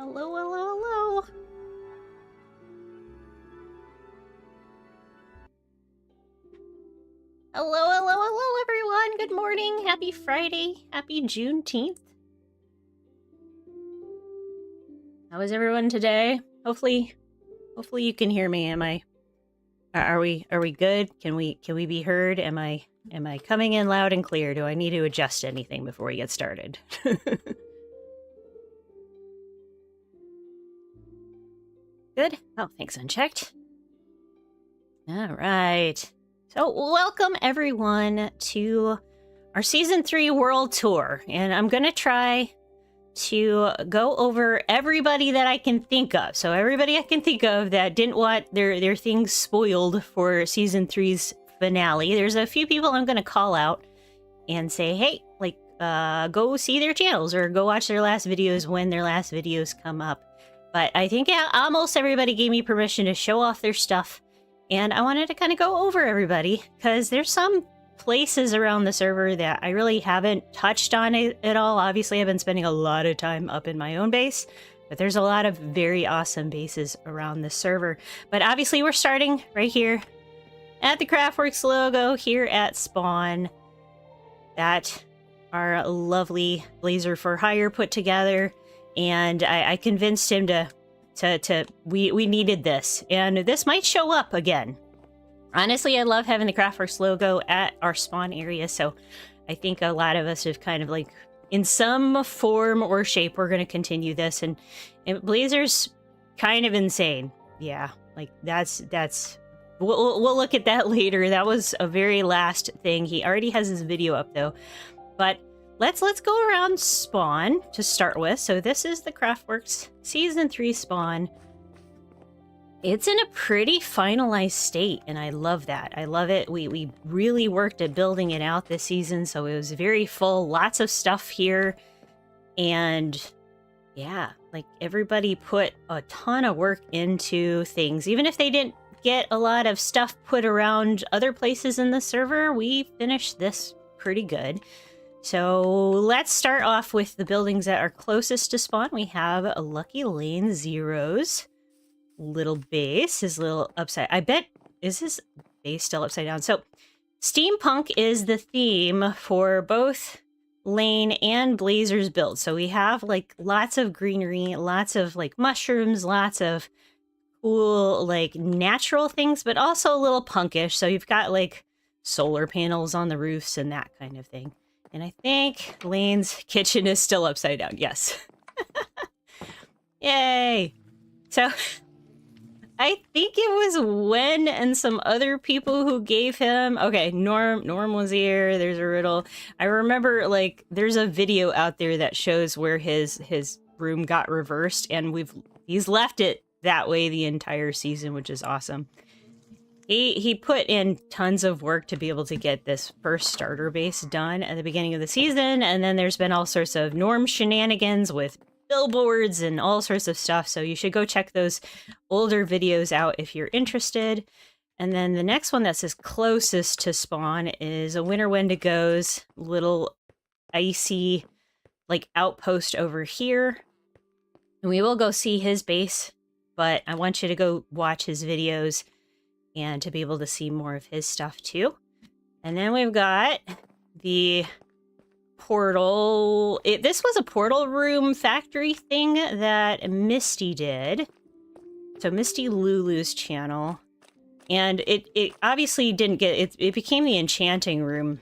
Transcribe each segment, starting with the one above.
Hello, hello, hello. Hello, hello, hello, everyone. Good morning. Happy Friday. Happy Juneteenth. How is everyone today? Hopefully you can hear me. Are we good? Can we be heard? Am I coming in loud and clear? Do I need to adjust anything before we get started? Good. Oh, thanks, unchecked. All right. So welcome everyone to our Season 3 World Tour. And I'm going to try to go over everybody that I can think of. So everybody I can think of that didn't want their things spoiled for Season 3's finale. There's a few people I'm going to call out and say, hey, like, go see their channels or go watch their last videos when their last videos come up. But I think almost everybody gave me permission to show off their stuff. And I wanted to kind of go over everybody because there's some places around the server that I really haven't touched on it at all. Obviously, I've been spending a lot of time up in my own base, but there's a lot of very awesome bases around the server. But obviously, we're starting right here at the CraftWorks logo here at Spawn. That our lovely Blazer for Hire put together. And I convinced him we needed this, and this might show up again. Honestly, I love having the CraftWorks logo at our spawn area, so I think a lot of us have kind of like, in some form or shape, we're going to continue this, and Blazer's kind of insane. Yeah, like that's we'll look at that later. That was a very last thing. He already has his video up though, but let's go around spawn to start with. So this is the CraftWorks Season 3 spawn. It's in a pretty finalized state, and I love that. I love it. We really worked at building it out this season, so it was very full. Lots of stuff here. And yeah, like everybody put a ton of work into things. Even if they didn't get a lot of stuff put around other places in the server, we finished this pretty good. So let's start off with the buildings that are closest to spawn. We have a Lucky Lane Zero's little base, his little upside. I bet, is his base still upside down? So steampunk is the theme for both Lane and Blazer's build. So we have like lots of greenery, lots of like mushrooms, lots of cool like natural things, but also a little punkish. So you've got like solar panels on the roofs and that kind of thing. And I think Lane's kitchen is still upside down. Yes. Yay. So I think it was Wen and some other people who gave him... Okay, Norm was here. There's a riddle. I remember, like, there's a video out there that shows where his room got reversed, and he's left it that way the entire season, which is awesome. He put in tons of work to be able to get this first starter base done at the beginning of the season, and then there's been all sorts of Norm shenanigans with billboards and all sorts of stuff, so you should go check those older videos out if you're interested. And then the next one that's closest to spawn is a Winter Wendigo's little icy like outpost over here. And we will go see his base, but I want you to go watch his videos and to be able to see more of his stuff too. And then we've got the portal. This was a portal room factory thing that Misty did. So Misty Lulu's channel. And it obviously didn't get... It became the enchanting room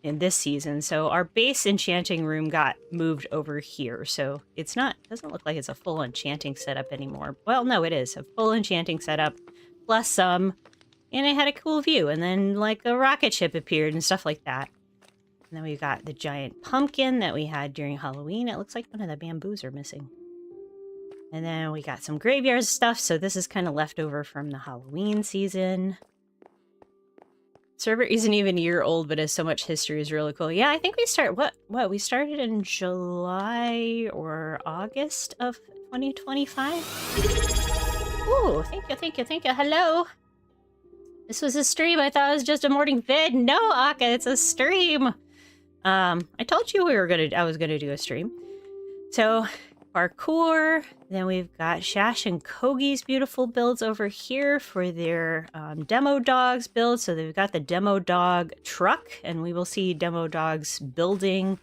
in this season. So our base enchanting room got moved over here. So it's not... doesn't look like it's a full enchanting setup anymore. Well, no, it is. A full enchanting setup. Plus some, and it had a cool view, and then like a rocket ship appeared and stuff like that. And then we got the giant pumpkin that we had during Halloween. It looks like one of the bamboos are missing. And then we got some graveyard stuff, so this is kind of leftover from the Halloween season. Server isn't even a year old, but has so much history, is really cool. Yeah, I think we we started in July or August of 2025. Ooh, thank you. Hello. This was a stream. I thought it was just a morning vid. No, Akka, it's a stream. I told you I was gonna do a stream. So parkour. Then we've got Shash and Kogi's beautiful builds over here for their demo dogs build. So they've got the demo dog truck, and we will see demo dogs building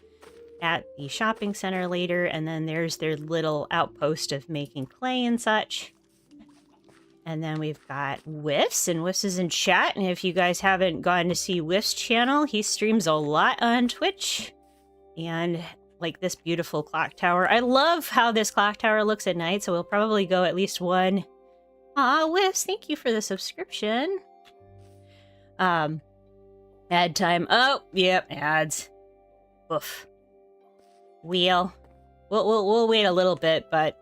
at the shopping center later. And then there's their little outpost of making clay and such. And then we've got Whiffs, and Whiffs is in chat. And if you guys haven't gone to see Whiffs' channel, he streams a lot on Twitch. And like this beautiful clock tower. I love how this clock tower looks at night, so we'll probably go at least one. Aw, Whiffs, thank you for the subscription. Ad time. Oh, yep, ads. Woof. We'll wait a little bit, but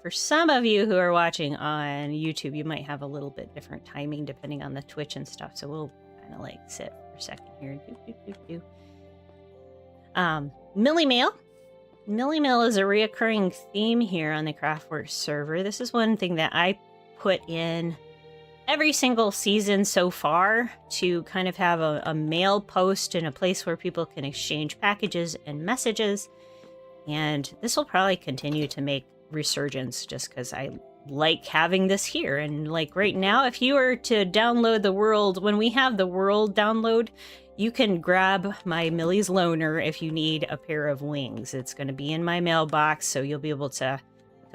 for some of you who are watching on YouTube, you might have a little bit different timing depending on the Twitch and stuff. So we'll kind of like sit for a second here. Millie Mail. Millie Mail is a reoccurring theme here on the CraftWorks server. This is one thing that I put in every single season so far to kind of have a mail post and a place where people can exchange packages and messages. And this will probably continue to make resurgence just because I like having this here. And like right now, if you were to download the world, when we have the world download, you can grab my Millie's Loaner if you need a pair of wings. It's going to be in my mailbox, so you'll be able to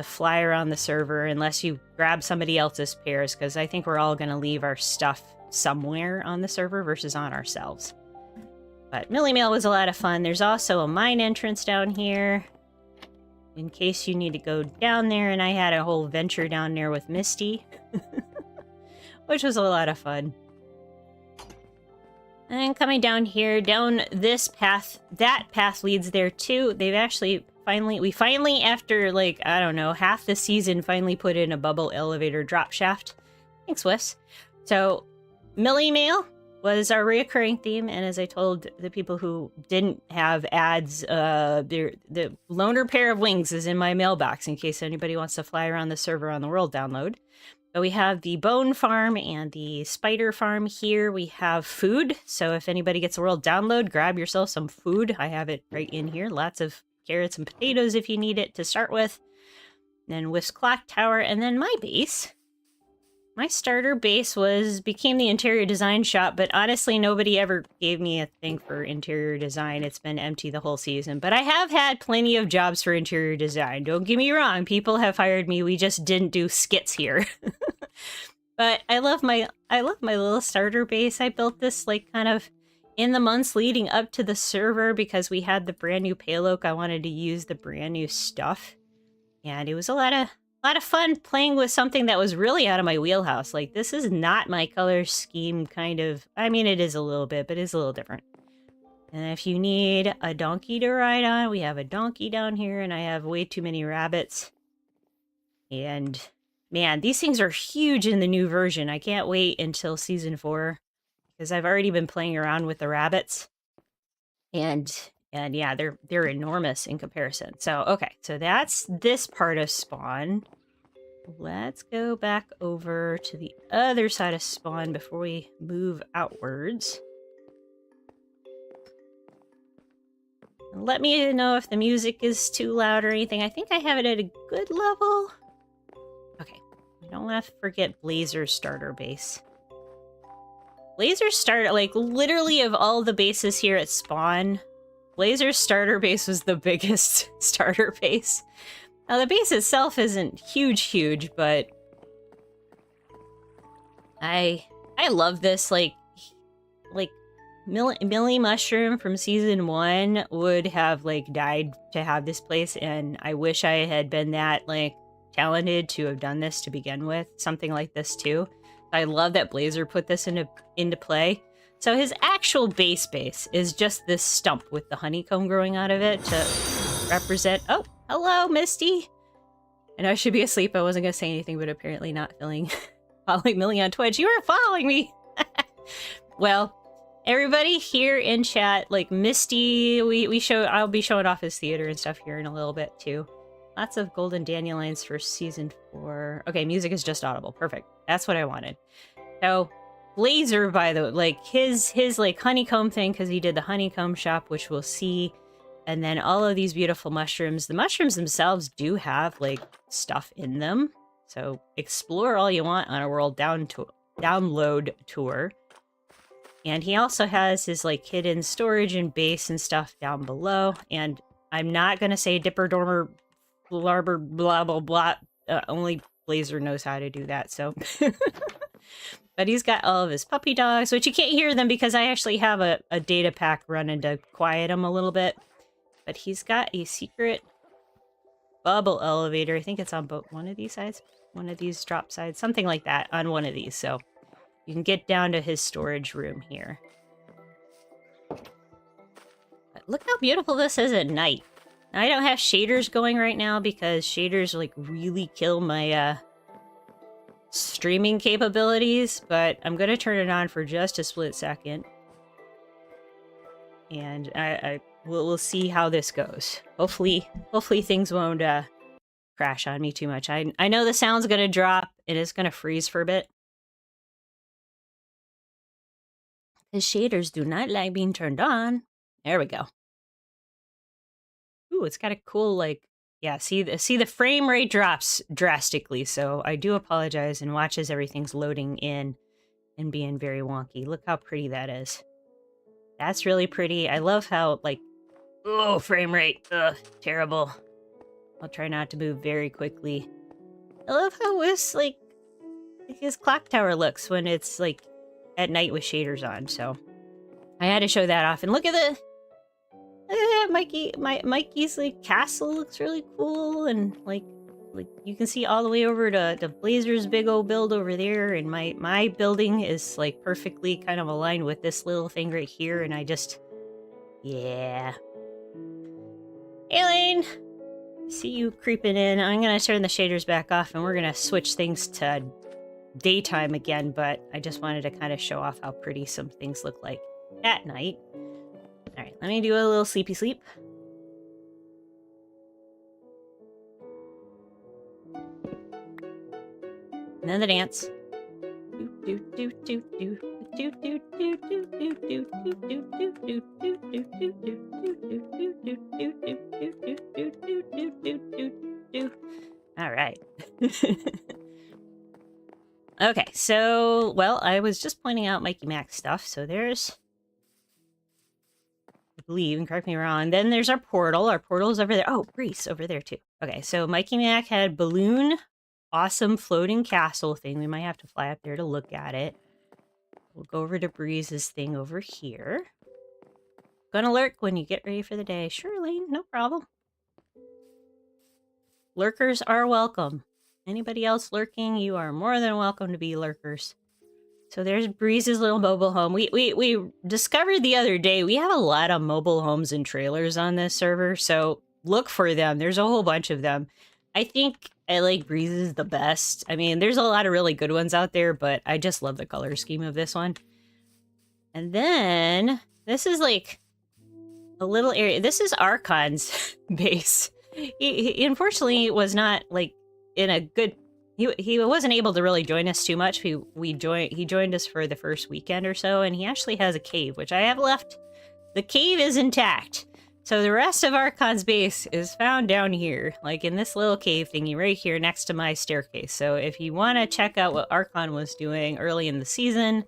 fly around the server unless you grab somebody else's pairs, because I think we're all going to leave our stuff somewhere on the server versus on ourselves. But Millie Mail was a lot of fun. There's also a mine entrance down here in case you need to go down there, and I had a whole venture down there with Misty, which was a lot of fun. And coming down here, down this path, that path leads there too. They've actually we finally, after like, I don't know, half the season, finally put in a bubble elevator drop shaft. Thanks, Whiffs. So, Millie Mail was our reoccurring theme, and as I told the people who didn't have ads, the loaner pair of wings is in my mailbox in case anybody wants to fly around the server on the world download. So we have the bone farm and the spider farm here. We have food. So if anybody gets a world download, grab yourself some food. I have it right in here. Lots of carrots and potatoes if you need it to start with. Then Whiff's clock tower, and then my base. My starter base became the interior design shop, but honestly, nobody ever gave me a thing for interior design. It's been empty the whole season, but I have had plenty of jobs for interior design. Don't get me wrong. People have hired me. We just didn't do skits here. But I love my little starter base. I built this like kind of in the months leading up to the server because we had the brand new payload. I wanted to use the brand new stuff, and it was a lot of fun playing with something that was really out of my wheelhouse. Like, this is not my color scheme, kind of. I mean, it is a little bit, but it's a little different. And if you need a donkey to ride on, we have a donkey down here, and I have way too many rabbits. And man, these things are huge in the new version. I can't wait until season 4 because I've already been playing around with the rabbits. And yeah, they're enormous in comparison. So, okay, so that's this part of spawn. Let's go back over to the other side of spawn before we move outwards. Let me know if the music is too loud or anything. I think I have it at a good level. Okay, we don't want to forget Blazer's starter base. Blazer's starter, like literally of all the bases here at spawn, Blazer's starter base was the biggest starter base. Now, the base itself isn't huge, but I love this. Like Millie Mushroom from season 1 would have like died to have this place, and I wish I had been that like talented to have done this to begin with. Something like this too. I love that Blazer put this into play. So his actual base is just this stump with the honeycomb growing out of it to represent... Oh, hello, Misty! I know I should be asleep. I wasn't going to say anything, but apparently not following Millie on Twitch. You were following me! Well, everybody here in chat, like Misty, I'll be showing off his theater and stuff here in a little bit, too. Lots of golden dandelions for season 4. Okay, music is just audible. Perfect. That's what I wanted. So... Blazer, by the way, like his like honeycomb thing, because he did the honeycomb shop, which we'll see And then all of these beautiful mushrooms. The mushrooms themselves do have like stuff in them. So explore all you want on a world download tour. And he also has his like hidden storage and base and stuff down below. And I'm not going to say Dipper Dormer Blarber blah blah blah. Only Blazer knows how to do that, so. But he's got all of his puppy dogs, which you can't hear them because I actually have a data pack running to quiet them a little bit. But he's got a secret bubble elevator. I think it's on one of these sides, one of these drop sides, something like that on one of these. So you can get down to his storage room here. But look how beautiful this is at night. Now, I don't have shaders going right now because shaders like really kill my streaming capabilities, but I'm going to turn it on for just a split second. And we'll see how this goes. Hopefully things won't crash on me too much. I know the sound's going to drop. It is going to freeze for a bit. The shaders do not like being turned on. There we go. Ooh, it's got a cool, like, yeah, see the frame rate drops drastically, so I do apologize and watch as everything's loading in and being very wonky. Look how pretty that is. That's really pretty. I love how, like, oh, frame rate, ugh, terrible. I'll try not to move very quickly. I love how this, like, his clock tower looks when it's, like, at night with shaders on, so I had to show that off. And look at that, Mikey's, like, castle looks really cool, and, like you can see all the way over to Blazer's big old build over there, and my building is, like, perfectly kind of aligned with this little thing right here, and I just, yeah. Aileen! See you creeping in. I'm gonna turn the shaders back off, and we're gonna switch things to daytime again, but I just wanted to kind of show off how pretty some things look like at night. All right, let me do a little sleepy sleep. And then the dance. All right. Okay, so, well, I was just pointing out Mikey Mac's stuff, so there's, I believe, and correct me wrong, then there's our portal. Our portal's over there. Oh, Grease over there, too. Okay, so Mikey Mac had balloon, awesome floating castle thing. We might have to fly up there to look at it. We'll go over to Breeze's thing over here. Gonna lurk when you get ready for the day. Sure, Lane, no problem. Lurkers are welcome. Anybody else lurking, you are more than welcome to be lurkers. So there's Breeze's little mobile home. We discovered the other day, we have a lot of mobile homes and trailers on this server, so look for them. There's a whole bunch of them. I think I like Breeze's the best. I mean, there's a lot of really good ones out there, but I just love the color scheme of this one. And then, this is like a little area. This is Archon's base. He unfortunately was not, like, in a good, he wasn't able to really join us too much. He joined us for the first weekend or so, and he actually has a cave, which I have left. The cave is intact. So the rest of Archon's base is found down here, like in this little cave thingy right here next to my staircase. So if you want to check out what Archon was doing early in the season,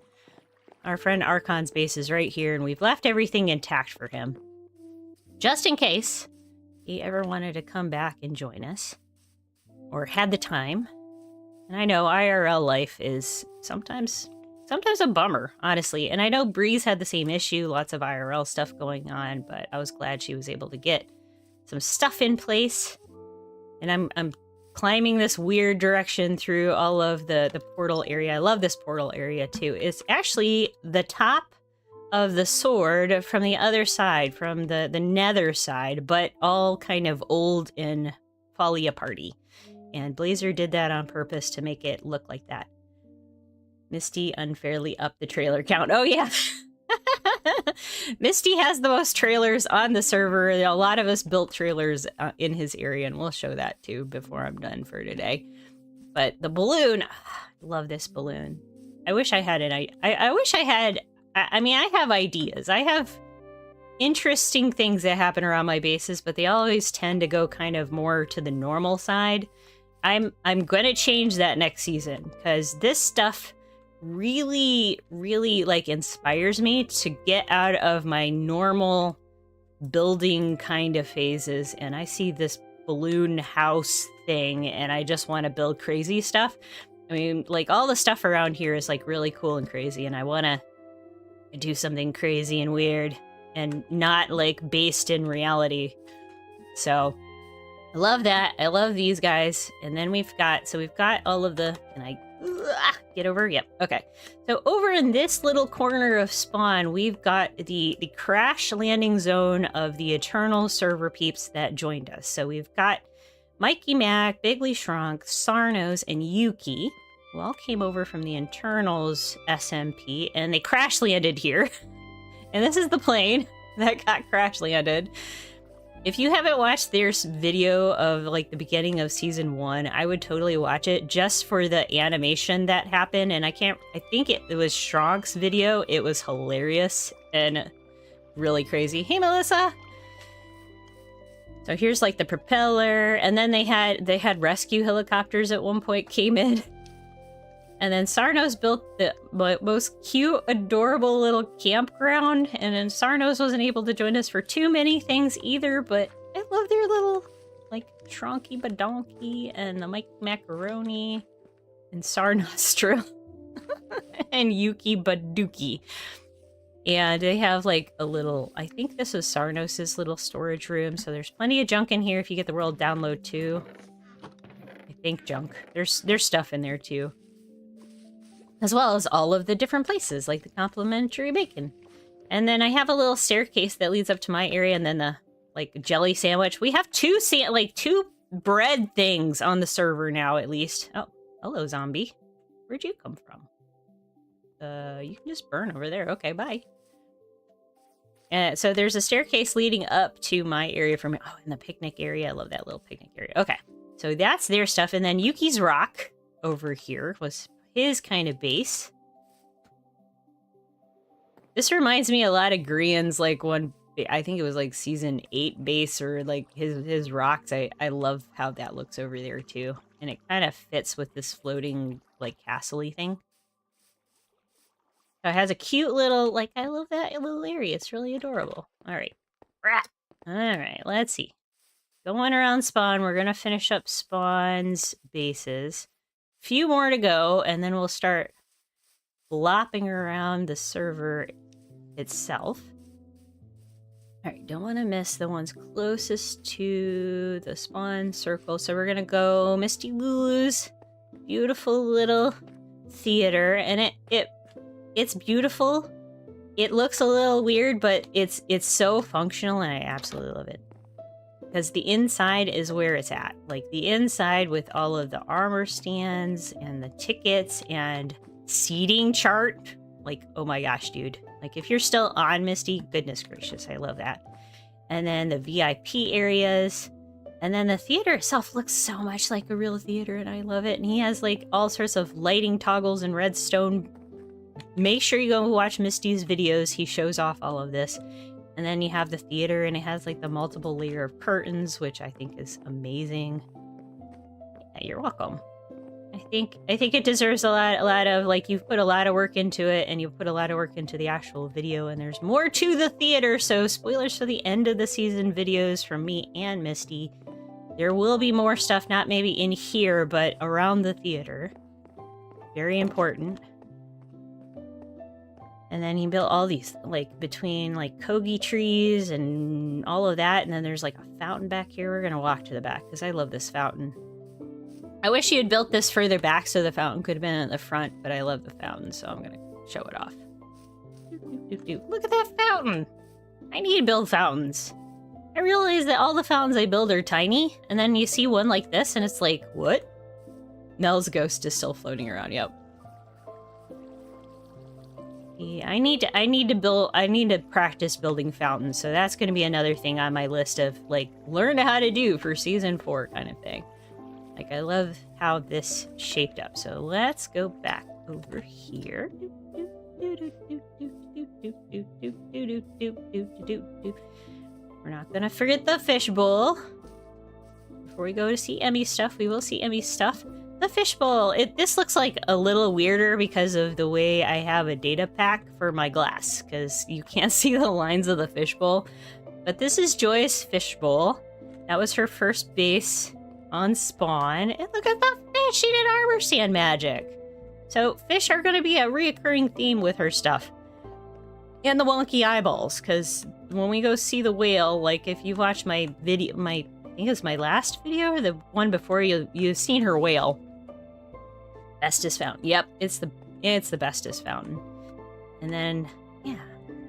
our friend Archon's base is right here, and we've left everything intact for him. Just in case he ever wanted to come back and join us. Or had the time. And I know IRL life is sometimes a bummer, honestly. And I know Breeze had the same issue, lots of IRL stuff going on, but I was glad she was able to get some stuff in place. And I'm climbing this weird direction through all of the portal area. I love this portal area too. It's actually the top of the sword from the other side, from the nether side, but all kind of old and fally aparty. And Blazer did that on purpose to make it look like that. Misty unfairly upped the trailer count. Oh, yeah. Misty has the most trailers on the server. A lot of us built trailers in his area, and we'll show that too before I'm done for today. But the balloon, love this balloon. I wish I had I wish I had, I mean, I have ideas. I have interesting things that happen around my bases, but they always tend to go kind of more to the normal side. I'm gonna change that next season, because this stuff really, really like inspires me to get out of my normal building kind of phases, and I see this balloon house thing and I just want to build crazy stuff. I mean, like, all the stuff around here is like really cool and crazy, and I want to do something crazy and weird and not like based in reality. So I love that. I love these guys. And then we've got all of the, can I get over? Yep. Okay. So over in this little corner of spawn, we've got the crash landing zone of the Eternal server peeps that joined us. So we've got Mikey Mac, Bigly Shrunk, Sarnos, and Yuki, who all came over from the Internals SMP, and they crash landed here. And this is the plane that got crash landed. If you haven't watched their video of like the beginning of season 1, I would totally watch it just for the animation that happened. And I think it was Shronk's video. It was hilarious and really crazy. Hey, Melissa. So here's like the propeller, and then they had rescue helicopters at one point came in. And then Sarnos built the most cute, adorable little campground. And then Sarnos wasn't able to join us for too many things either, but I love their little, like, Tronky Badonky and the Mike Macaroni and Sarnostril and Yuki Baduki. And they have, like, a little, I think this is Sarnos' little storage room. So there's plenty of junk in here if you get the world download too. I think junk. There's stuff in there too, as well as all of the different places, like the complimentary bacon. And then I have a little staircase that leads up to my area, and then the, like, jelly sandwich. We have two bread things on the server now, at least. Oh, hello, zombie. Where'd you come from? You can just burn over there. Okay, bye. So there's a staircase leading up to my area from, oh, in the picnic area. I love that little picnic area. Okay, so that's their stuff. And then Yuki's rock over here was his kind of base. This reminds me a lot of Grian's, like, one, I think it was like season 8 base, or like his rocks. I love how that looks over there too. And it kind of fits with this floating, like, castle-y thing. So it has a cute little, like, I love that little area. It's really adorable. All right. All right, let's see. Going around spawn, we're going to finish up spawn's bases. Few more to go, and then we'll start flopping around the server itself. All right, don't want to miss the ones closest to the spawn circle. So we're going to go Misty Lulu's beautiful little theater, and it's beautiful. It looks a little weird, but it's so functional, and I absolutely love it. Because the inside is where it's at. Like, the inside with all of the armor stands and the tickets and seating chart. Like, oh my gosh, dude. Like, if you're still on Misty, goodness gracious, I love that. And then the VIP areas. And then the theater itself looks so much like a real theater, and I love it. And he has, like, all sorts of lighting toggles and redstone. Make sure you go watch Misty's videos. He shows off all of this. And then you have the theater, and it has, like, the multiple layer of curtains, which I think is amazing. Yeah, you're welcome. I think it deserves a lot of, like, you've put a lot of work into it, and you've put a lot of work into the actual video, and there's more to the theater, so spoilers for the end of the season videos from me and Misty. There will be more stuff, not maybe in here, but around the theater. Very important. And then he built all these, like, between, like, kogi trees and all of that. And then there's, like, a fountain back here. We're going to walk to the back because I love this fountain. I wish he had built this further back so the fountain could have been at the front, but I love the fountain, so I'm going to show it off. Look at that fountain. I need to build fountains. I realize that all the fountains I build are tiny, and then you see one like this, and it's like, what? Mel's ghost is still floating around, yep. Yeah, I need to practice building fountains, so that's going to be another thing on my list of, like, learn how to do for season 4 kind of thing. Like, I love how this shaped up, so let's go back over here. We're not gonna forget the fishbowl. Before we go to see Emmy's stuff, we will see Emmy's stuff. The fishbowl. This looks like a little weirder because of the way I have a data pack for my glass, because you can't see the lines of the fishbowl. But this is Joy's fishbowl. That was her first base on spawn. And look at the fish! She did armor sand magic. So fish are going to be a reoccurring theme with her stuff. And the wonky eyeballs, because when we go see the whale, like if you watch my video, I think it's my last video or the one before, you've seen her whale. Bestest fountain. Yep, it's the bestest fountain. And then, yeah,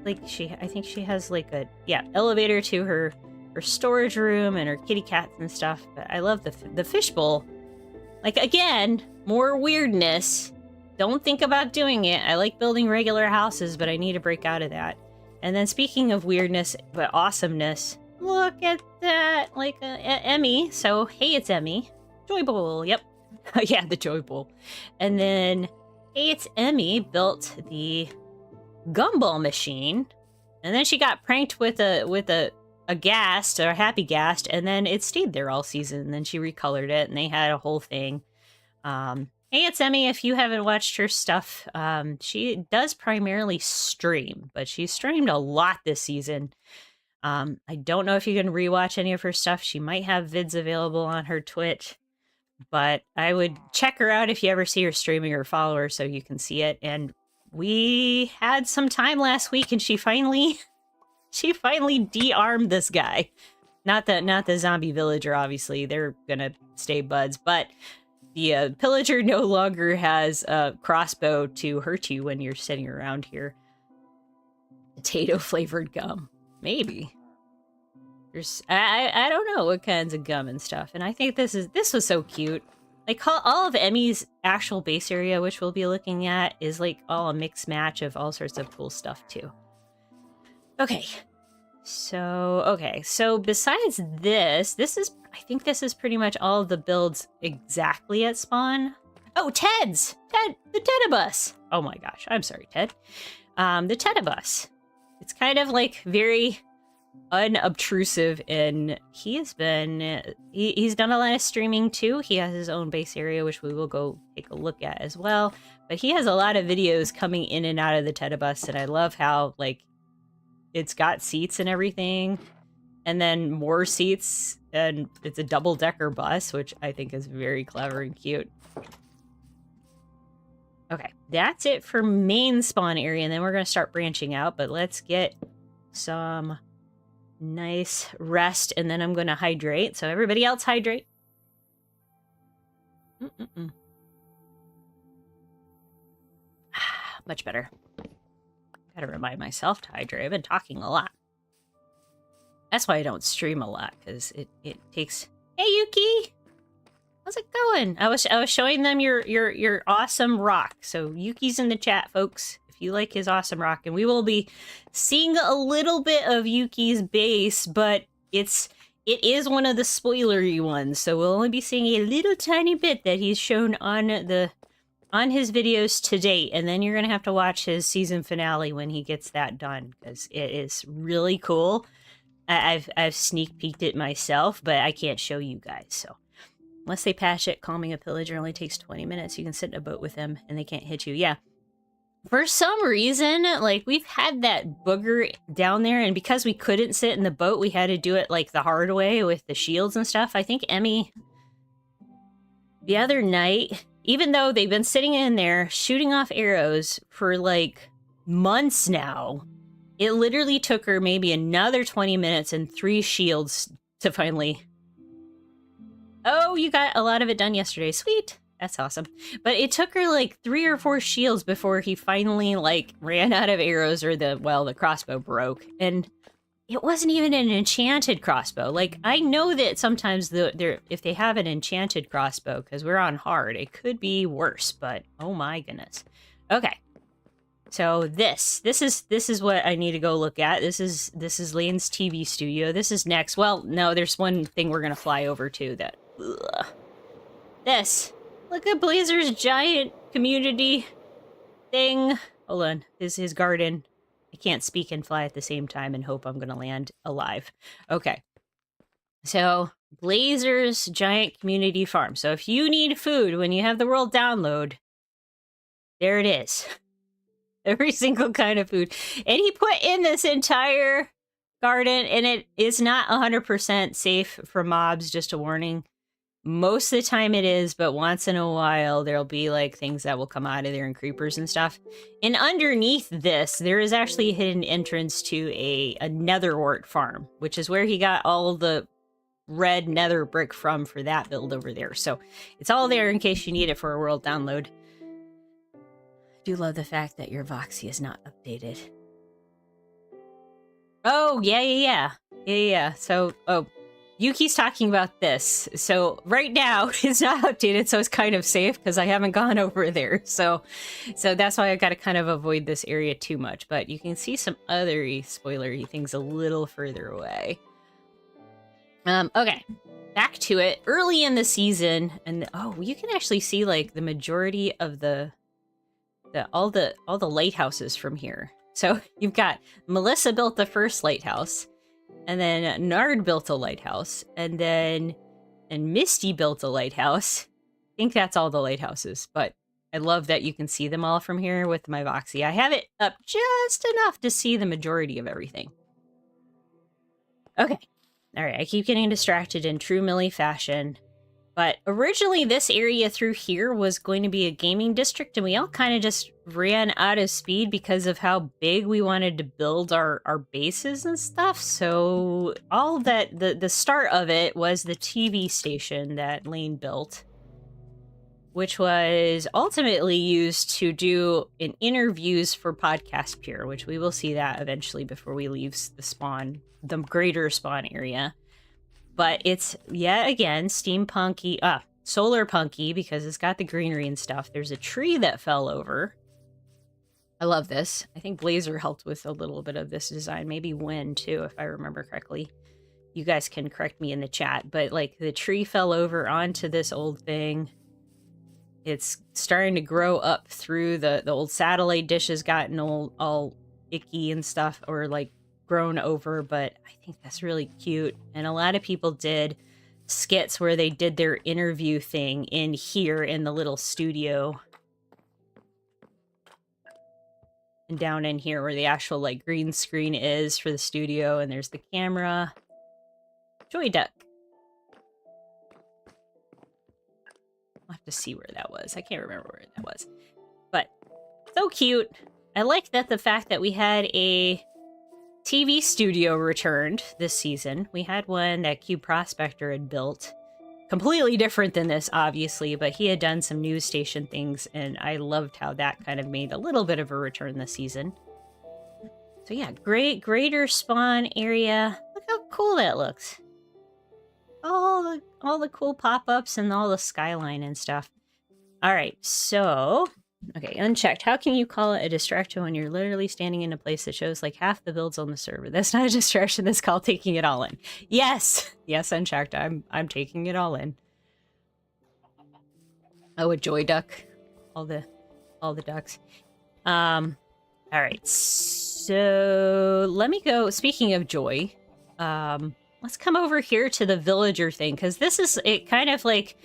like I think she has like a, elevator to her storage room and her kitty cats and stuff. But I love the fishbowl. Like, again, more weirdness. Don't think about doing it. I like building regular houses, but I need to break out of that. And then speaking of weirdness, but awesomeness, look at that, like Emmy. So, hey, it's Emmy. Joy Bowl, yep. Yeah, the Joy Bowl. And then, hey, it's Emmy built the gumball machine. And then she got pranked with a ghast, or a happy ghast, and then it stayed there all season. And then she recolored it, and they had a whole thing. Hey, it's Emmy. If you haven't watched her stuff, she does primarily stream, but she's streamed a lot this season. I don't know if you can rewatch any of her stuff. She might have vids available on her Twitch, but I would check her out if you ever see her streaming or follow her so you can see it. And we had some time last week, and she finally de-armed this guy. Not the zombie villager, obviously. They're gonna stay buds, but the pillager no longer has a crossbow to hurt you when you're sitting around here. Potato flavored gum. Maybe. There's I don't know what kinds of gum and stuff. And I think this was so cute. Like all of Emmy's actual base area, which we'll be looking at, is like all a mixed match of all sorts of cool stuff too. Okay. So besides this I think this is pretty much all of the builds exactly at spawn. Oh, Ted, the Tedibus. Oh my gosh, I'm sorry, Ted. The Tedibus. It's kind of like very unobtrusive, and he's done a lot of streaming too. He has his own base area, which we will go take a look at as well. But he has a lot of videos coming in and out of the Tedibus, and I love how like it's got seats and everything, and then more seats, and it's a double-decker bus, which I think is very clever and cute. Okay, that's it for main spawn area, and then we're going to start branching out, but let's get some nice rest, and then I'm going to hydrate. So everybody else hydrate. Much better. Gotta remind myself to hydrate. I've been talking a lot. That's why I don't stream a lot, because it takes... Hey, Yuki! How's it going? I was showing them your awesome rock. So Yuki's in the chat, folks, if you like his awesome rock. And we will be seeing a little bit of Yuki's base, but it is one of the spoilery ones. So we'll only be seeing a little tiny bit that he's shown on his videos to date, and then you're gonna have to watch his season finale when he gets that done, because it is really cool. I've sneak peeked it myself, but I can't show you guys. So unless they patch it, calming a pillager only takes 20 minutes. You can sit in a boat with them and they can't hit you. Yeah. For some reason, like, we've had that booger down there, and because we couldn't sit in the boat, we had to do it like the hard way with the shields and stuff. I think Emmy the other night, even though they've been sitting in there shooting off arrows for like months now, it literally took her maybe another 20 minutes and 3 shields to finally... Oh, you got a lot of it done yesterday. Sweet. That's awesome. But it took her like 3 or 4 shields before he finally like ran out of arrows, or the crossbow broke. And it wasn't even an enchanted crossbow. Like, I know that sometimes if they have an enchanted crossbow, because we're on hard, it could be worse, but oh my goodness. Okay. So this is what I need to go look at. This is Lane's TV studio. This is next. Well, no, there's one thing we're gonna fly over to that. Ugh. This. Look at Blazer's giant community thing. Hold on. This is his garden. I can't speak and fly at the same time and hope I'm going to land alive. Okay. So, Blazer's Giant Community Farm. So if you need food when you have the world download, there it is. Every single kind of food. And he put in this entire garden, and it is not 100% safe for mobs, just a warning. Most of the time it is, but once in a while there'll be like things that will come out of there and creepers and stuff. And underneath this, there is actually a hidden entrance to a netherwort farm, which is where he got all the red nether brick from for that build over there. So it's all there in case you need it for a world download. I do love the fact that your Voxy is not updated. Oh, yeah. So, Yuki's talking about this. So right now it's not updated, so it's kind of safe because I haven't gone over there. So that's why I got to kind of avoid this area too much. But you can see some other spoilery things a little further away. Okay, back to it. Early in the season, and you can actually see like the majority of all the lighthouses from here. So you've got Melissa built the first lighthouse, and then Nard built a lighthouse, and Misty built a lighthouse. I think that's all the lighthouses, but I love that you can see them all from here with my Voxy. I have it up just enough to see the majority of everything. Okay. All right, I keep getting distracted in true Millie fashion. But originally this area through here was going to be a gaming district, and we all kind of just ran out of speed because of how big we wanted to build our bases and stuff. So all that, the start of it was the TV station that Lane built, which was ultimately used to do interviews for Podcast Pier, which we will see that eventually before we leave the greater spawn area. But it's, yet again, steampunky, solar punky, because it's got the greenery and stuff. There's a tree that fell over. I love this. I think Blazer helped with a little bit of this design. Maybe Wynn, too, if I remember correctly. You guys can correct me in the chat. But, like, the tree fell over onto this old thing. It's starting to grow up through the old satellite dishes, gotten all icky and stuff, or, like, grown over, but I think that's really cute. And a lot of people did skits where they did their interview thing in here in the little studio. And down in here where the actual like green screen is for the studio, and there's the camera. Joy Duck. I'll have to see where that was. I can't remember where that was. But so cute. I like that the fact that we had a TV studio returned this season. We had one that Cube Prospector had built. Completely different than this, obviously, but he had done some news station things, and I loved how that kind of made a little bit of a return this season. So yeah, greater spawn area. Look how cool that looks. All the cool pop-ups and all the skyline and stuff. All right, so okay, unchecked. How can you call it a distraction when you're literally standing in a place that shows like half the builds on the server? That's not a distraction. That's called taking it all in. Yes, unchecked. I'm taking it all in. Oh, a joy duck. All the ducks. All right. So let me go. Speaking of joy, let's come over here to the villager thing, because this is it. Kind of like.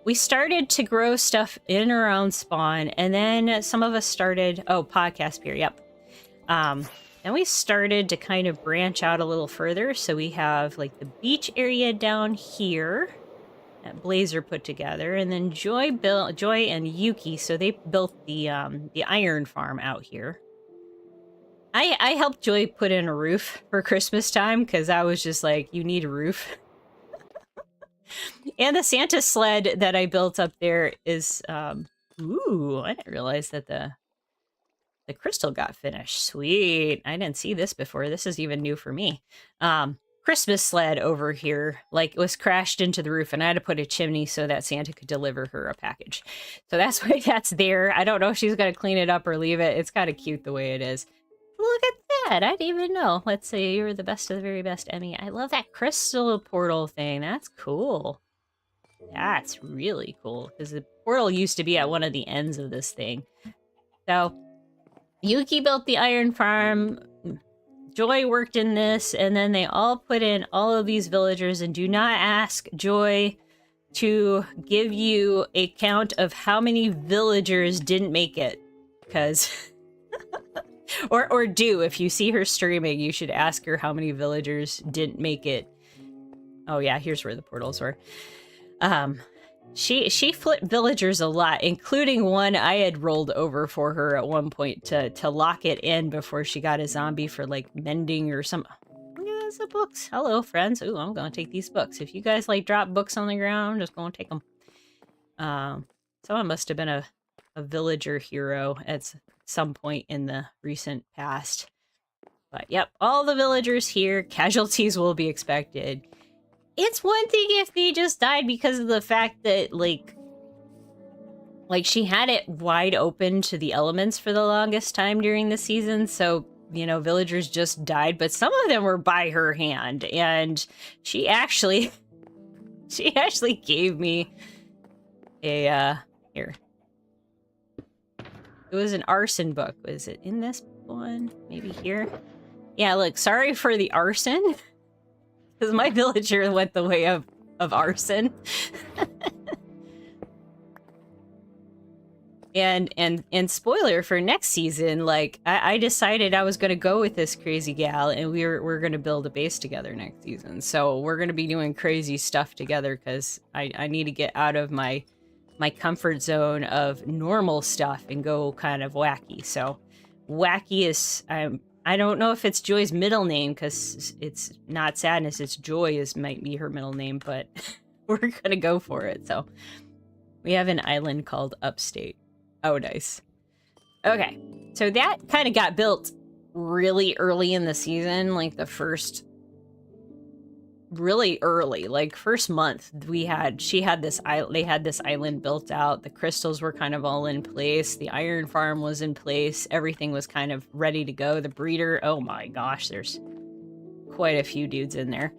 We started to grow stuff in our own spawn, and then some of us started... Oh, Podcast Pier, yep. Then we started to kind of branch out a little further, so we have, like, the beach area down here that Blazer put together, and then Joy and Yuki, so they built the iron farm out here. I helped Joy put in a roof for Christmas time, because I was just like, you need a roof. And the Santa sled that I built up there is, ooh, I didn't realize that the crystal got finished. Sweet. I didn't see this before. This is even new for me. Christmas sled over here, like, was crashed into the roof, and I had to put a chimney so that Santa could deliver her a package. So that's why that's there. I don't know if she's going to clean it up or leave it. It's kind of cute the way it is. Look at that. I didn't even know. Let's say you're the best of the very best, Emmy. I love that crystal portal thing. That's cool. That's really cool, because the portal used to be at one of the ends of this thing. So Yuki built the iron farm. Joy worked in this, and then they all put in all of these villagers, and do not ask Joy to give you a count of how many villagers didn't make it, because or do, if you see her streaming, you should ask her how many villagers didn't make it. Oh yeah, here's where the portals were. She flipped villagers a lot, including one I had rolled over for her at one point to lock it in before she got a zombie for like mending or some. Yeah, that's the books. Hello, friends. Ooh, I'm gonna take these books. If you guys like drop books on the ground, I'm just gonna take them. Someone must have been a villager hero at some point in the recent past. But yep, all the villagers here. Casualties will be expected. It's one thing if they just died because of the fact that, like she had it wide open to the elements for the longest time during the season, so, you know, villagers just died, but some of them were by her hand, and she actually gave me a, here. It was an arson book. Was it in this one? Maybe here? Yeah, look, sorry for the arson. Because my villager went the way of arson. and spoiler for next season, like I decided I was gonna go with this crazy gal, and we're gonna build a base together next season. So we're gonna be doing crazy stuff together because I need to get out of my comfort zone of normal stuff and go kind of wacky. So wacky is I don't know if it's Joy's middle name, because it's not Sadness, it's Joy might be her middle name, but we're gonna go for it. So we have an island called Upstate. Oh, nice. Okay, so that kind of got built really early in the season, like the first, really early, like first month they had this island built out. The crystals were kind of all in place. The iron farm was in place. Everything was kind of ready to go. The breeder, oh my gosh, there's quite a few dudes in there.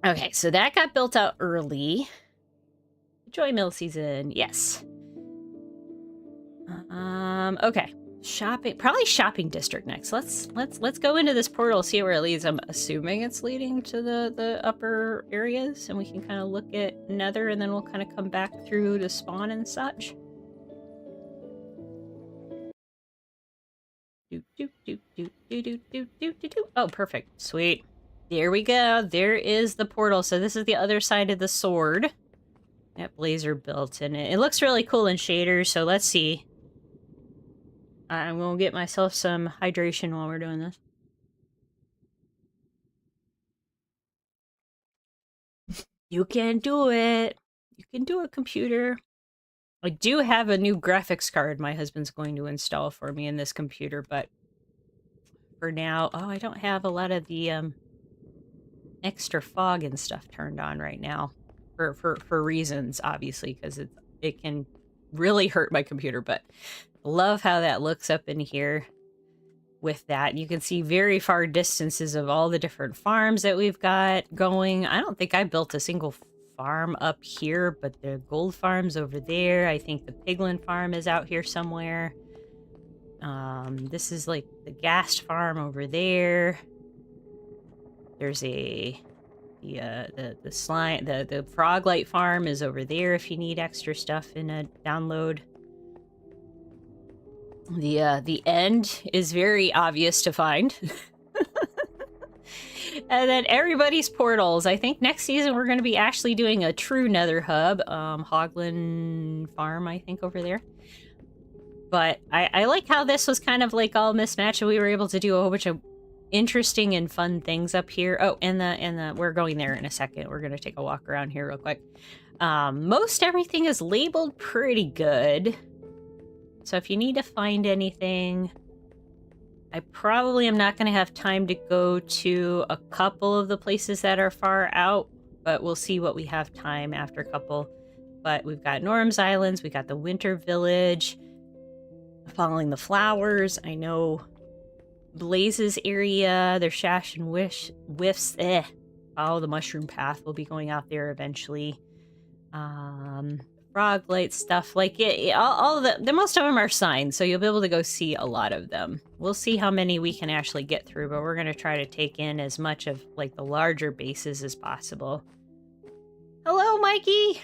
Okay, so that got built out early. Joy Mill season, yes. Okay. Probably shopping district next. Let's go into this portal, see where it leads. I'm assuming it's leading to the upper areas, and we can kind of look at Nether, and then we'll kind of come back through to spawn and such. Oh, perfect. Sweet. There we go. There is the portal. So this is the other side of the sword that Blazer built, and it looks really cool in shaders. So let's see. I'm gonna get myself some hydration while we're doing this. You can do it. You can do it, computer. I do have a new graphics card my husband's going to install for me in this computer, but for now, oh, I don't have a lot of the extra fog and stuff turned on right now for reasons, obviously, because it can really hurt my computer, but love how that looks up in here with that. You can see very far distances of all the different farms that we've got going. I don't think I built a single farm up here, but the gold farm's over there. I think the piglin farm is out here somewhere. This is like the ghast farm over there. There's the slime, the froglight farm is over there if you need extra stuff in a download. The end is very obvious to find. And then everybody's portals. I think next season we're going to be actually doing a true nether hub. Hoglin farm, I think, over there. But I like how this was kind of like all mismatched, and we were able to do a whole bunch of interesting and fun things up here. Oh, and we're going there in a second. We're going to take a walk around here real quick. Most everything is labeled pretty good. So if you need to find anything, I probably am not going to have time to go to a couple of the places that are far out, but we'll see what we have time after a couple. But we've got Norm's Islands, we got the Winter Village, following the flowers. I know Blaze's area, there's Shash and Whiffs. Follow the Mushroom Path. We'll be going out there eventually. frog light stuff. Like, all the most of them are signed, so you'll be able to go see a lot of them. We'll see how many we can actually get through, but we're going to try to take in as much of, like, the larger bases as possible. Hello, Mikey!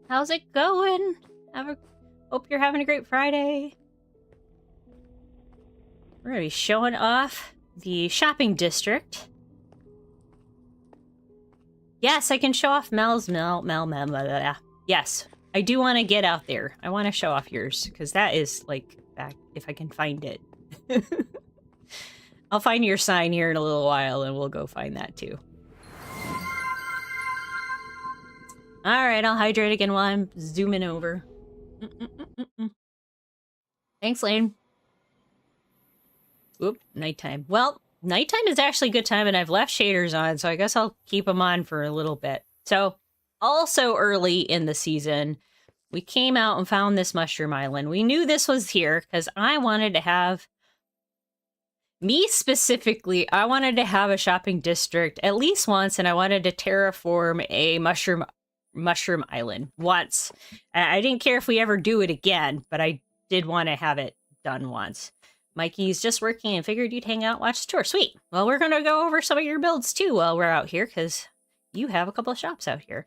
How's it going? Hope you're having a great Friday. We're going to be showing off the shopping district. Yes, I can show off Mel's Mel. Yes, I do want to get out there. I want to show off yours, because that is, like, back if I can find it. I'll find your sign here in a little while, and we'll go find that, too. Alright, I'll hydrate again while I'm zooming over. Thanks, Lane. Oop, nighttime. Well, nighttime is actually a good time, and I've left shaders on, so I guess I'll keep them on for a little bit. So, also early in the season, we came out and found this mushroom island. We knew this was here, because I wanted to have... Me specifically, I wanted to have a shopping district at least once, and I wanted to terraform a mushroom island once. I didn't care if we ever do it again, but I did want to have it done once. Mikey's just working and figured you'd hang out, watch the tour. Sweet. Well, we're going to go over some of your builds too while we're out here, because you have a couple of shops out here.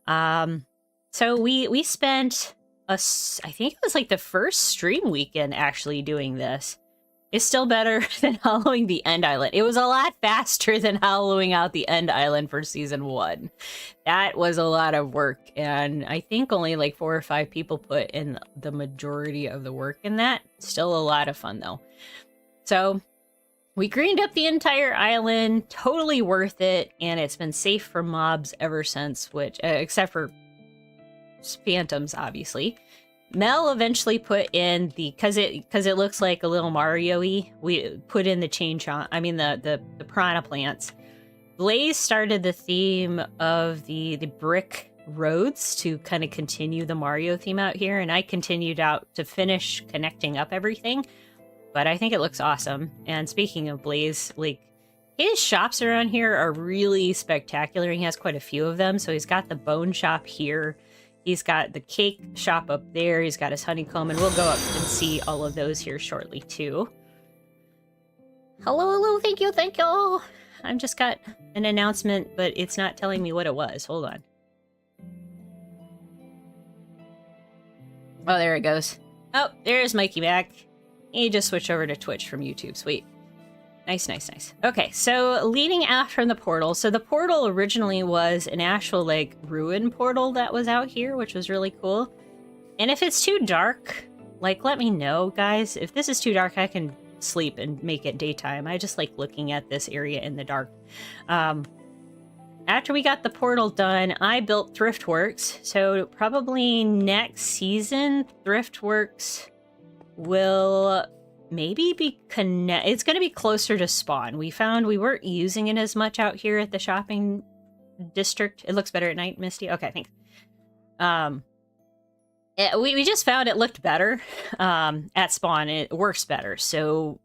So we spent I think it was like the first stream weekend actually doing this. It's still better than hollowing the end island. It was a lot faster than hollowing out the end island for season 1. That was a lot of work, and I think only like 4 or 5 people put in the majority of the work in that. Still a lot of fun though. So we greened up the entire island, totally worth it, and it's been safe for mobs ever since, which except for phantoms, obviously. Mel eventually put in the, because it looks like a little Mario-y, we put in the the piranha plants. Blaze started the theme of the brick roads to kind of continue the Mario theme out here, and I continued out to finish connecting up everything, but I think it looks awesome. And speaking of Blaze, like, his shops around here are really spectacular. He has quite a few of them. So he's got the bone shop here. He's got the cake shop up there. He's got his honeycomb, and we'll go up and see all of those here shortly, too. Hello, thank you. I've just got an announcement, but it's not telling me what it was. Hold on. Oh, there it goes. Oh, there's Mikey back. He just switched over to Twitch from YouTube. Sweet. Nice. Okay, so leading out from the portal. So the portal originally was an actual, like, ruin portal that was out here, which was really cool. And if it's too dark, like, let me know, guys. If this is too dark, I can sleep and make it daytime. I just like looking at this area in the dark. After we got the portal done, I built ThriftWorks. So probably next season, ThriftWorks will... maybe it's going to be closer to spawn. We found we weren't using it as much out here at the shopping district. It looks better at night, Misty. Okay, thanks. We just found it looked better at spawn. It works better. So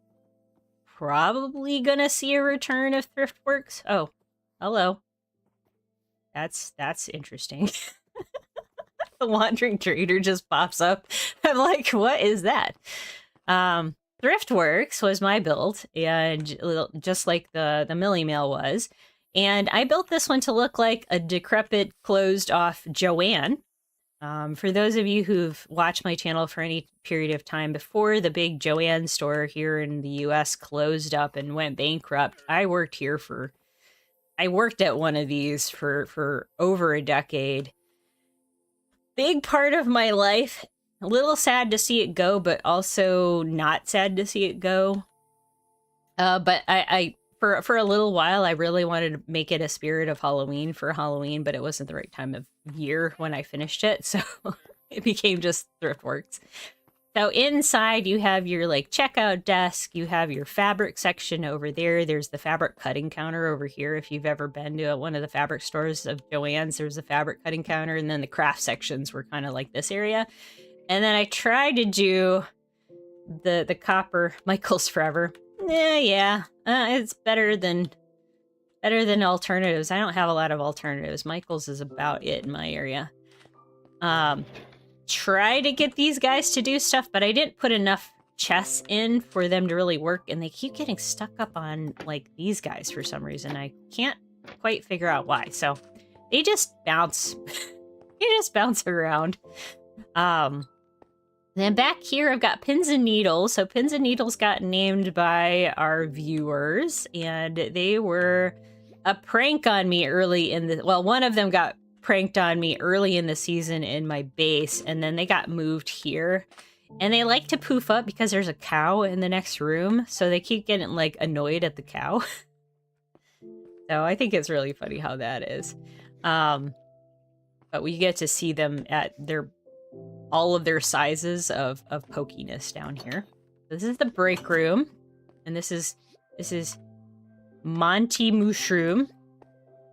probably gonna see a return of ThriftWorks. Oh, hello. That's interesting. The wandering trader just pops up. I'm like, what is that? ThriftWorks was my build, and just like the Millie Mail was. And I built this one to look like a decrepit, closed-off Joanne. For those of you who've watched my channel for any period of time before the big Joanne store here in the US closed up and went bankrupt, I worked at one of these for over a decade. Big part of my life. A little sad to see it go, but also not sad to see it go. But I for a little while, I really wanted to make it a spirit of Halloween for Halloween, but it wasn't the right time of year when I finished it, so it became just ThriftWorks. So inside, you have your like checkout desk. You have your fabric section over there. There's the fabric cutting counter over here. If you've ever been to one of the fabric stores of Joann's, there's a fabric cutting counter, and then the craft sections were kind of like this area. And then I tried to do the copper Michael's Forever. It's better than alternatives. I don't have a lot of alternatives. Michael's is about it in my area. try to get these guys to do stuff, but I didn't put enough chests in for them to really work, and they keep getting stuck up on, like, these guys for some reason. I can't quite figure out why. So they just bounce. They just bounce around. Then back here, I've got pins and needles. So pins and needles got named by our viewers, and they were a prank on me early in the... Well, one of them got pranked on me early in the season in my base, and then they got moved here. And they like to poof up because there's a cow in the next room, so they keep getting, like, annoyed at the cow. So I think it's really funny how that is. But we get to see them at their... all of their sizes of pokiness down here. This is the break room, and this is Monty Mushroom.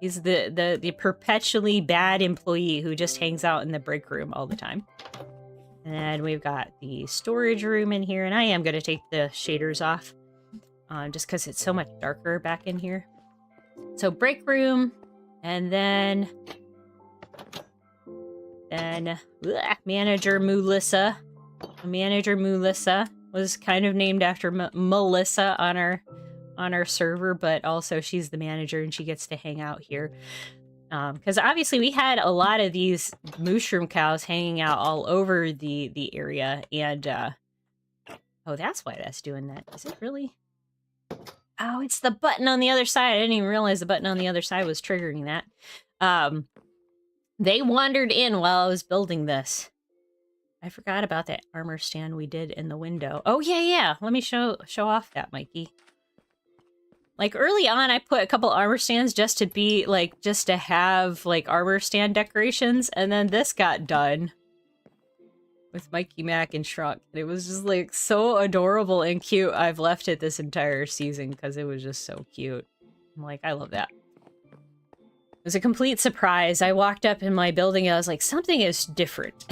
He's the perpetually bad employee who just hangs out in the break room all the time. And we've got the storage room in here, and I am going to take the shaders off just because it's so much darker back in here. So break room, and then Manager Melissa. Manager Melissa was kind of named after Melissa on our server, but also she's the manager and she gets to hang out here. Because obviously we had a lot of these mushroom cows hanging out all over the area, and oh, that's why that's doing that. Is it really? Oh, it's the button on the other side. I didn't even realize the button on the other side was triggering that. They wandered in while I was building this. I forgot about that armor stand we did in the window. Oh, yeah. Let me show off that, Mikey. Like, early on, I put a couple armor stands just to be, like, just to have, like, armor stand decorations. And then this got done with Mikey Mac and Shrunk. It was just, like, so adorable and cute. I've left it this entire season because it was just so cute. I'm like, I love that. It was a complete surprise. I walked up in my building and I was like, something is different.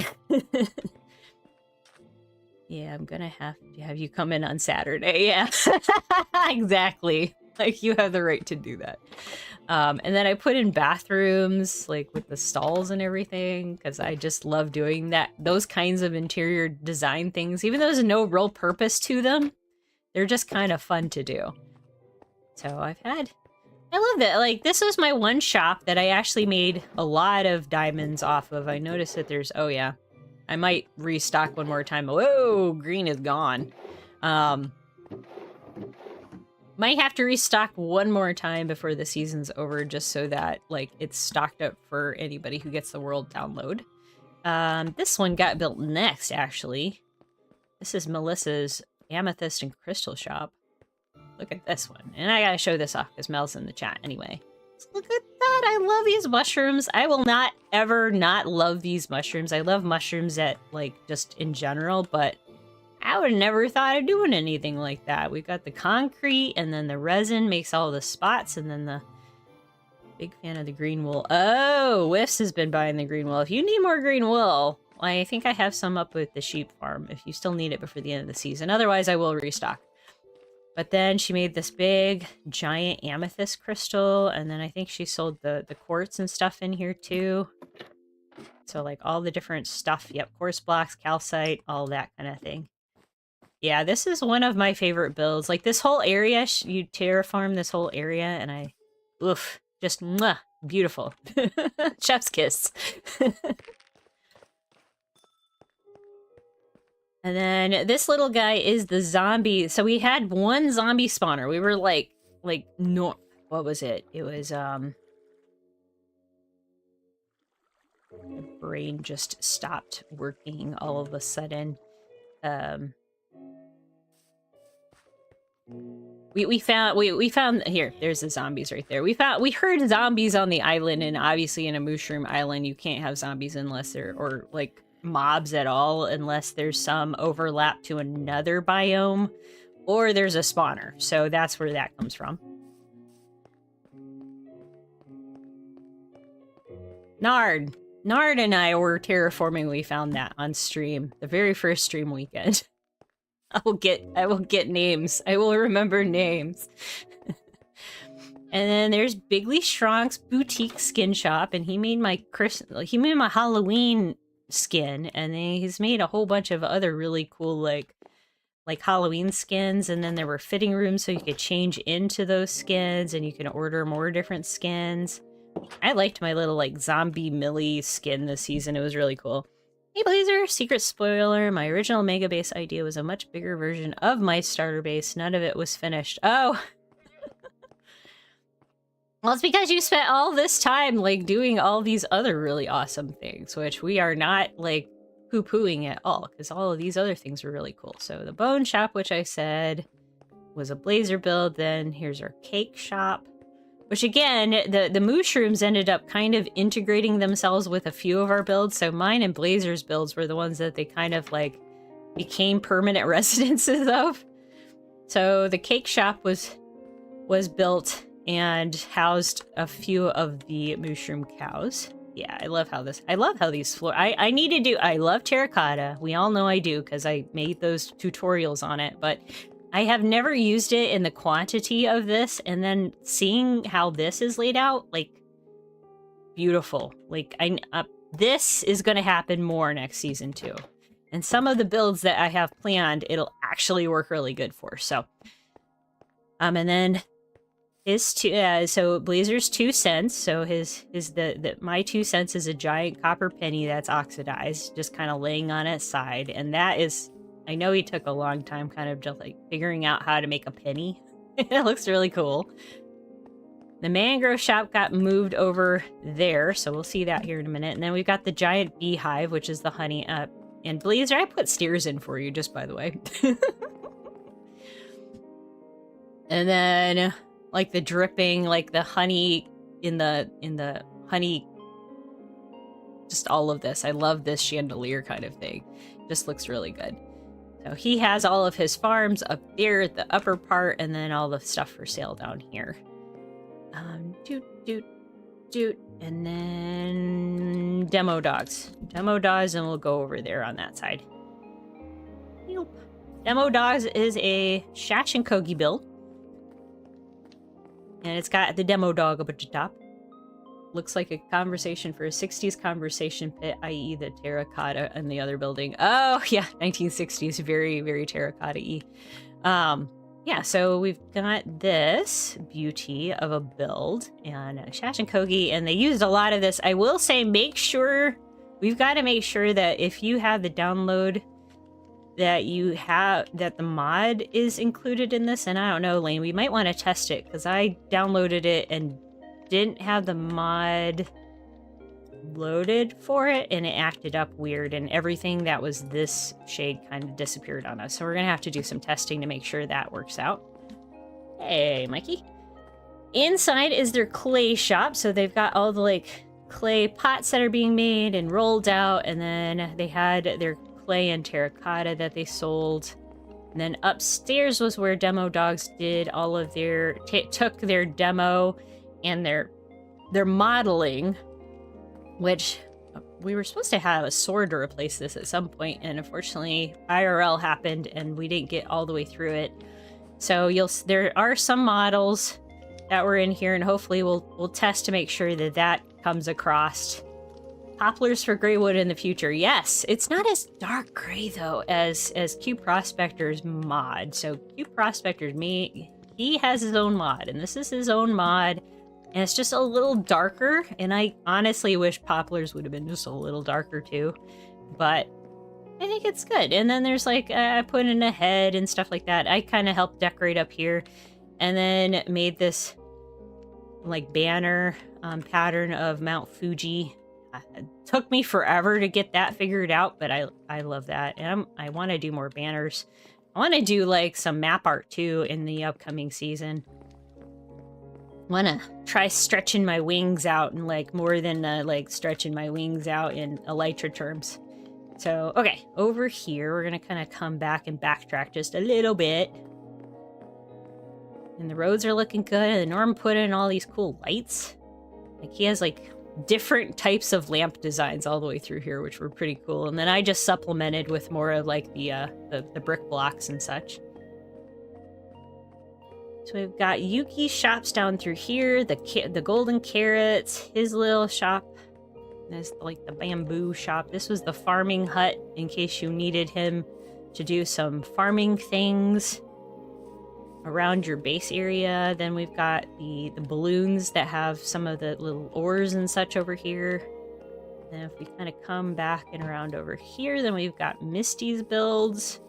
Yeah, I'm gonna have to have you come in on Saturday. Yeah, exactly. Like, you have the right to do that. And then I put in bathrooms, like with the stalls and everything, because I just love doing that. Those kinds of interior design things, even though there's no real purpose to them, they're just kind of fun to do. So I love that. Like, this was my one shop that I actually made a lot of diamonds off of. I noticed that there's, oh yeah, I might restock one more time. Whoa, green is gone. Might have to restock one more time before the season's over, just so that, like, it's stocked up for anybody who gets the world download. This one got built next, actually. This is Melissa's Amethyst and Crystal shop. Look at this one. And I gotta show this off because Mel's in the chat anyway. So look at that. I love these mushrooms. I will not ever not love these mushrooms. I love mushrooms at, like, just in general, but I would have never thought of doing anything like that. We got the concrete, and then the resin makes all the spots, and then the big fan of the green wool. Oh, Whiffs has been buying the green wool. If you need more green wool, I think I have some up with the sheep farm if you still need it before the end of the season. Otherwise, I will restock. But then she made this big, giant amethyst crystal, and then I think she sold the quartz and stuff in here too. So, like, all the different stuff. Yep, quartz blocks, calcite, all that kind of thing. Yeah, this is one of my favorite builds. Like, this whole area, you terraform this whole area, and I... Oof. Just, mwah, beautiful. Chef's kiss. And then this little guy is the zombie. So we had one zombie spawner. We were like, no, what was it? It was, my brain just stopped working all of a sudden. We found here, there's the zombies right there. We heard zombies on the island, and obviously in a mushroom island, you can't have zombies unless they're, or like mobs at all, unless there's some overlap to another biome, or there's a spawner. So that's where that comes from. Nard and I were terraforming. We found that on stream, the very first stream weekend. I will get names. I will remember names. And then there's Bigley Schronk's boutique skin shop, and he made my Halloween skin, and then he's made a whole bunch of other really cool like Halloween skins, and then there were fitting rooms so you could change into those skins and you can order more different skins. I liked my little like zombie Millie skin this season. It was really cool. Hey Blazer, secret spoiler, my original mega base idea was a much bigger version of my starter base. None of it was finished. Oh. Well, it's because you spent all this time like doing all these other really awesome things, which we are not like poo-pooing at all, because all of these other things were really cool. So the bone shop, which I said was a Blazer build, then here's our cake shop, which again, the mushrooms ended up kind of integrating themselves with a few of our builds. So mine and Blazer's builds were the ones that they kind of like became permanent residences of. So the cake shop was built and housed a few of the mushroom cows. Yeah, I love how these floor. I love terracotta. We all know I do because I made those tutorials on it, but I have never used it in the quantity of this, and then seeing how this is laid out, like, beautiful. Like, this is going to happen more next season too. And some of the builds that I have planned, it'll actually work really good for. So, and then so Blazer's 2 cents. So my 2 cents is a giant copper penny that's oxidized, just kind of laying on its side. And that is, I know he took a long time kind of just like figuring out how to make a penny. It looks really cool. The mangrove shop got moved over there, so we'll see that here in a minute. And then we've got the giant beehive, which is the honey. And Blazer, I put steers in for you, just by the way. And then like the dripping, like the honey in the honey, just all of this. I love this chandelier kind of thing. Just looks really good. So he has all of his farms up there at the upper part, and then all the stuff for sale down here. And then demo dogs, and we'll go over there on that side. Nope. Demo dogs is a Shash and Kogi build. And it's got the demo dog up at the top. Looks like a conversation for a 60s conversation pit, i.e. the terracotta and the other building. Oh, yeah, 1960s, very, very terracotta-y. Yeah, so we've got this beauty of a build and Shash and Kogi, and they used a lot of this. I will say, we've got to make sure that if you have the download, that the mod is included in this. And I don't know, Lane, we might want to test it because I downloaded it and didn't have the mod loaded for it, and it acted up weird, and everything that was this shade kind of disappeared on us. So we're gonna have to do some testing to make sure that works out. Hey, Mikey. Inside is their clay shop, so they've got all the like clay pots that are being made and rolled out, and then they had their clay and terracotta that they sold. And then upstairs was where Demo Dogs did all of their took their demo and their modeling, which we were supposed to have a sword to replace this at some point, and unfortunately IRL happened and we didn't get all the way through it. So there are some models that were in here, and hopefully we'll test to make sure that comes across. Poplars for Greywood in the future. Yes, it's not as dark gray though as Q Prospector's mod. So Q Prospector's he has his own mod, and this is his own mod, and it's just a little darker. And I honestly wish Poplars would have been just a little darker too, but I think it's good. And then there's like I put in a head and stuff like that. I kind of helped decorate up here, and then made this like banner pattern of Mount Fuji. It took me forever to get that figured out, but I love that. And I want to do more banners. I want to do like some map art too in the upcoming season. I want to try stretching my wings out, and like more than like stretching my wings out in Elytra terms. So, okay, over here, we're going to kind of come back and backtrack just a little bit. And the roads are looking good. And Norm put in all these cool lights. Like he has like different types of lamp designs all the way through here, which were pretty cool. And then I just supplemented with more of like the brick blocks and such. So we've got Yuki's shops down through here, the golden carrots, his little shop. There's like the bamboo shop. This was the farming hut in case you needed him to do some farming things around your base area. Then we've got the balloons that have some of the little ores and such over here. And if we kind of come back and around over here, then we've got Misty's builds.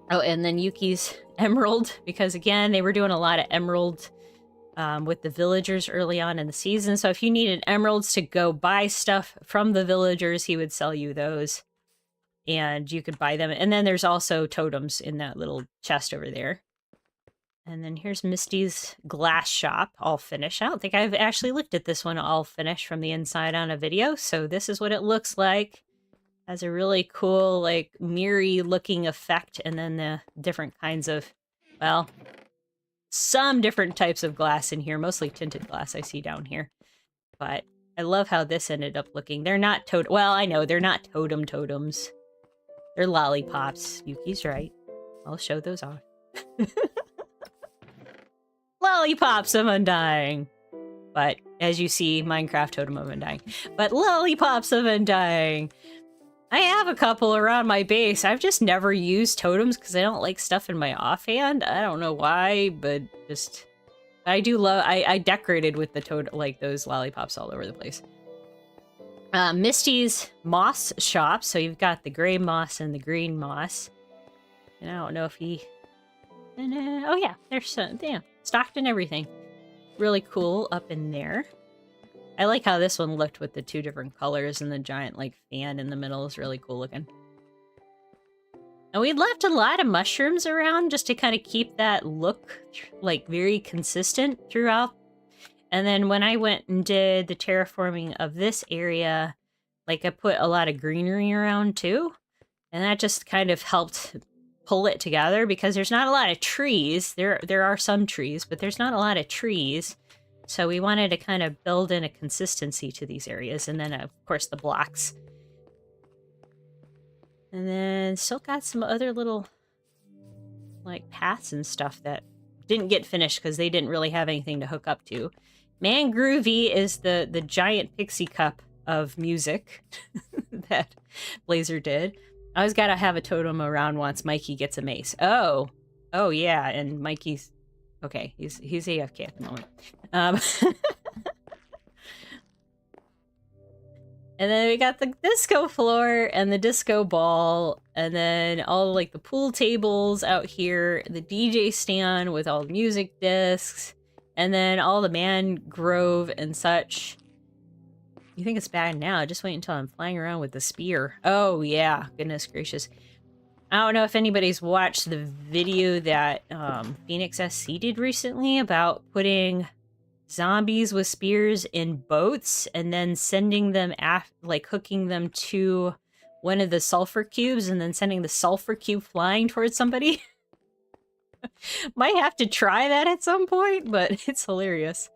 Oh, and then Yuki's emerald, because again, they were doing a lot of emerald with the villagers early on in the season. So if you needed emeralds to go buy stuff from the villagers, he would sell you those. And you could buy them. And then there's also totems in that little chest over there. And then here's Misty's glass shop, all finished. I don't think I've actually looked at this one all finished from the inside on a video. So this is what it looks like. Has a really cool, like, mirror looking effect. And then the different kinds of, well, some different types of glass in here. Mostly tinted glass I see down here. But I love how this ended up looking. They're not well, I know, they're not totems. They're lollipops. Yuki's right. I'll show those off. Lollipops of Undying. But as you see, Minecraft Totem of Undying. But lollipops of Undying. I have a couple around my base. I've just never used totems because I don't like stuff in my offhand. I don't know why, but just... I do love... I decorated with the totem, like those lollipops all over the place. Misty's moss shop. So you've got the gray moss and the green moss. And I don't know if he... oh yeah, there's some... Damn. Stocked and everything. Really cool up in there. I like how this one looked with the two different colors and the giant like fan in the middle is really cool looking. And we left a lot of mushrooms around just to kind of keep that look like very consistent throughout. And then when I went and did the terraforming of this area, like I put a lot of greenery around too. And that just kind of helped pull it together because there's not a lot of trees. There are some trees, but there's not a lot of trees. So we wanted to kind of build in a consistency to these areas. And then, of course, the blocks. And then still got some other little, like, paths and stuff that didn't get finished because they didn't really have anything to hook up to. Mangroovy is the giant pixie cup of music that Blazer did. I always gotta have a totem around once Mikey gets a mace. Oh yeah, and Mikey's okay. He's AFK at the moment. And then we got the disco floor and the disco ball, and then all like the pool tables out here, the DJ stand with all the music discs, and then all the mangrove and such. You think it's bad now? Just wait until I'm flying around with the spear. Oh, yeah. Goodness gracious. I don't know if anybody's watched the video that Phoenix SC did recently about putting zombies with spears in boats and then sending them, like hooking them to one of the sulfur cubes and then sending the sulfur cube flying towards somebody. Might have to try that at some point, but it's hilarious.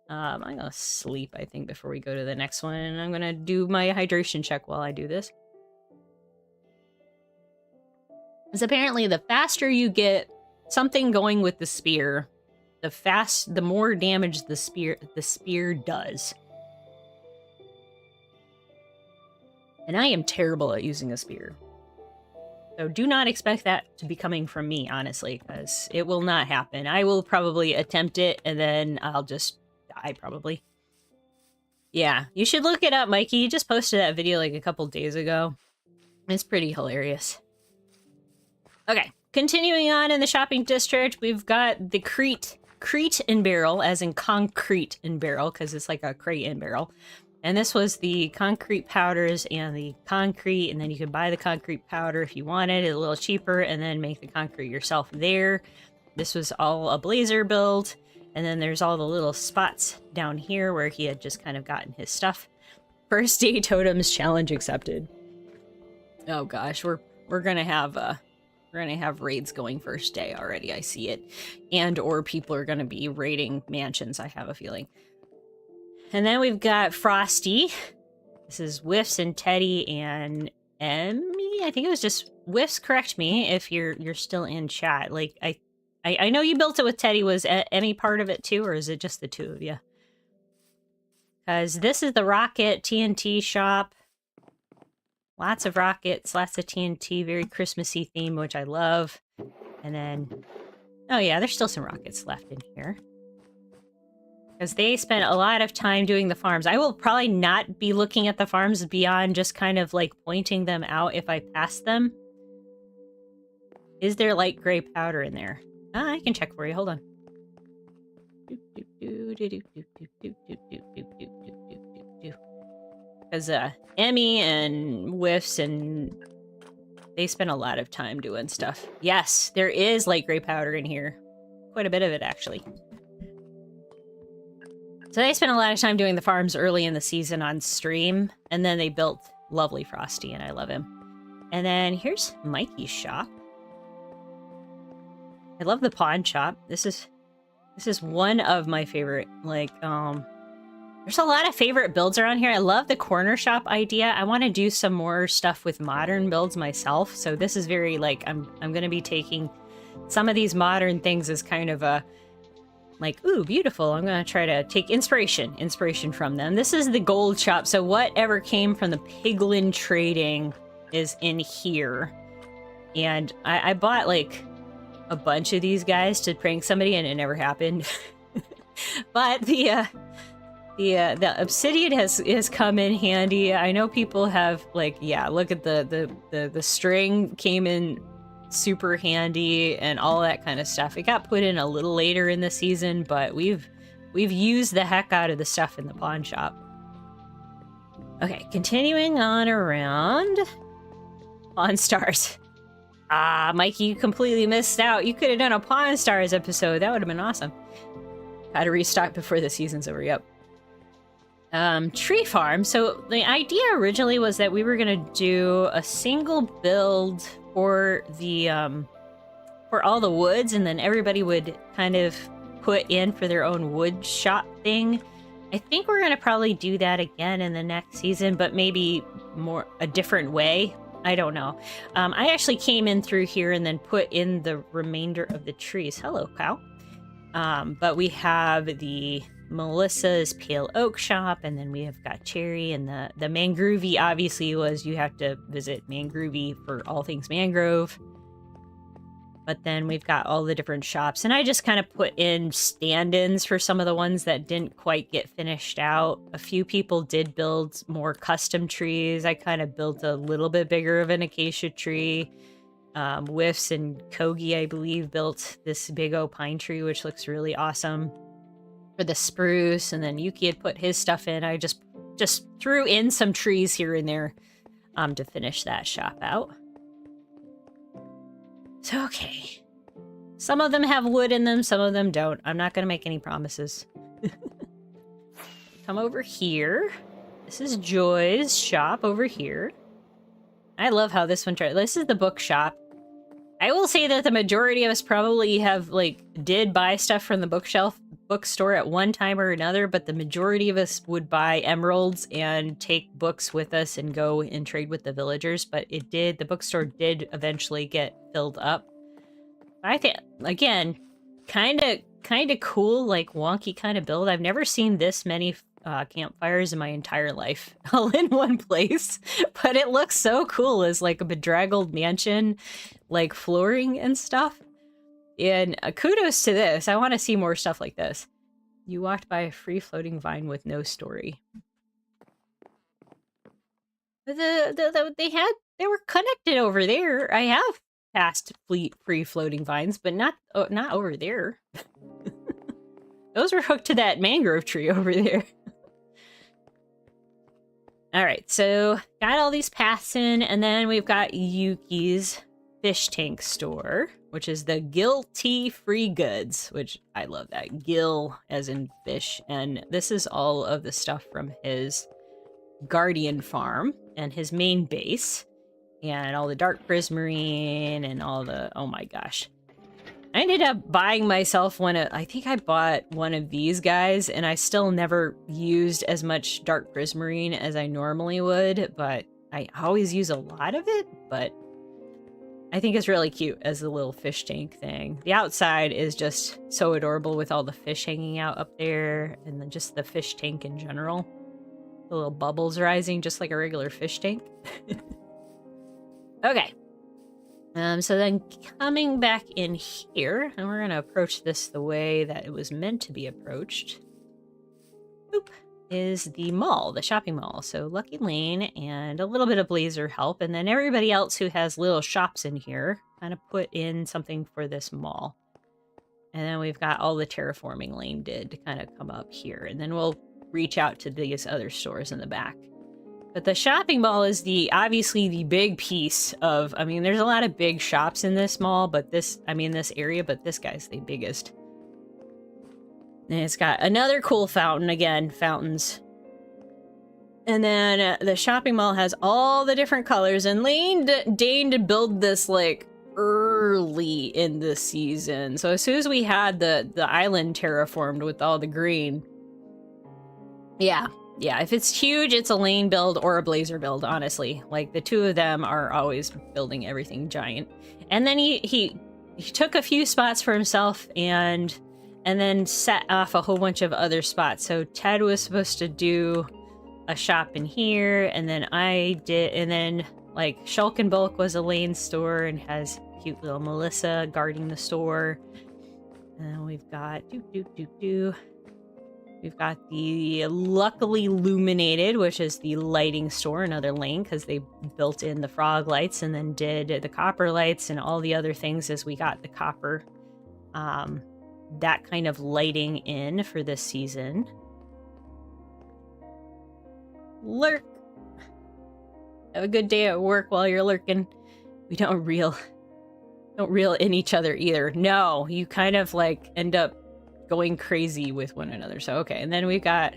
I'm gonna sleep, I think, before we go to the next one, and I'm gonna do my hydration check while I do this. Because apparently the faster you get something going with the spear, the more damage the spear does. And I am terrible at using a spear. So do not expect that to be coming from me, honestly, because it will not happen. I will probably attempt it, and then I'll just die, probably. Yeah, you should look it up, Mikey. You just posted that video like a couple days ago. It's pretty hilarious. Okay, continuing on in the shopping district, we've got the crate and barrel, as in concrete and barrel, because it's like a crate and barrel. And this was the concrete powders and the concrete, and then you could buy the concrete powder if you wanted it a little cheaper, and then make the concrete yourself there. This was all a Blazer build, and then there's all the little spots down here where he had just kind of gotten his stuff. First day totems challenge accepted. Oh gosh, we're gonna have raids going first day already. I see it, and or people are gonna be raiding mansions. I have a feeling. And then we've got Frosty. This is Whiffs and Teddy and Emmy. I think it was just Whiffs. Correct me if you're still in chat. Like I know you built it with Teddy. Was Emmy part of it too, or is it just the two of you? because this is the rocket TNT shop. Lots of rockets, lots of TNT, very Christmassy theme, which I love. And then, oh yeah, there's still some rockets left in here. Because they spent a lot of time doing the farms. I will probably not be looking at the farms beyond just kind of like pointing them out if I pass them. Is there light gray powder in there? I can check for you. Hold on. Because Emmy and Whiffs and they spent a lot of time doing stuff. Yes, there is light gray powder in here. Quite a bit of it, actually. So they spent a lot of time doing the farms early in the season on stream, and then they built lovely Frosty, and I love him. And then here's Mikey's shop. I love the pawn shop. This is one of my favorite, like, there's a lot of favorite builds around here. I love the corner shop idea. I want to do some more stuff with modern builds myself. So this is very, like, I'm going to be taking some of these modern things as kind of a, like, ooh, beautiful. I'm going to try to take inspiration from them. This is the gold shop. So whatever came from the Piglin trading is in here. And I bought, like, a bunch of these guys to prank somebody, and it never happened. But the obsidian has come in handy. I know people have, like, yeah, look at the string came in super handy and all that kind of stuff. It got put in a little later in the season, but we've used the heck out of the stuff in the pawn shop. Okay, continuing on around Pawn Stars. Ah, Mikey, you completely missed out. You could have done a Pawn Stars episode. That would have been awesome. Had to restock before the season's over. Yep. Tree farm. So the idea originally was that we were gonna do a single build for the for all the woods, and then everybody would kind of put in for their own wood shop thing. I think we're gonna probably do that again in the next season, but maybe more a different way. I don't know. I actually came in through here and then put in the remainder of the trees. Hello, cow. But we have the Melissa's Pale Oak shop, and then we have got Cherry, and the Mangrovey obviously was you have to visit Mangrovey for all things mangrove. But then we've got all the different shops, and I just kind of put in stand-ins for some of the ones that didn't quite get finished out. A few people did build more custom trees. I kind of built a little bit bigger of an acacia tree. Whiffs and Kogi, I believe, built this big oak pine tree, which looks really awesome for the spruce. And then Yuki had put his stuff in. I just threw in some trees here and there to finish that shop out. So, okay. Some of them have wood in them, some of them don't. I'm not going to make any promises. Come over here. This is Joy's shop over here. I love how this one tried. This is the bookshop. I will say that the majority of us probably have, like, did buy stuff from the bookstore at one time or another, but the majority of us would buy emeralds and take books with us and go and trade with the villagers, but the bookstore did eventually get filled up. I think, again, kind of cool, like, wonky kind of build. I've never seen this many campfires in my entire life all in one place, but it looks so cool as, like, a bedraggled mansion, like, flooring and stuff. And kudos to this. I want to see more stuff like this. You walked by a free floating vine with no story. But they were connected over there. I have passed free floating vines, but not over there. Those were hooked to that mangrove tree over there. All right, so got all these paths in, and then we've got Yuki's fish tank store, which is the Guilty Free Goods, which I love that. Gill as in fish. And this is all of the stuff from his Guardian farm and his main base. And all the dark prismarine and all the, oh my gosh. I ended up buying myself I think I bought one of these guys, and I still never used as much dark prismarine as I normally would, but I always use a lot of it, but I think it's really cute as a little fish tank thing. The outside is just so adorable with all the fish hanging out up there, and then just the fish tank in general. The little bubbles rising just like a regular fish tank. Okay. So then coming back in here, and we're gonna approach this the way that it was meant to be approached. Boop. Is the mall, the shopping mall. So Lucky Lane and a little bit of Blazer help, and then everybody else who has little shops in here kind of put in something for this mall. And then we've got all the terraforming Lane did to kind of come up here, and then we'll reach out to these other stores in the back. But the shopping mall is obviously the big piece of, I mean, there's a lot of big shops in this mall, but this area, but this guy's the biggest. And it's got another cool fountain, again, fountains. And then the shopping mall has all the different colors, and Lane deigned to build this, like, early in the season. So as soon as we had the island terraformed with all the green. Yeah, if it's huge, it's a Lane build or a Blazer build, honestly. Like, the two of them are always building everything giant. And then he took a few spots for himself and then set off a whole bunch of other spots. So Ted was supposed to do a shop in here, and then I did, and then like Shulk and Bulk was a Lane store and has cute little Melissa guarding the store. And we've got we've got the Luckily Illuminated, which is the lighting store, another Lane, because they built in the frog lights and then did the copper lights and all the other things as we got the copper. That kind of lighting in for this season. Lurk. Have a good day at work while you're lurking. We don't reel in each other either. No, you kind of like end up going crazy with one another. So okay, and then we've got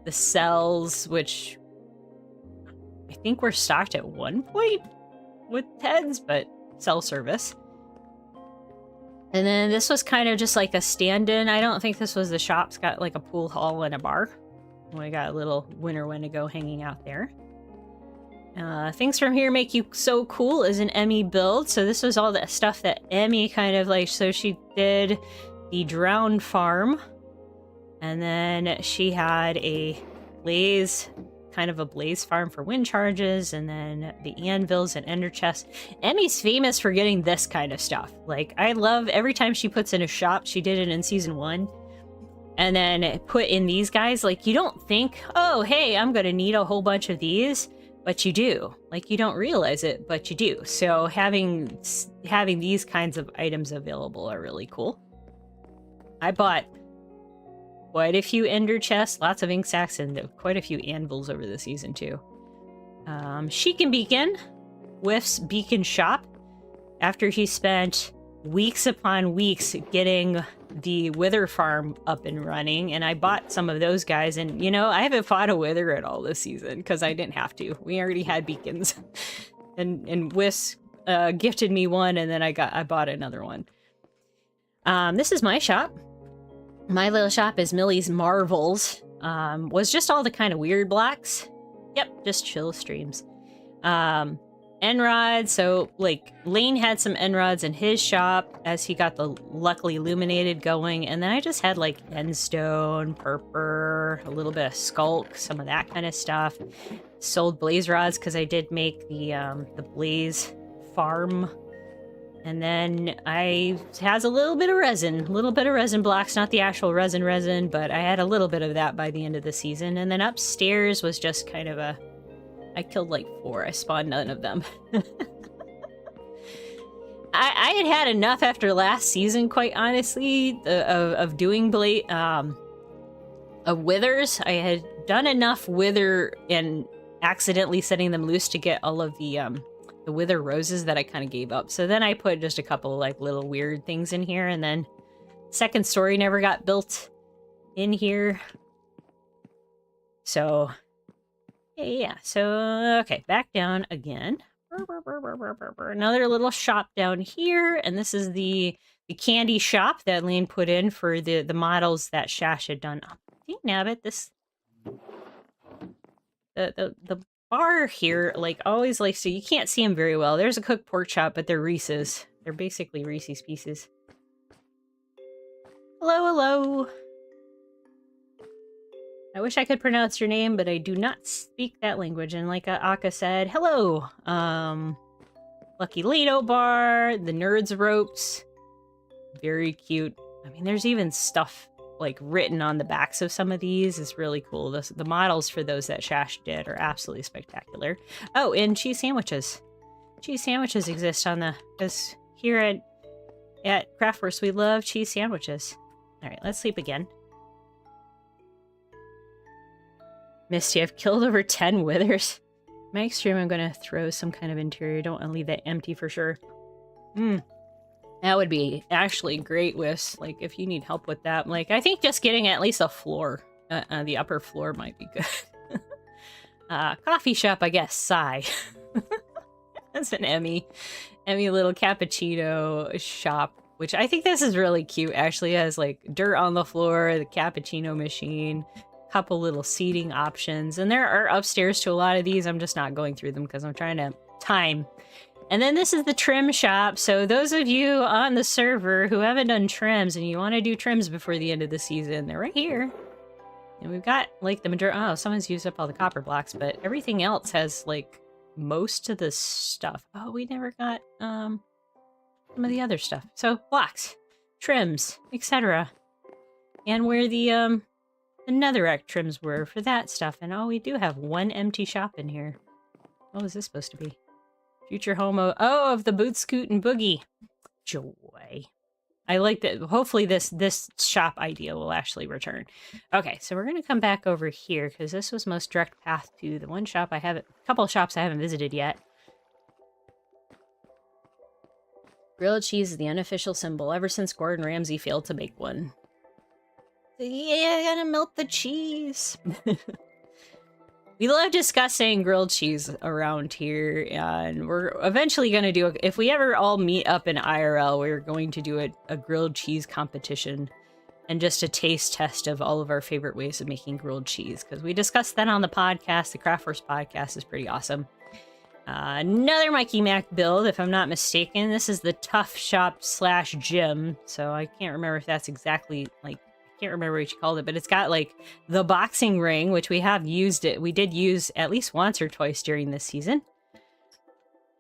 the cells, which I think were stocked at one point with Ted's, but cell service. And then this was kind of just like a stand-in. I don't think this was the shop. It's got like a pool hall and a bar. We got a little Winter Wendigo hanging out there. Things from here make you so cool is an Emmy build. So this was all the stuff that Emmy kind of like, so she did the Drowned Farm. And then she had a Blaze, kind of a Blaze farm for wind charges, and then the anvils and ender chests. Emmy's famous for getting this kind of stuff. Like, I love every time she puts in a shop. She did it in season 1. And then put in these guys. Like, you don't think, oh, hey, I'm gonna need a whole bunch of these, but you do. Like, you don't realize it, but you do. So having these kinds of items available are really cool. I bought quite a few ender chests, lots of ink sacks, and quite a few anvils over the season too. Chic and Beacon, Whiff's Beacon Shop. After he spent weeks upon weeks getting the Wither farm up and running, and I bought some of those guys, and you know, I haven't fought a Wither at all this season because I didn't have to. We already had beacons. and Whiff's gifted me one, and then I bought another one. This is my shop. My little shop is Millie's Marvels. Was just all the kind of weird blocks. Yep, just chill streams. Enrod, so like Lane had some Enrods in his shop as he got the Luckily Illuminated going, and then I just had like Endstone, Purpur, a little bit of Skulk, some of that kind of stuff. Sold Blaze Rods because I did make the Blaze farm. And then has a little bit of resin blocks, not the actual resin, but I had a little bit of that by the end of the season. And then upstairs was just kind of I killed like 4. I spawned none of them. I had enough after last season, quite honestly, of doing of withers. I had done enough wither and accidentally setting them loose to get all of the wither roses that I kind of gave up. So then I put just a couple like little weird things in here, and then second story never got built in here. So yeah. So okay, back down again. Another little shop down here, and this is the candy shop that Lane put in for the models that Shash had done. Oh, dang nabbit, this the bar here, like, always likes to... You can't see them very well. There's a cooked pork chop, but they're Reese's. They're basically Reese's Pieces. Hello, hello. I wish I could pronounce your name, but I do not speak that language. And like Aka said, hello. Lucky Lido bar, the Nerds ropes. Very cute. I mean, there's even stuff like written on the backs of some of these. It's really cool. The models for those that Shash did are absolutely spectacular. Oh, and cheese sandwiches. Cheese sandwiches exist on the... Because here at CraftWorks, we love cheese sandwiches. All right, let's sleep again. Misty, I've killed over 10 withers. My extreme, I'm going to throw some kind of interior. Don't want to leave that empty for sure. That would be actually great with, like, if you need help with that. Like, I think just getting at least a floor, the upper floor might be good. Coffee shop, I guess. Sigh. That's an Emmy little cappuccino shop, which I think this is really cute. Actually, it has like dirt on the floor, the cappuccino machine, couple little seating options, and there are upstairs to a lot of these. I'm just not going through them because I'm trying to time. And then this is the trim shop. So those of you on the server who haven't done trims and you want to do trims before the end of the season, they're right here. And we've got like the majority... Oh, someone's used up all the copper blocks, but everything else has like most of the stuff. Oh, we never got some of the other stuff. So blocks, trims, etc. And where the netherrack trims were for that stuff. And oh, we do have one empty shop in here. What was this supposed to be? Future home of the Boot Scoot and Boogie. Joy. I like that. Hopefully this shop idea will actually return. Okay, so we're gonna come back over here because this was most direct path to the one shop I haven't... couple of shops I haven't visited yet. Grilled cheese is the unofficial symbol ever since Gordon Ramsay failed to make one. Yeah, I gotta melt the cheese. We love discussing grilled cheese around here, and we're eventually going to do... If we ever all meet up in IRL, we're going to do a grilled cheese competition and just a taste test of all of our favorite ways of making grilled cheese, because we discussed that on the podcast. The CraftWorks podcast is pretty awesome. Another Mikey Mac build, if I'm not mistaken. This is the Tough Shop / gym, so I can't remember if that's exactly, like... Can't remember what you called it, but it's got like the boxing ring, which we have used it. We did use at least once or twice during this season.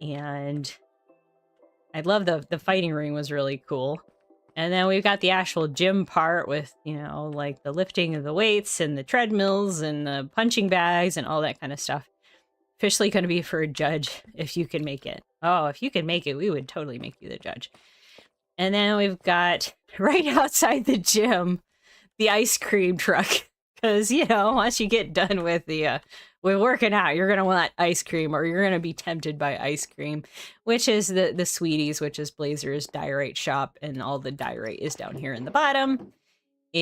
And I love the fighting ring was really cool. And then we've got the actual gym part with, you know, like the lifting of the weights and the treadmills and the punching bags and all that kind of stuff. Officially going to be for a judge if you can make it. Oh, if you can make it, we would totally make you the judge. And then we've got right outside the gym, the ice cream truck, because, you know, once you get done with the with working out, you're gonna want ice cream, or you're gonna be tempted by ice cream, which is the Sweeties, which is Blazer's diorite shop, and all the diorite is down here in the bottom.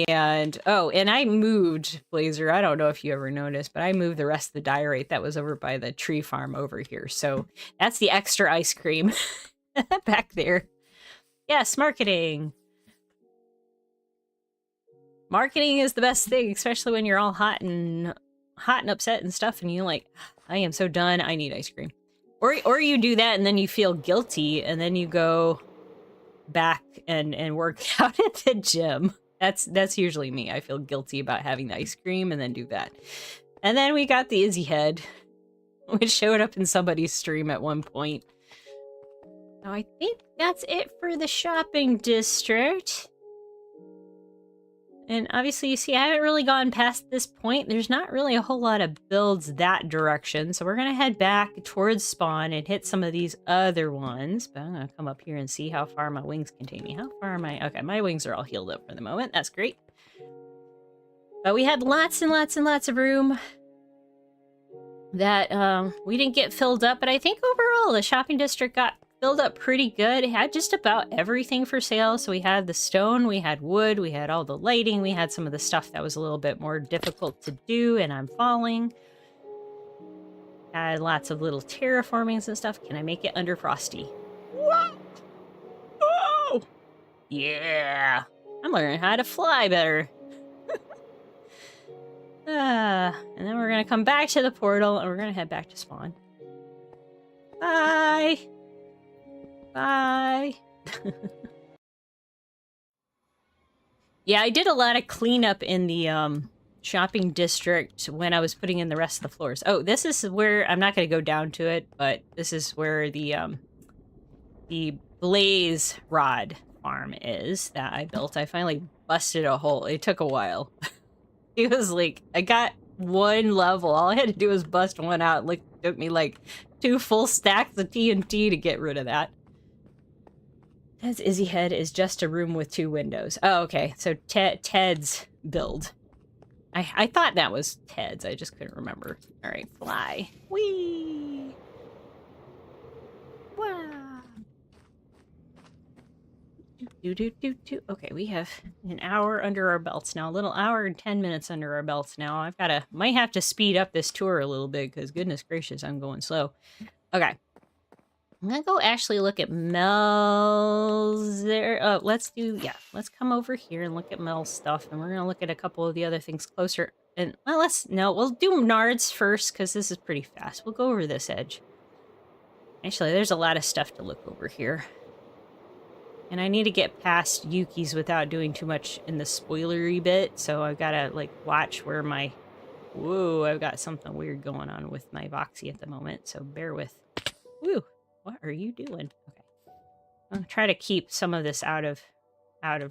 And oh, and I moved Blazer. I don't know if you ever noticed, but I moved the rest of the diorite that was over by the tree farm over here. So that's the extra ice cream back there. Yes, marketing. Marketing is the best thing, especially when you're all hot and upset and stuff, and you're like, I am so done, I need ice cream. Or you do that and then you feel guilty, and then you go back and work out at the gym. That's usually me. I feel guilty about having the ice cream and then do that. And then we got the Izzy head, which showed up in somebody's stream at one point. Now I think that's it for the shopping district. And obviously, you see, I haven't really gone past this point. There's not really a whole lot of builds that direction. So we're going to head back towards spawn and hit some of these other ones. But I'm going to come up here and see how far my wings can take me. How far am I? Okay, my wings are all healed up for the moment. That's great. But we had lots and lots and lots of room that we didn't get filled up. But I think overall, the shopping district got filled up pretty good. It had just about everything for sale. So we had the stone, we had wood, we had all the lighting, we had some of the stuff that was a little bit more difficult to do, and I'm falling. Had lots of little terraformings and stuff. Can I make it under Frosty? Whoa! Oh! Yeah! I'm learning how to fly better. And then we're gonna come back to the portal and we're gonna head back to spawn. Bye! Bye! Yeah, I did a lot of cleanup in the shopping district when I was putting in the rest of the floors. Oh, this is where, I'm not gonna go down to it, but this is where the blaze rod farm is that I built. I finally busted a hole. It took a while. It was like, I got one level. All I had to do was bust one out. It took me like 2 full stacks of TNT to get rid of that. Ted's Izzy head is just a room with 2 windows. Oh, okay. So Ted's build. I thought that was Ted's. I just couldn't remember. All right, fly. Whee! Wow. Okay, we have an hour under our belts now. A little hour and 10 minutes under our belts now. Might have to speed up this tour a little bit because goodness gracious, I'm going slow. Okay. I'm gonna go actually look at Mel's there. Oh, let's come over here and look at Mel's stuff, and we're gonna look at a couple of the other things closer. And well, we'll do Nard's first because this is pretty fast. We'll go over this edge. Actually, there's a lot of stuff to look over here. And I need to get past Yuki's without doing too much in the spoilery bit, so I've gotta like watch where my... Whoa, I've got something weird going on with my Voxy at the moment, so bear with. Woo, what are you doing? Okay. I'll try to keep some of this out of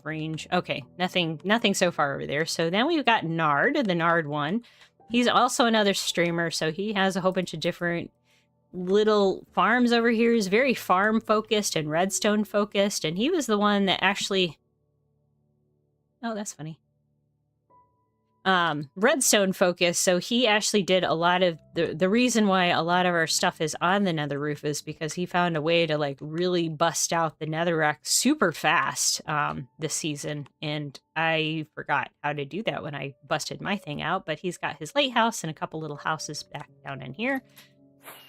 range. Okay, nothing so far over there. So then we've got Nard, the Nard one. He's also another streamer, so he has a whole bunch of different little farms over here. Is very farm focused and redstone focused, and he was the one that actually... Oh, that's funny. Redstone focused, so he actually did a lot of the reason why a lot of our stuff is on the nether roof is because he found a way to like really bust out the netherrack super fast this season, and I forgot how to do that when I busted my thing out, but he's got his lighthouse and a couple little houses back down in here.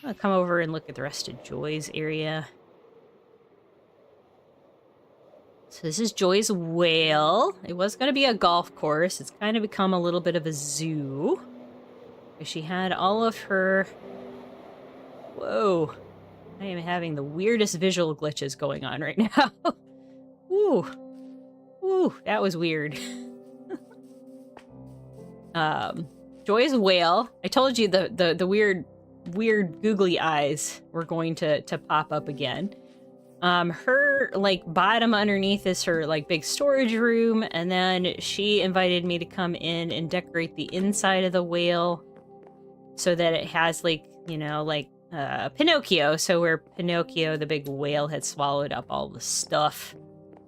I'll come over and look at the rest of Joy's area. So this is Joy's whale. It was going to be a golf course. It's kind of become a little bit of a zoo. She had all of her... Whoa. I am having the weirdest visual glitches going on right now. Woo. Woo, that was weird. Joy's whale. I told you the weird googly eyes were going to pop up again. Her like bottom underneath is her like big storage room, and then she invited me to come in and decorate the inside of the whale so that it has like, you know, like Pinocchio, so where Pinocchio the big whale had swallowed up all the stuff.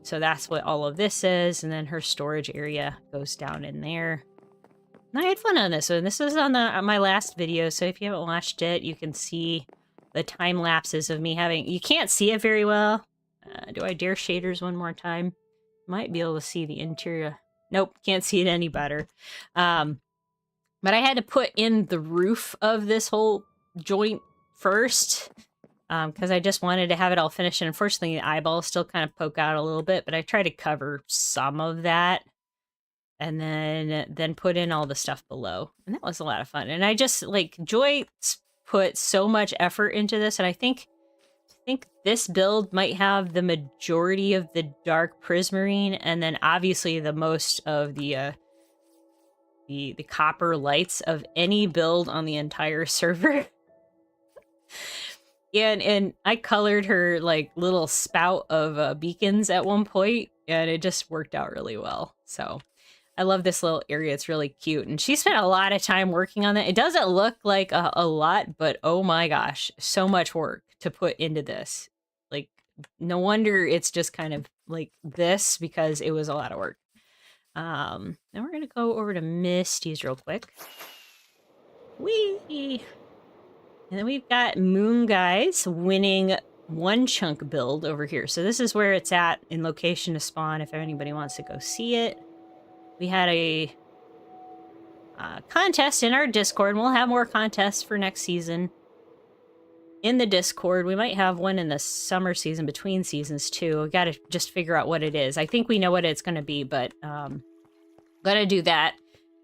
So that's what all of this is, and then her storage area goes down in there. And I had fun on this one. This was on my last video, so if you haven't watched it, you can see the time lapses of me having... You can't see it very well. Do I dare shaders one more time? Might be able to see the interior. Nope, can't see it any better. But I had to put in the roof of this whole joint first, because I just wanted to have it all finished. And unfortunately, the eyeballs still kind of poke out a little bit, but I tried to cover some of that. And then put in all the stuff below. And that was a lot of fun. And I just, like, Joy put so much effort into this, and I think this build might have the majority of the dark prismarine, and then obviously the most of the copper lights of any build on the entire server. And I colored her like little spout of beacons at one point, and it just worked out really well. So I love this little area. It's really cute. And she spent a lot of time working on that. It doesn't look like a lot, but oh my gosh, so much work to put into this. Like, no wonder it's just kind of like this, because it was a lot of work. Then we're going to go over to Misty's real quick. Whee! And then we've got Moon Guys winning one chunk build over here. So this is where it's at in location to spawn if anybody wants to go see it. We had a contest in our Discord, and we'll have more contests for next season in the Discord. We might have one in the summer season, between seasons too. We got to just figure out what it is. I think we know what it's going to be, but gonna do that.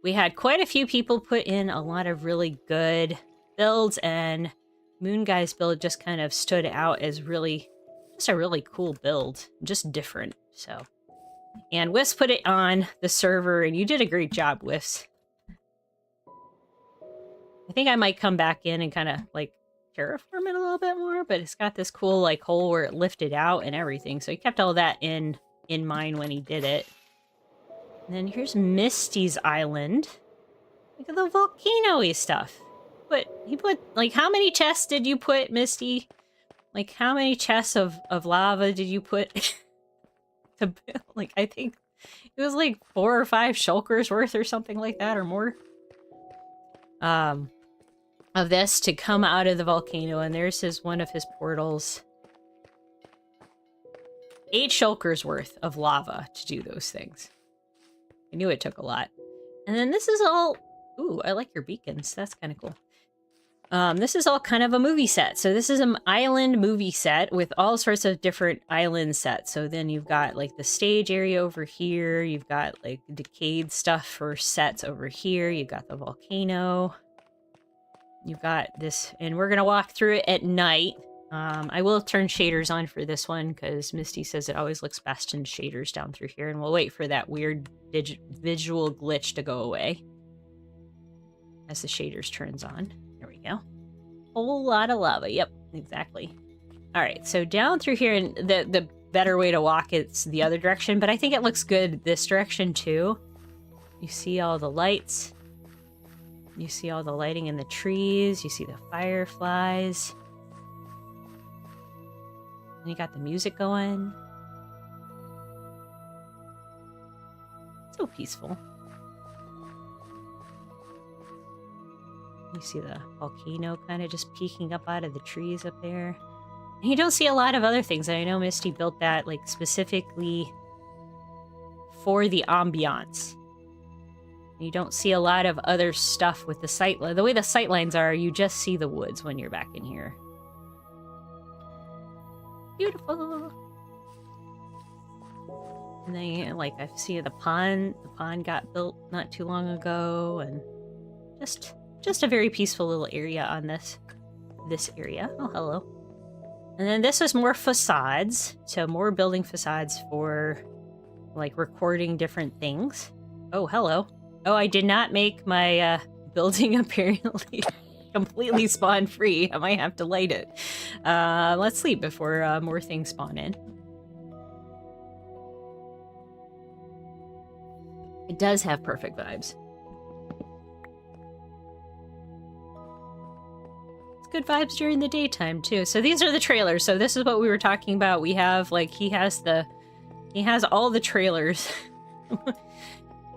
we had quite a few people put in a lot of really good builds, and Moon Guy's build just kind of stood out as really, just a really cool build, just different, so. And Wisp put it on the server, and you did a great job, Wisp. I think I might come back in and kind of, like, terraform it a little bit more, but it's got this cool, like, hole where it lifted out and everything, so he kept all that in mind when he did it. And then here's Misty's island. Look at the volcano-y stuff. But he put, like, how many chests did you put, Misty? Like, how many chests of lava did you put to build? Like, I think it was like 4 or 5 shulkers worth or something like that, or more. Of this to come out of the volcano, and there's one of his portals. 8 shulkers worth of lava to do those things. I knew it took a lot. And then this is all... Ooh, I like your beacons. That's kind of cool. This is all kind of a movie set. So this is an island movie set with all sorts of different island sets. So then you've got like the stage area over here. You've got like decayed stuff for sets over here. You've got the volcano. You've got this, and we're going to walk through it at night. I will turn shaders on for this one because Misty says it always looks best in shaders down through here. And we'll wait for that weird visual glitch to go away as the shaders turns on. There we go. Whole lot of lava. Yep, exactly. All right, so down through here, and the better way to walk, it's the other direction, but I think it looks good this direction too. You see all the lights. You see all the lighting in the trees. You see the fireflies. And you got the music going. So peaceful. You see the volcano kind of just peeking up out of the trees up there. And you don't see a lot of other things. I know Misty built that like specifically for the ambiance. You don't see a lot of other stuff with the sight. The way the sight lines are, you just see the woods when you're back in here. Beautiful. And then, like, I see the pond. The pond got built not too long ago, and just a very peaceful little area on this area. Oh, hello. And then this is more facades. So more building facades for, like, recording different things. Oh, hello. Oh, I did not make my building apparently completely spawn free. I might have to light it. Let's sleep before more things spawn in. It does have perfect vibes. It's good vibes during the daytime too. So these are the trailers. So this is what we were talking about. We have like he has all the trailers.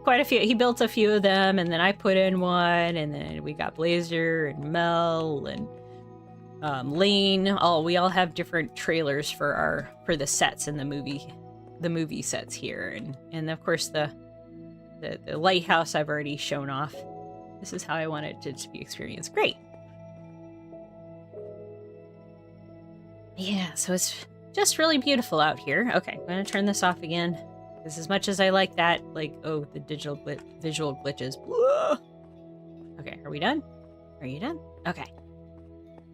Quite a few. He built a few of them, and then I put in one, and then we got Blazer and Mel and Lane. We all have different trailers for the sets in the movie sets here, and of course the lighthouse I've already shown off. This is how I want it to be experienced. Great. Yeah, so it's just really beautiful out here. Okay, I'm gonna turn this off again. Because as much as I like that, like, oh, the visual glitches. Blah. Okay, are we done? Are you done? Okay.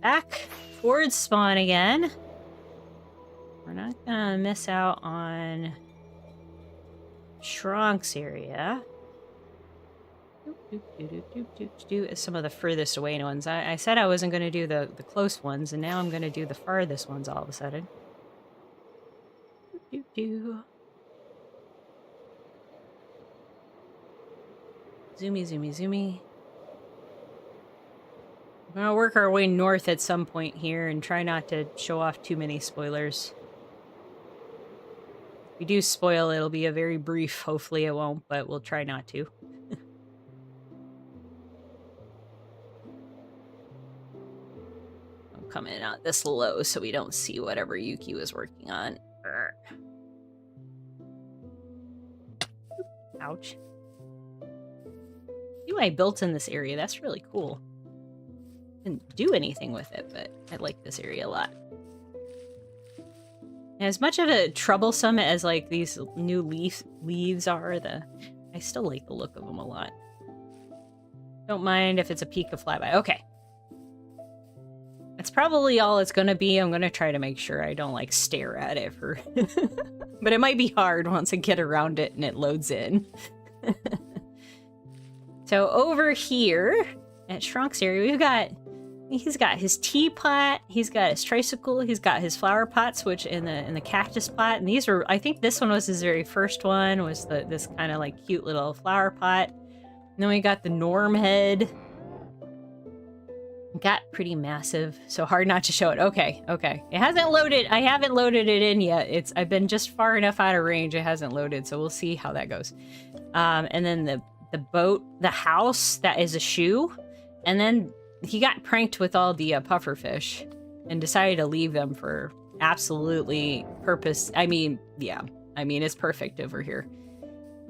Back towards spawn again. We're not gonna miss out on Shronk's area. Some of the furthest away ones. I said I wasn't gonna do the close ones, and now I'm gonna do the farthest ones all of a sudden. Zoomy, zoomy, zoomy. We're gonna work our way north at some point here and try not to show off too many spoilers. If we do spoil, it'll be a very brief. Hopefully it won't, but we'll try not to. I'm coming out this low so we don't see whatever Yuki was working on. Ouch. I built in this area. That's really cool. Didn't do anything with it, but I like this area a lot. And as much of a troublesome as like these new leaves are, I still like the look of them a lot. Don't mind if it's a peek of flyby. Okay. That's probably all it's gonna be. I'm gonna try to make sure I don't like stare at it for but it might be hard once I get around it and it loads in. So over here at Shrunk's area, he's got his teapot, he's got his tricycle, he's got his flower pots, which in the cactus pot, and these were, I think this one was his very first one, was this kind of like cute little flower pot. And then we got the Norm head. Got pretty massive, so hard not to show it. Okay. It hasn't loaded. I haven't loaded it in yet. I've been just far enough out of range. It hasn't loaded, so we'll see how that goes. And then the boat, the house, that is a shoe. And then he got pranked with all the puffer fish and decided to leave them for absolutely purpose. I mean, yeah. I mean, it's perfect over here.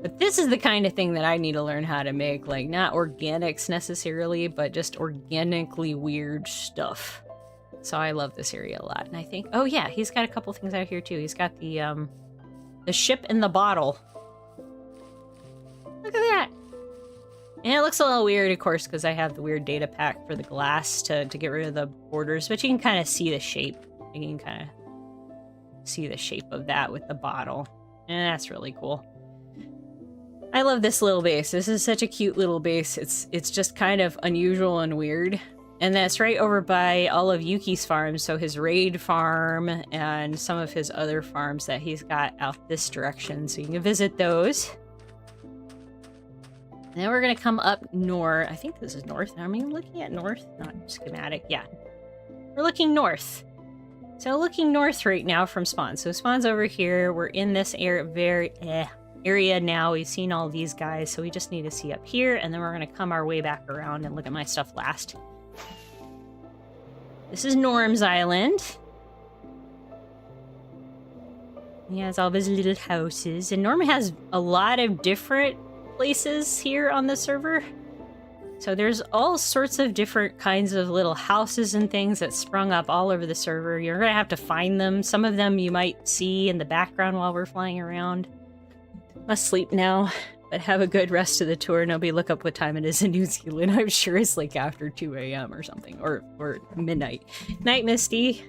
But this is the kind of thing that I need to learn how to make, like not organics necessarily, but just organically weird stuff. So I love this area a lot. And I think, oh yeah, he's got a couple things out here too. He's got the ship in the bottle. Look at that. And it looks a little weird, of course, because I have the weird data pack for the glass to get rid of the borders, but you can kind of see the shape. You can kind of see the shape of that with the bottle. And that's really cool. I love this little base. This is such a cute little base. It's just kind of unusual and weird. And that's right over by all of Yuki's farms. So his raid farm and some of his other farms that he's got out this direction. So you can visit those. And then we're going to come up north. I think this is north. I mean, looking at north, not schematic. Yeah. We're looking north. So looking north right now from spawn. So spawn's over here. We're in this area now. We've seen all these guys, so we just need to see up here, and then we're going to come our way back around and look at my stuff last. This is Norm's island. He has all of his little houses, and Norm has a lot of different places here on the server. So there's all sorts of different kinds of little houses and things that sprung up all over the server. You're going to have to find them. Some of them you might see in the background while we're flying around. Must sleep now, but have a good rest of the tour. Nobody look up what time it is in New Zealand. I'm sure it's like after 2 a.m. or something, or midnight. Night, Misty.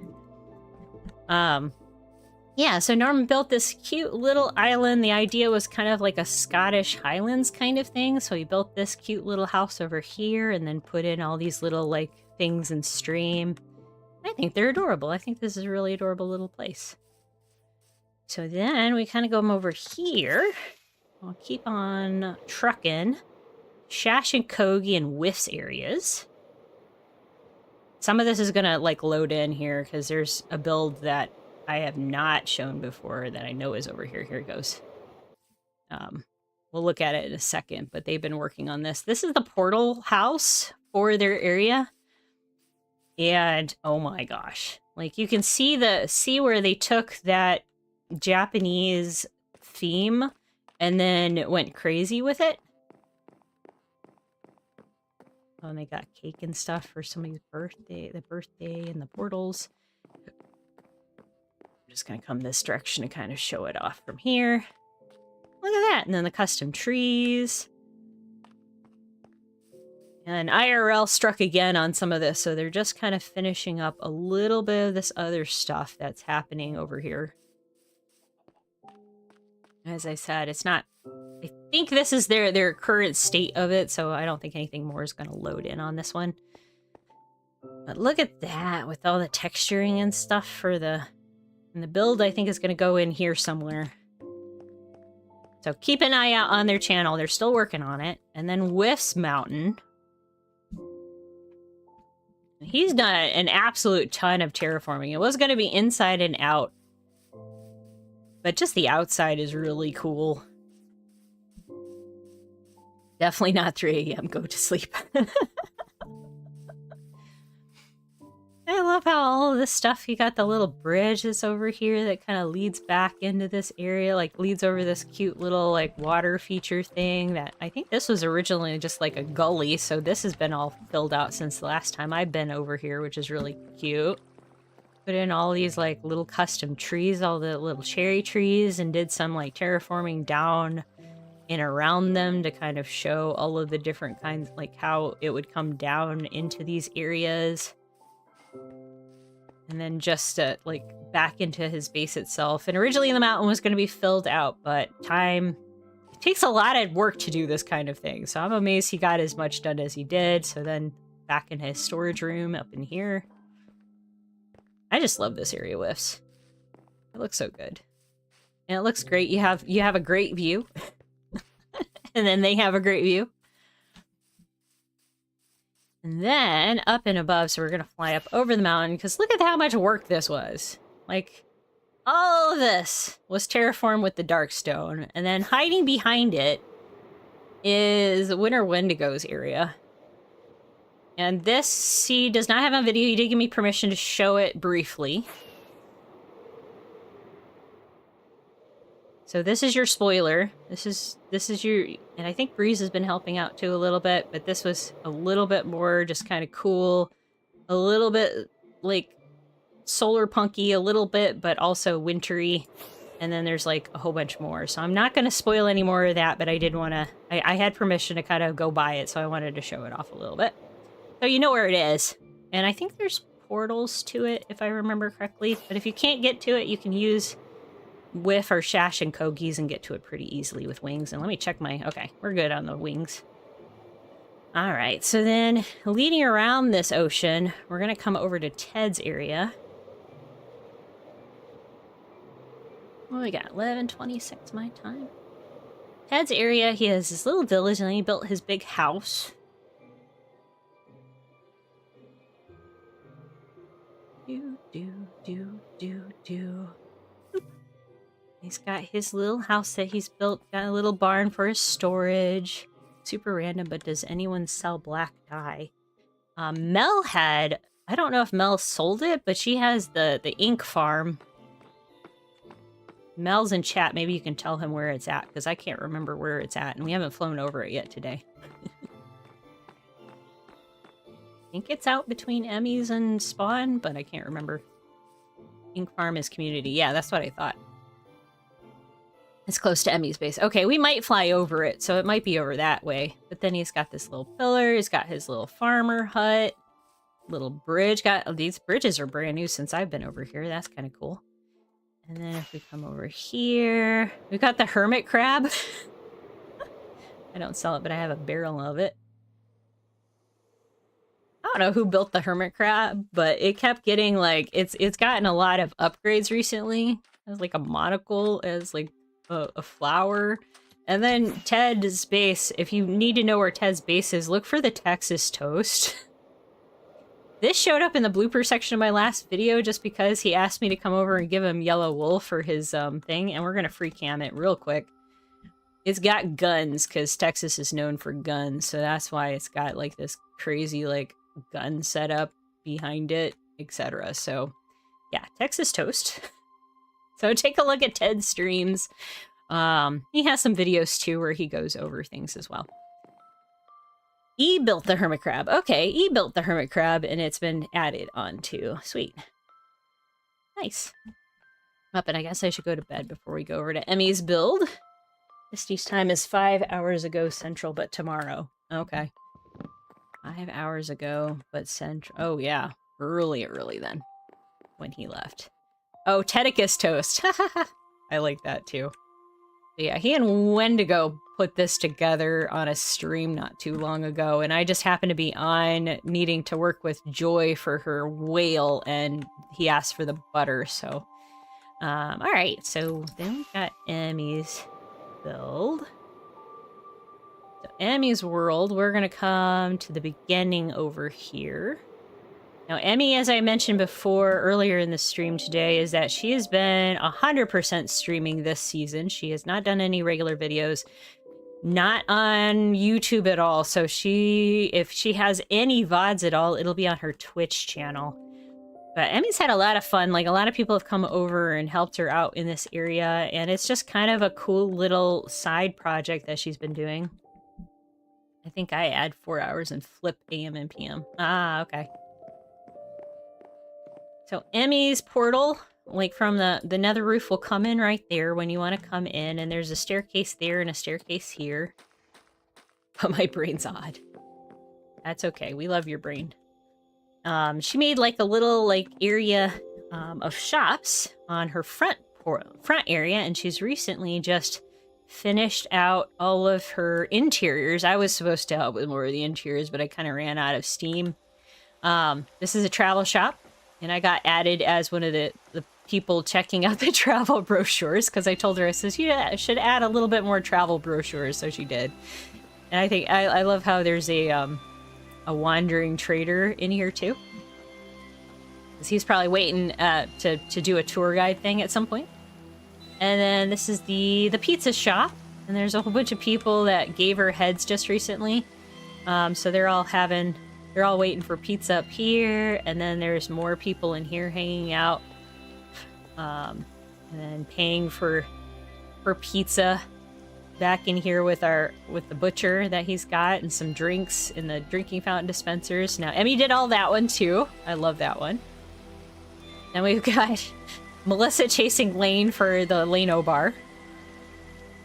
Yeah, so Norman built this cute little island. The idea was kind of like a Scottish Highlands kind of thing. So he built this cute little house over here and then put in all these little like things in stream. I think they're adorable. I think this is a really adorable little place. So then we kind of go over here. I'll keep on trucking. Shash and Kogi and Whiff's areas. Some of this is going to like load in here because there's a build that I have not shown before that I know is over here. Here it goes. We'll look at it in a second, but they've been working on this. This is the portal house for their area. And oh my gosh. Like you can see where they took that Japanese theme and then went crazy with it. Oh, and they got cake and stuff for somebody's birthday, the birthday and the portals. I'm just gonna come this direction to kind of show it off from here. Look at that. And then the custom trees. And IRL struck again on some of this, so they're just kind of finishing up a little bit of this other stuff that's happening over here. As I said, it's not... I think this is their current state of it, so I don't think anything more is going to load in on this one. But look at that, with all the texturing and stuff for the... And the build, I think, is going to go in here somewhere. So keep an eye out on their channel. They're still working on it. And then Whiff's Mountain. He's done an absolute ton of terraforming. It was going to be inside and out. But just the outside is really cool. Definitely not 3 a.m. Go to sleep. I love how all of this stuff, you got the little bridge that's over here that kind of leads back into this area, like leads over this cute little like water feature thing that I think this was originally just like a gully. So this has been all filled out since the last time I've been over here, which is really cute. Put in all these like little custom trees, all the little cherry trees, and did some like terraforming down and around them to kind of show all of the different kinds, like how it would come down into these areas. And then just like back into his base itself. And originally the mountain was going to be filled out, but it takes a lot of work to do this kind of thing. So I'm amazed he got as much done as he did. So then back in his storage room up in here. I just love this area whiffs. It looks so good. And it looks great. You have a great view. And then they have a great view. And then up and above, so we're going to fly up over the mountain, because look at how much work this was. Like, all of this was terraformed with the dark stone. And then hiding behind it is Winter Wendigo's area. And this, he does not have on video. He did give me permission to show it briefly. So this is your spoiler. This is your, and I think Breeze has been helping out too a little bit, but this was a little bit more just kind of cool, a little bit like solar punky a little bit, but also wintry. And then there's like a whole bunch more. So I'm not going to spoil any more of that, but I did want to, I had permission to kind of go by it. So I wanted to show it off a little bit. So you know where it is. And I think there's portals to it, if I remember correctly. But if you can't get to it, you can use Whiff or Shash and Kogies and get to it pretty easily with wings. And let me check my... Okay, we're good on the wings. All right, so then leading around this ocean, we're going to come over to Ted's area. What we got? 11:26 my time. Ted's area, he has this little village, and then he built his big house. Do. He's got his little house that he's built, got a little barn for his storage. Super random, but does anyone sell black dye? Mel had, I don't know if Mel sold it, but she has the ink farm. Mel's in chat, maybe you can tell him where it's at, because I can't remember where it's at, and we haven't flown over it yet today. I think it's out between Emmy's and Spawn, but I can't remember. Ink farm is community. Yeah, that's what I thought. It's close to Emmy's base. Okay, we might fly over it, so it might be over that way. But then he's got this little pillar. He's got his little farmer hut. Little bridge. These bridges are brand new since I've been over here. That's kind of cool. And then if we come over here, we've got the hermit crab. I don't sell it, but I have a barrel of it. I don't know who built the hermit crab, but it kept getting like, it's gotten a lot of upgrades recently. As like a monocle, as like a flower. And then Ted's base, if you need to know where Ted's base is, look for the Texas toast. This showed up in the blooper section of my last video just because he asked me to come over and give him yellow wool for his thing, and we're gonna free cam it real quick. It's got guns, because Texas is known for guns, so that's why it's got like this crazy like gun setup behind it, etc. So yeah, Texas toast. So take a look at Ted's streams. He has some videos too where he goes over things as well. E built the hermit crab. Okay, E built the hermit crab and it's been added on to. Sweet. Nice. Up, and I guess I should go to bed before we go over to Emmy's build. Misty's time is 5 hours ago central, but tomorrow. Okay. 5 hours ago, but central. Oh yeah, early then when he left. Oh, Tedicus toast. I like that too. But yeah, he and Wendigo put this together on a stream not too long ago, and I just happened to be on needing to work with Joy for her whale, and he asked for the butter, so. Alright, so then we've got Emmy's build. So Emmy's world, we're gonna come to the beginning over here. Now, Emmy, as I mentioned before earlier in the stream today, is that she has been 100% streaming this season. She has not done any regular videos, not on YouTube at all. So if she has any VODs at all, it'll be on her Twitch channel. But Emmy's had a lot of fun. Like, a lot of people have come over and helped her out in this area, and it's just kind of a cool little side project that she's been doing. I think I add 4 hours and flip AM and PM. Ah, okay. So Emmy's portal, like from the nether roof will come in right there when you want to come in, and there's a staircase there and a staircase here. But my brain's odd. That's okay. We love your brain. She made like a little like area of shops on her front area, and she's recently just finished out all of her interiors. I was supposed to help with more of the interiors, but I kind of ran out of steam. This is a travel shop, and I got added as one of the people checking out the travel brochures because I told her, I says, yeah, I should add a little bit more travel brochures, so she did. And I think I love how there's a wandering trader in here too, because he's probably waiting to do a tour guide thing at some point. And then this is the pizza shop, and there's a whole bunch of people that gave her heads just recently. So they're all waiting for pizza up here, and then there's more people in here hanging out, and then paying for pizza back in here with the butcher that he's got, and some drinks in the drinking fountain dispensers. Now Emmy did all that one too. I love that one. And we've got Melissa chasing Lane for the Lano bar.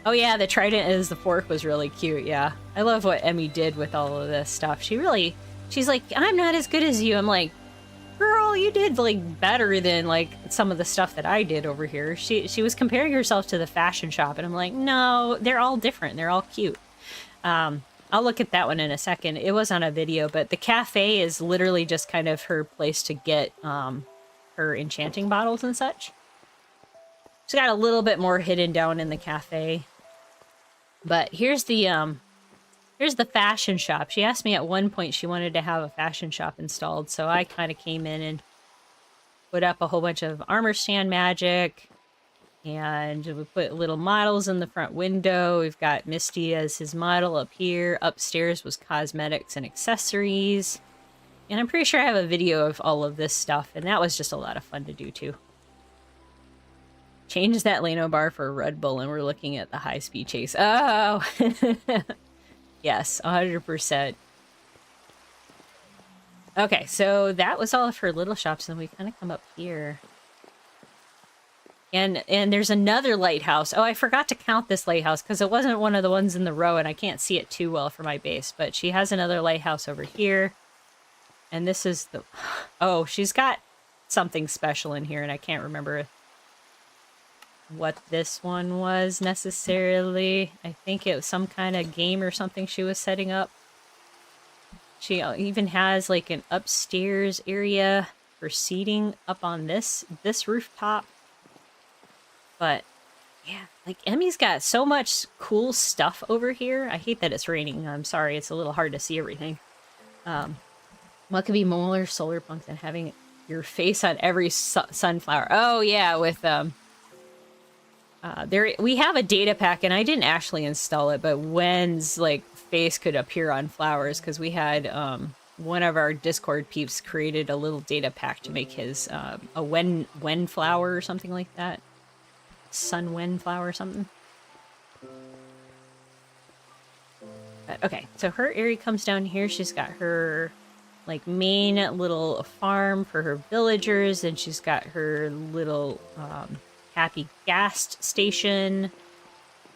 Oh yeah, the trident as the fork was really cute. Yeah, I love what Emmy did with all of this stuff. She's like, I'm not as good as you. I'm like, girl, you did like better than like some of the stuff that I did over here. She was comparing herself to the fashion shop, and I'm like, no, they're all different. They're all cute. I'll look at that one in a second. It was on a video, but the cafe is literally just kind of her place to get her enchanting bottles and such. She's got a little bit more hidden down in the cafe. But here's the fashion shop. She asked me at one point she wanted to have a fashion shop installed, so I kind of came in and put up a whole bunch of armor stand magic, and we put little models in the front window. We've got Misty as his model up here. Upstairs was cosmetics and accessories. And I'm pretty sure I have a video of all of this stuff, and that was just a lot of fun to do too. Change that Lano bar for a Red Bull, and we're looking at the high-speed chase. Oh! Yes, 100%. Okay, so that was all of her little shops, and we kind of come up here. And there's another lighthouse. Oh, I forgot to count this lighthouse because it wasn't one of the ones in the row, and I can't see it too well for my base. But she has another lighthouse over here. And this is the... Oh, she's got something special in here, and I can't remember what this one was necessarily. I think it was some kind of game or something she was setting up. She even has like an upstairs area for seating up on this rooftop. But yeah, like Emmy's got so much cool stuff over here. I hate that it's raining. I'm sorry, it's a little hard to see everything. What could be more solar punk than having your face on every sunflower? Oh yeah, with we have a data pack, and I didn't actually install it, but Wen's like face could appear on flowers because we had one of our Discord peeps created a little data pack to make his a Wen flower or something like that. Sun Wen flower or something. But, okay, so her area comes down here. She's got her like main little farm for her villagers, and she's got her little happy gas station.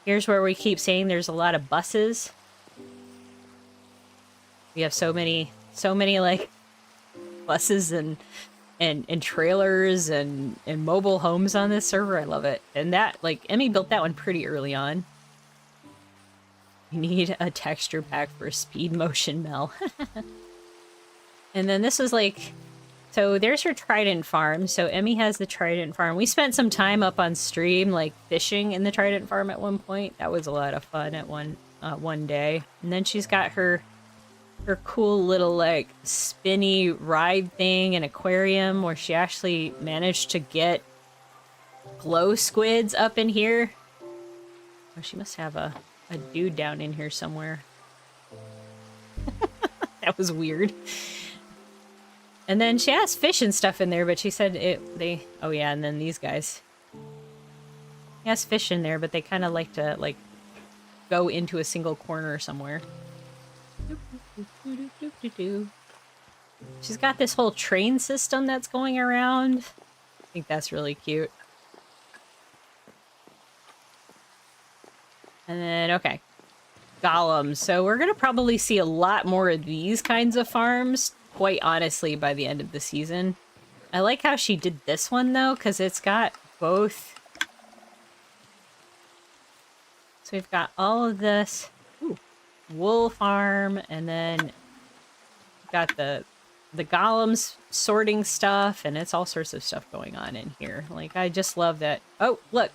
Here's where we keep saying there's a lot of buses. We have so many like buses and trailers and mobile homes on this server. I love it. And that, like, Emmy built that one pretty early on. You need a texture pack for speed motion Mel. And then this was like, so there's her trident farm. So Emmy has the trident farm. We spent some time up on stream, like fishing in the trident farm at one point. That was a lot of fun at one day. And then she's got her cool little like spinny ride thing and aquarium where she actually managed to get glow squids up in here. Oh, she must have a dude down in here somewhere. That was weird. And then she has fish and stuff in there, but she said oh yeah, and then these guys. He has fish in there, but they kind of like to like go into a single corner somewhere. She's got this whole train system that's going around. think that's really cute. And then, okay. Golems. So we're going to probably see a lot more of these kinds of farms, quite honestly, by the end of the season. I like how she did this one, though, because it's got both. So we've got all of this. Ooh, wool farm, and then got the golems sorting stuff, and it's all sorts of stuff going on in here. Like, I just love that. Oh, look.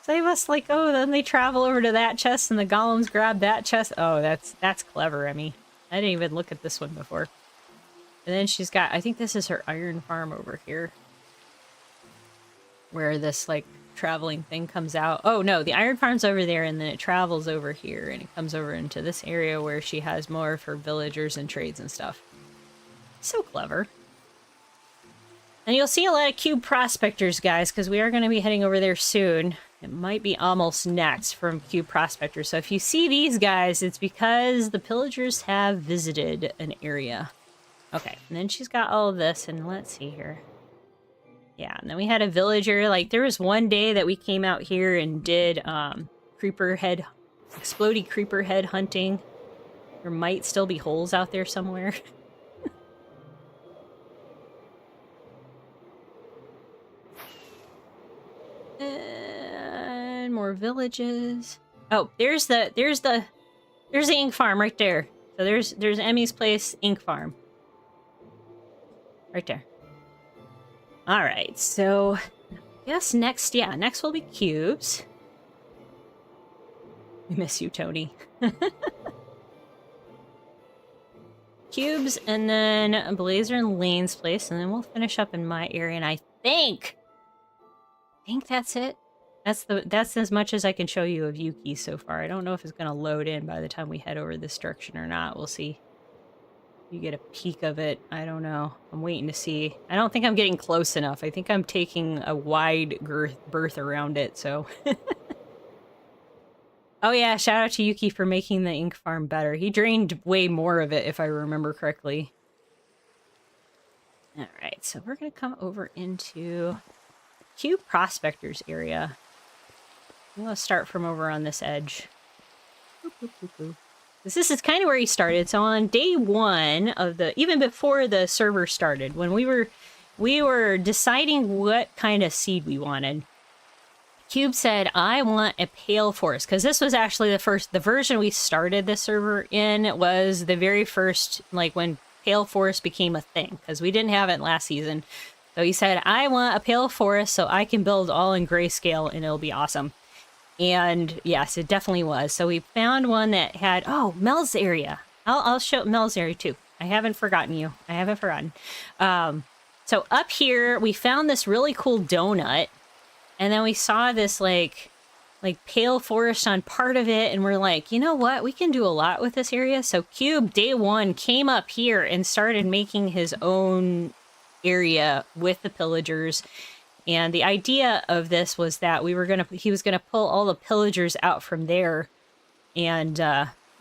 So they must like, oh, then they travel over to that chest and the golems grab that chest. Oh, that's clever, Emmy. I didn't even look at this one before. And then she's got, I think this is her iron farm over here. Where this, like, traveling thing comes out. Oh, no, the iron farm's over there, and then it travels over here, and it comes over into this area where she has more of her villagers and trades and stuff. So clever. And you'll see a lot of cube prospectors, guys, because we are going to be heading over there soon. It might be almost next from cube prospectors. So if you see these guys, it's because the pillagers have visited an area. Okay, and then she's got all of this, and let's see here. Yeah, and then we had a villager. Like, there was one day that we came out here and did explodey creeper head hunting. There might still be holes out there somewhere. And more villages. Oh, there's the ink farm right there. So there's Emmy's place ink farm. Right there. All right, so I guess next will be cubes. We miss you, Tony. Cubes, and then Blazer and Lane's place, and then we'll finish up in my area. And I think that's it. That's as much as I can show you of Yuki so far. I don't know if it's gonna load in by the time we head over this direction or not. We'll see. You get a peek of it. I don't know. I'm waiting to see. I don't think I'm getting close enough. I think I'm taking a wide berth around it, so. Oh yeah, shout out to Yuki for making the ink farm better. He drained way more of it, if I remember correctly. Alright, so we're going to come over into Cube Prospectors area. I'm going to start from over on this edge. This is kind of where he started. So on day one of even before the server started, when we were deciding what kind of seed we wanted, Cube said, I want a pale forest, because this was actually the version we started the server in was the very first, like when pale forest became a thing, because we didn't have it last season. So he said, I want a pale forest so I can build all in grayscale and it'll be awesome. And yes, it definitely was. So we found one that had, oh, Mel's area. I'll show Mel's area too. I haven't forgotten you. I haven't forgotten. So up here, we found this really cool donut. And then we saw this like pale forest on part of it. And we're like, you know what? We can do a lot with this area. So Cube, day one, came up here and started making his own area with the pillagers. And the idea of this was that he was gonna pull all the pillagers out from there and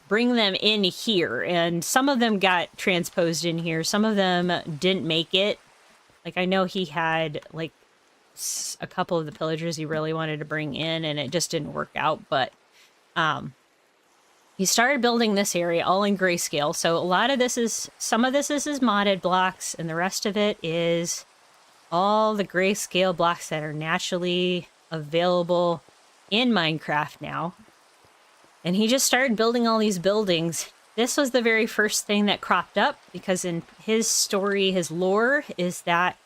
bring them in here. And some of them got transposed in here. Some of them didn't make it. Like, I know he had like a couple of the pillagers he really wanted to bring in, and it just didn't work out. But he started building this area all in grayscale. So some of this is his modded blocks, and the rest of it is all the grayscale blocks that are naturally available in Minecraft now. And he just started building all these buildings. This was the very first thing that cropped up, because in his story, his lore is that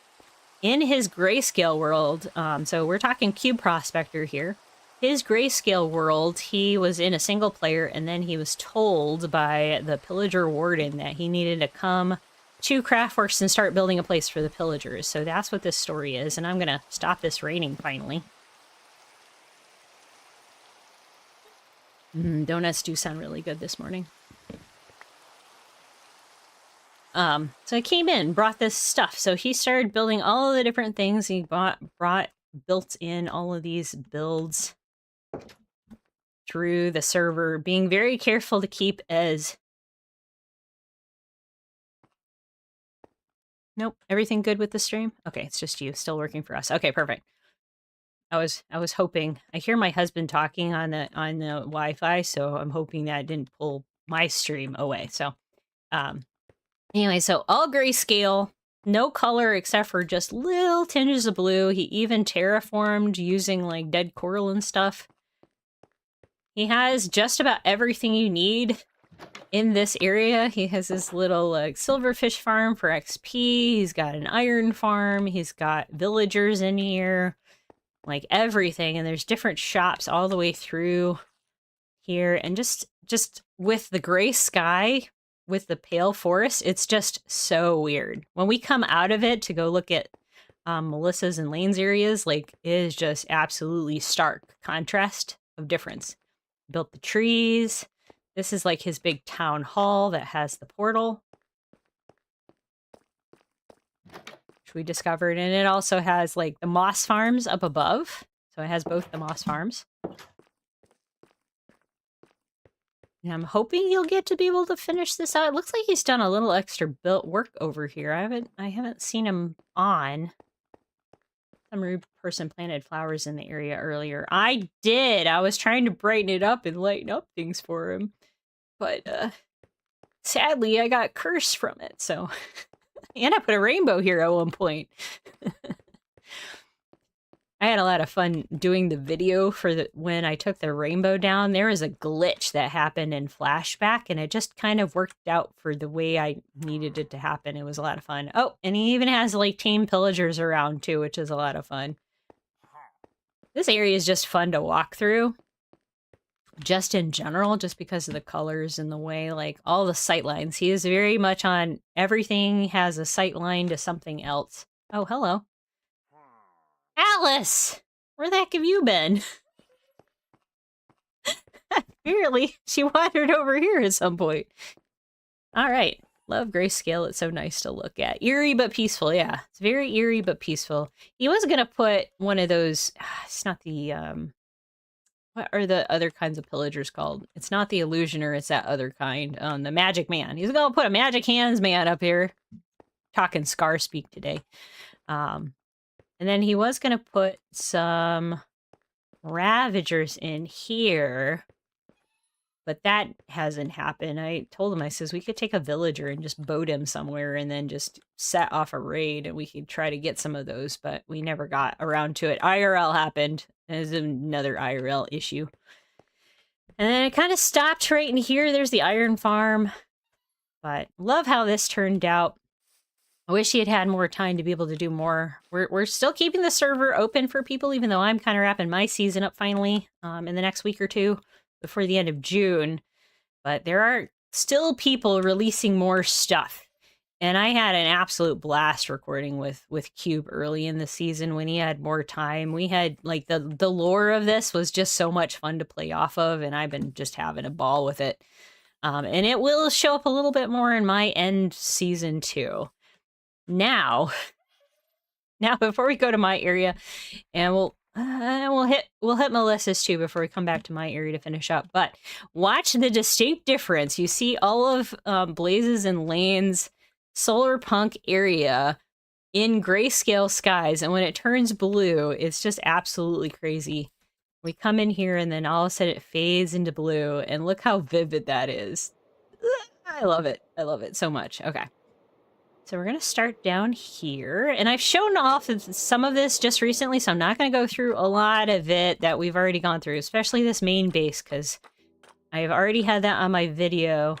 in his grayscale world, so we're talking Cube Prospector here, his grayscale world, he was in a single player, and then he was told by the pillager warden that he needed to come to CraftWorks and start building a place for the pillagers. So that's what this story is, and I'm going to stop this raining finally. Donuts do sound really good this morning. So I came in, brought this stuff. So he started building all of the different things. He built in all of these builds through the server, being very careful to keep as Nope. Everything good with the stream? Okay, it's just you still working for us. Okay, perfect. I was hoping. I hear my husband talking on the Wi-Fi, so I'm hoping that didn't pull my stream away. So, anyway, so all grayscale, no color except for just little tinges of blue. He even terraformed using like dead coral and stuff. He has just about everything you need in this area. He has this little like silverfish farm for XP. He's got an iron farm. He's got villagers in here, like everything. And there's different shops all the way through here. And just with the gray sky, with the pale forest, it's just so weird. When we come out of it to go look at Melissa's and Lane's areas, like it is just absolutely stark contrast of difference. Built the trees. This is like his big town hall that has the portal, which we discovered. And it also has like the moss farms up above. So it has both the moss farms. And I'm hoping you'll get to be able to finish this out. It looks like he's done a little extra built work over here. I haven't seen him on. Some rude person planted flowers in the area earlier. I did. I was trying to brighten it up and lighten up things for him. But sadly, I got cursed from it. So, and I put a rainbow here at one point. I had a lot of fun doing the video for when I took the rainbow down. There was a glitch that happened in flashback, and it just kind of worked out for the way I needed it to happen. It was a lot of fun. Oh, and he even has like tame pillagers around too, which is a lot of fun. This area is just fun to walk through. Just in general, just because of the colors and the way, like all the sight lines. He is very much on everything has a sight line to something else. Oh, hello. Alice! Where the heck have you been? Apparently, she wandered over here at some point. All right. Love grayscale. It's so nice to look at. Eerie but peaceful. Yeah, it's very eerie but peaceful. He was going to put one of those... It's not the... What are the other kinds of pillagers called? It's not the illusioner. It's that other kind. The magic man. He's going to put a magic hands man up here. Talking Scar speak today. And then he was going to put some Ravagers in here, but that hasn't happened. I told him, I says, we could take a villager and just boat him somewhere and then just set off a raid and we could try to get some of those, but we never got around to it. IRL happened. There's another IRL issue. And then it kind of stopped right in here. There's the iron farm, but love how this turned out. I wish he had had more time to be able to do more. We're still keeping the server open for people, even though I'm kind of wrapping my season up finally in the next week or two before the end of June. But there are still people releasing more stuff. And I had an absolute blast recording with Cube early in the season when he had more time. We had, like, the lore of this was just so much fun to play off of, and I've been just having a ball with it. And it will show up a little bit more in my end season too. Now, before we go to my area, and we'll hit Melissa's too before we come back to my area to finish up. But watch the distinct difference. You see all of Blaze's and Lane's solar punk area in grayscale skies, and when it turns blue, it's just absolutely crazy. We come in here, and then all of a sudden it fades into blue, and look how vivid that is. I love it. I love it so much. Okay. So we're going to start down here, and I've shown off some of this just recently, so I'm not going to go through a lot of it that we've already gone through, especially this main base, because I've already had that on my video.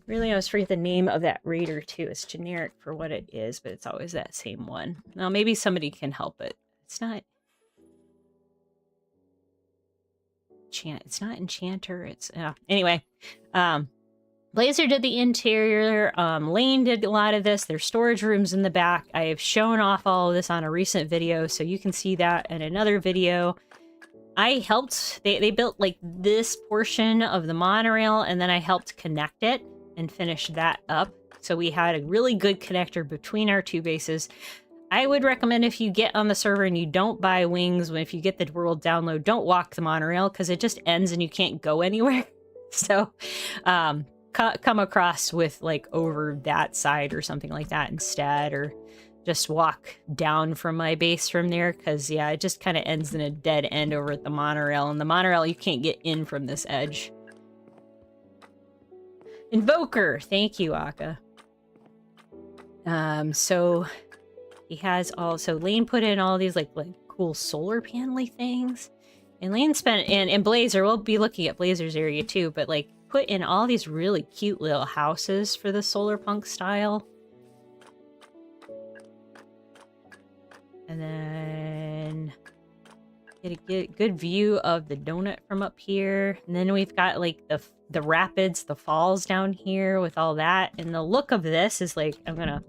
Really, I always forget the name of that raider, too. It's generic for what it is, but it's always that same one. Now, maybe somebody can help it. It's not... It's not Enchanter, it's... Anyway, Blazer did the interior, Lane did a lot of this, there's storage rooms in the back. I have shown off all of this on a recent video, so you can see that in another video. I helped, they built like this portion of the monorail, and then I helped connect it and finish that up. So we had a really good connector between our two bases. I would recommend if you get on the server and you don't buy wings, if you get the world download, don't walk the monorail, because it just ends and you can't go anywhere. So, come across with like over that side or something like that instead, or just walk down from my base from there, because yeah, it just kind of ends in a dead end over at the monorail, and the monorail, you can't get in from this edge. Invoker, thank you, Akka. So he has also Lane put in all these like cool solar panel-y things, and Lane spent and Blazer, we'll be looking at Blazer's area too, but like put in all these really cute little houses for the solar punk style. And then get a good view of the donut from up here. And then we've got like the rapids, the falls down here with all that. And the look of this is like, I'm gonna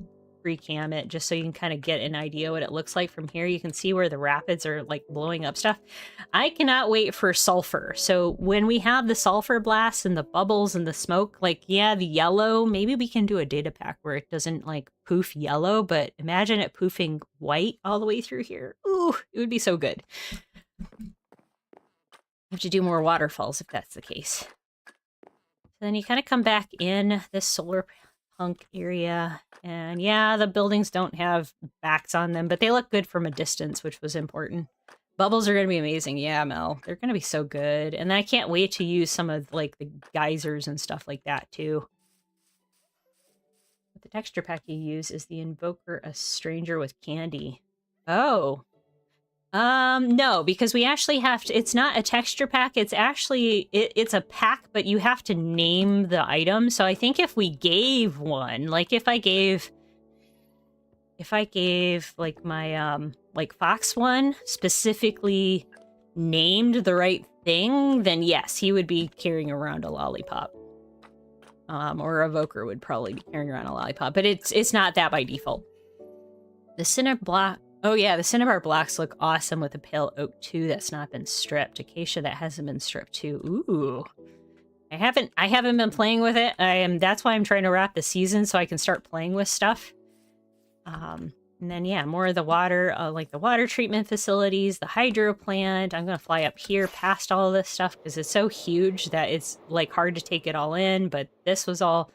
recam it just so you can kind of get an idea what it looks like from here. You can see where the rapids are like blowing up stuff. I cannot wait for sulfur. So when we have the sulfur blasts and the bubbles and the smoke, like, yeah, the yellow, maybe we can do a data pack where it doesn't like poof yellow, but imagine it poofing white all the way through here. Ooh, it would be so good. Have to do more waterfalls if that's the case. So then you kind of come back in this solar punk area, and yeah, the buildings don't have backs on them, but they look good from a distance, which was important. Bubbles are going to be amazing. Yeah, Mel, they're going to be so good. And I can't wait to use some of like the geysers and stuff like that too. But the texture pack you use is the Invoker, a stranger with candy. Oh, no, because we actually have to, it's not a texture pack, it's actually, it's a pack, but you have to name the item. So I think if we gave one, like if I gave like my, like Fox one specifically named the right thing, then yes, he would be carrying around a lollipop. Or Evoker would probably be carrying around a lollipop, but it's not that by default. The Cinnablock. Oh yeah, the Cinnabar blocks look awesome with the pale oak too. That's not been stripped. Acacia that hasn't been stripped too. Ooh, I haven't been playing with it. That's why I'm trying to wrap the season so I can start playing with stuff. And then yeah, more of the water, like the water treatment facilities, the hydro plant. I'm gonna fly up here past all of this stuff because it's so huge that it's like hard to take it all in. But this was all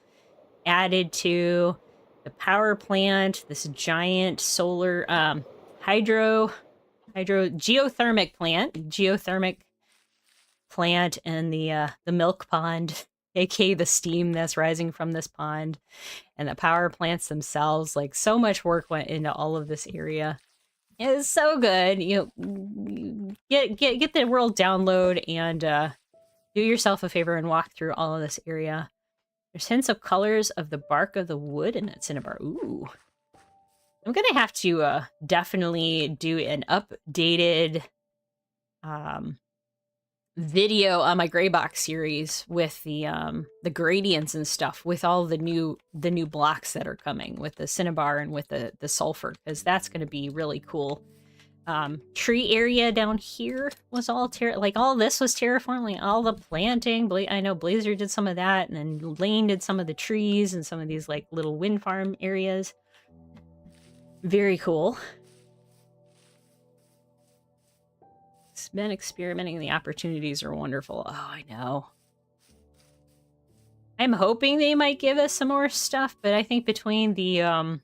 added to. The power plant, this giant solar geothermic plant, and the milk pond, aka the steam that's rising from this pond, and the power plants themselves. Like, so much work went into all of this area. It's so good. You know, get the world download and do yourself a favor and walk through all of this area. There's hints of colors of the bark of the wood in that cinnabar. Ooh. I'm going to have to definitely do an updated video on my gray box series with the gradients and stuff, with all the new blocks that are coming with the cinnabar and with the sulfur, because that's going to be really cool. Tree area down here was all all this was terraforming, all the planting. I know Blazer did some of that, and then Lane did some of the trees and some of these like little wind farm areas. Very cool. It's been experimenting, and the opportunities are wonderful. Oh, I know. I'm hoping they might give us some more stuff, but I think between the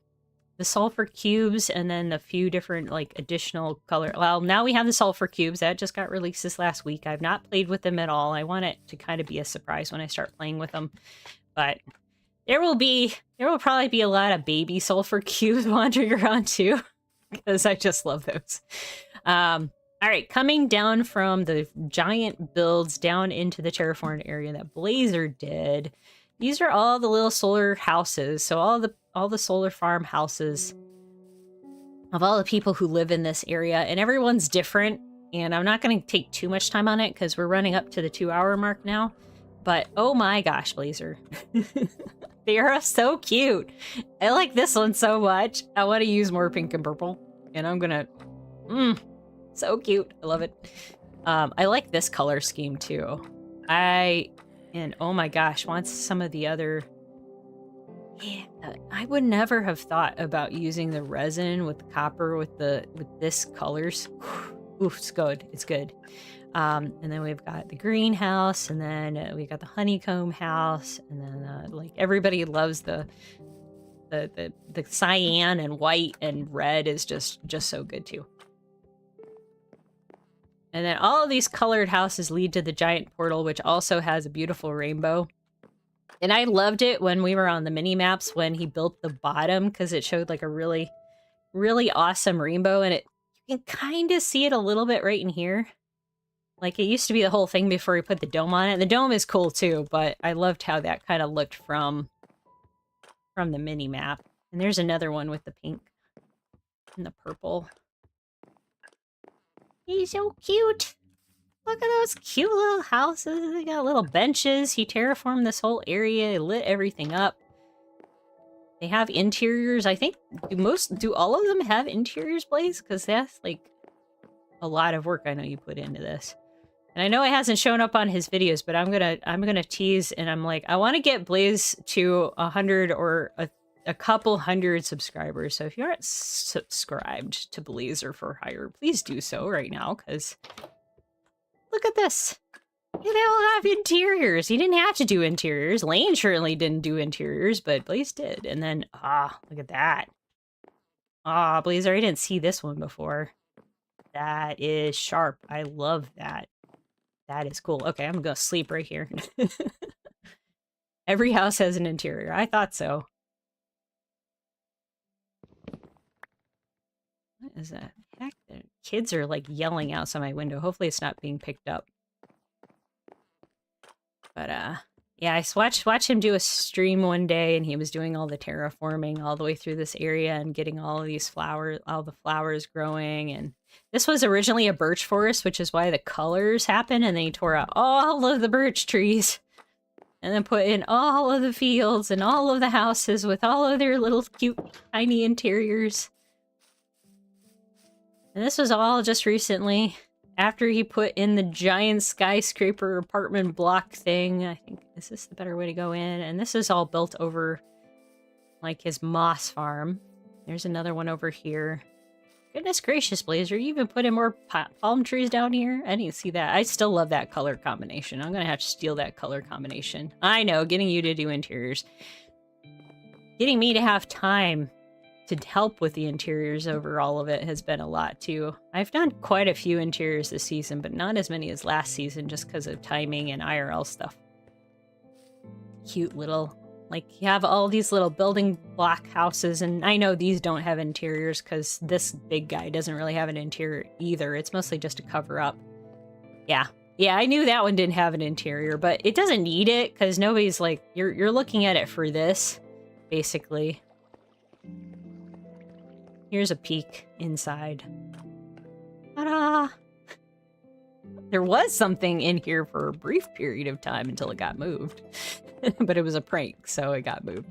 sulfur cubes and then the few different like additional color. Well, now we have the sulfur cubes that just got released this last week. I've not played with them at all. I want it to kind of be a surprise when I start playing with them. But there will probably be a lot of baby sulfur cubes wandering around too, because I just love those. All right, coming down from the giant builds down into the terraformed area that Blazer did. These are all the little solar houses. So all the solar farm houses of all the people who live in this area, and everyone's different. And I'm not going to take too much time on it because we're running up to the 2-hour mark now. But oh my gosh, Blazer. They are so cute. I like this one so much. I want to use more pink and purple. And I'm going to... so cute. I love it. I like this color scheme too. And oh my gosh, once some of the other... Yeah, I would never have thought about using the resin with the copper with this colors. Oof, it's good. It's good. And then we've got the greenhouse, and then we got the honeycomb house, and then like everybody loves the cyan and white and red is just so good too. And then all of these colored houses lead to the giant portal, which also has a beautiful rainbow. And I loved it when we were on the mini maps when he built the bottom, because it showed like a really, really awesome rainbow, and you can kind of see it a little bit right in here. Like, it used to be the whole thing before we put the dome on it. The dome is cool too, but I loved how that kind of looked from the mini map. And there's another one with the pink and the purple. He's so cute. Look at those cute little houses. They got little benches. He terraformed this whole area. He lit everything up. They have interiors. I think, do all of them have interiors, Blaze? Because that's like a lot of work I know you put into this. And I know it hasn't shown up on his videos, but I'm gonna tease, and I'm like, I want to get Blaze to 100 or a couple hundred subscribers. So if you aren't subscribed to Blazer for Hire, please do so right now, because look at this. They all have interiors. He didn't have to do interiors. Lane certainly didn't do interiors, but Blaze did. And then, look at that. Blazer, I didn't see this one before. That is sharp. I love that. That is cool. Okay, I'm gonna sleep right here. Every house has an interior. I thought so. What is that? Heck, the kids are like yelling outside my window. Hopefully it's not being picked up. But yeah, I watched him do a stream one day, and he was doing all the terraforming all the way through this area and getting all of these flowers, all the flowers growing. And this was originally a birch forest, which is why the colors happened. And then he tore out all of the birch trees and then put in all of the fields and all of the houses with all of their little cute tiny interiors. And this was all just recently, after he put in the giant skyscraper apartment block thing. I think, is this the better way to go in? And this is all built over like his moss farm. There's another one over here. Goodness gracious, Blazer, you even put in more palm trees down here? I didn't see that. I still love that color combination. I'm gonna have to steal that color combination. I know, getting you to do interiors. Getting me to have time to help with the interiors over all of it has been a lot too. I've done quite a few interiors this season, but not as many as last season just because of timing and IRL stuff. Cute little, like, you have all these little building block houses, and I know these don't have interiors because this big guy doesn't really have an interior either. It's mostly just to cover up. Yeah, I knew that one didn't have an interior, but it doesn't need it because nobody's like, you're looking at it for this, basically. Here's a peek inside. Ta-da! There was something in here for a brief period of time until it got moved. But it was a prank, so it got moved.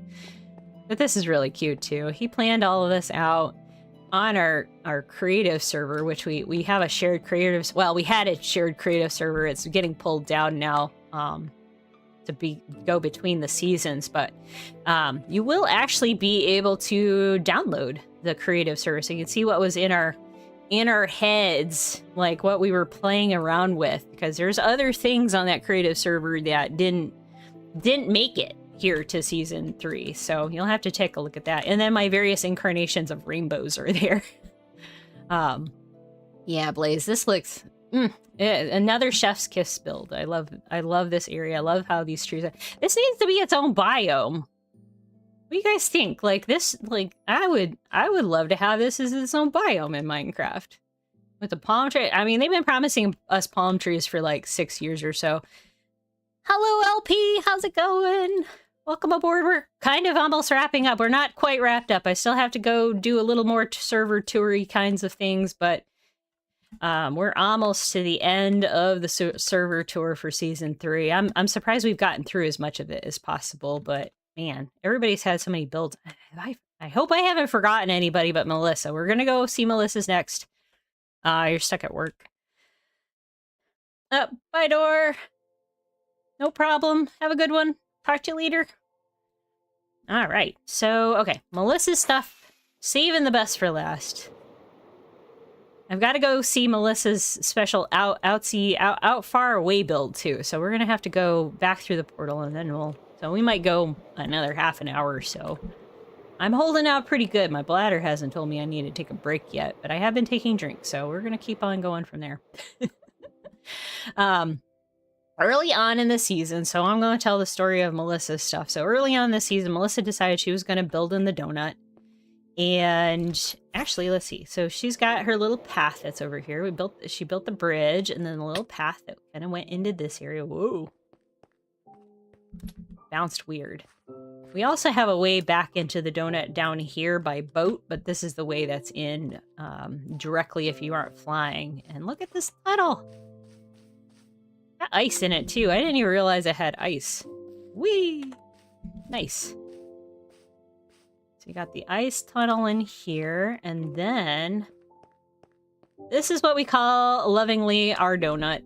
But this is really cute, too. He planned all of this out on our creative server, which we have a shared creative... Well, we had a shared creative server. It's getting pulled down now to go between the seasons. But you will actually be able to download the creative server, so you can see what was in our heads, like what we were playing around with, because there's other things on that creative server that didn't make it here to season 3, so you'll have to take a look at that. And then my various incarnations of rainbows are there. Yeah, Blaze, this looks another chef's kiss build. I love this area. I love how these trees are. This needs to be its own biome. What do you guys think? Like this, like I would love to have this as its own biome in Minecraft. With the palm tree. I mean, they've been promising us palm trees for like 6 years or so. Hello, LP. How's it going? Welcome aboard. We're kind of almost wrapping up. We're not quite wrapped up. I still have to go do a little more server toury kinds of things, but we're almost to the end of the server tour for season 3. I'm surprised we've gotten through as much of it as possible, but man, everybody's had so many builds. I hope I haven't forgotten anybody but Melissa. We're gonna go see Melissa's next. You're stuck at work. Bye, Door. No problem. Have a good one. Talk to you later. All right. So, okay. Melissa's stuff. Saving the best for last. I've got to go see Melissa's special out far away build too. So we're gonna have to go back through the portal, and then we might go another half an hour or so. I'm holding out pretty good. My bladder hasn't told me I need to take a break yet, but I have been taking drinks, so we're gonna keep on going from there. Early on in the season, so I'm going to tell the story of Melissa's stuff. So early on in the season, Melissa decided she was going to build in the donut. And actually, let's see. So she's got her little path that's over here. She built the bridge, and then the little path that kind of went into this area. Whoa. Bounced weird. We also have a way back into the donut down here by boat, but this is the way that's in directly if you aren't flying. And look at this tunnel. Got ice in it too. I didn't even realize it had ice. Whee! Nice. So you got the ice tunnel in here, and then this is what we call lovingly our donut.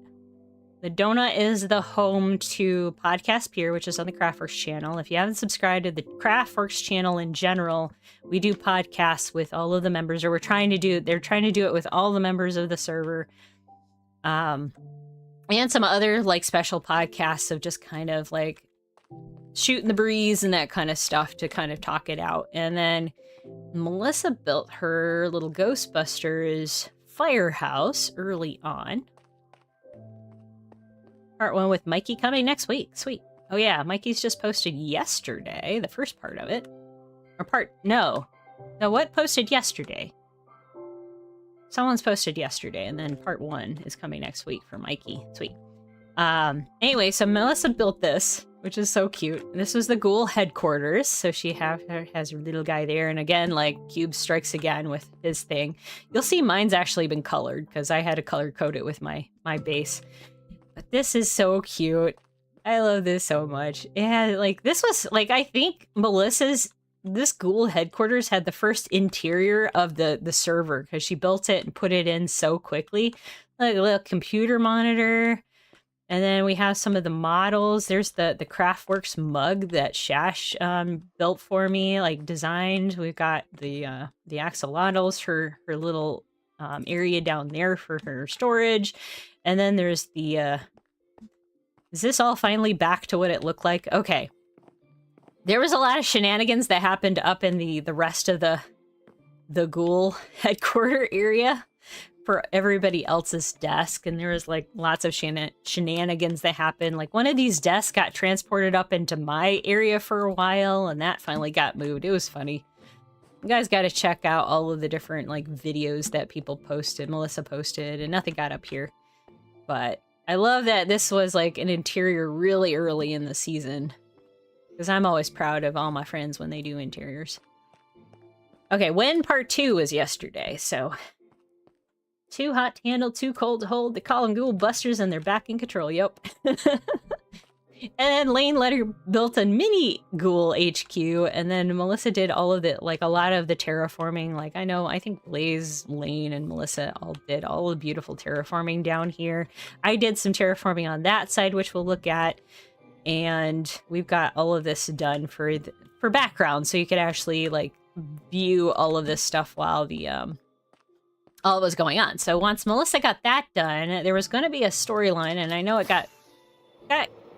The donut is the home to Podcast Pier, which is on the CraftWorks channel. If you haven't subscribed to the CraftWorks channel in general, we do podcasts with all of the members, or they're trying to do it with all the members of the server. And some other like special podcasts of just kind of like shooting the breeze and that kind of stuff to kind of talk it out. And then Melissa built her little Ghostbusters firehouse early on. Part 1 with Mikey coming next week. Sweet. Oh yeah, Mikey's just posted yesterday, the first part of it. Or no, what posted yesterday? Someone's posted yesterday, and then part 1 is coming next week for Mikey. Sweet. Anyway, so Melissa built this, which is so cute. This was the ghoul headquarters, so she has her little guy there, and again, like, Cube strikes again with his thing. You'll see mine's actually been colored, because I had to color code it with my base. But this is so cute. I love this so much. Yeah, like, this was, like, I think this ghoul headquarters had the first interior of the server, because she built it and put it in so quickly. Like a little computer monitor. And then we have some of the models. There's the CraftWorks mug that Shash built for me, like designed. We've got the axolotls, her little area down there for her storage. And then there's the... is this all finally back to what it looked like? Okay. There was a lot of shenanigans that happened up in the rest of the ghoul headquarter area for everybody else's desk, and there was like lots of shenanigans that happened. Like one of these desks got transported up into my area for a while, and that finally got moved. It was funny. You guys got to check out all of the different like videos that people posted, Melissa posted, and nothing got up here. But I love that this was like an interior really early in the season. Because I'm always proud of all my friends when they do interiors. Okay, when part 2 was yesterday, so... Too hot to handle, too cold to hold. They call them ghoul busters and they're back in control, yep. And Lane Letter built a mini ghoul HQ, and then Melissa did all of it, like a lot of the terraforming. Like I think Blaze, Lane, and Melissa all did all the beautiful terraforming down here. I did some terraforming on that side, which we'll look at. And we've got all of this done for background, so you could actually like view all of this stuff while the all was going on. So once Melissa got that done, there was going to be a storyline, and I know it got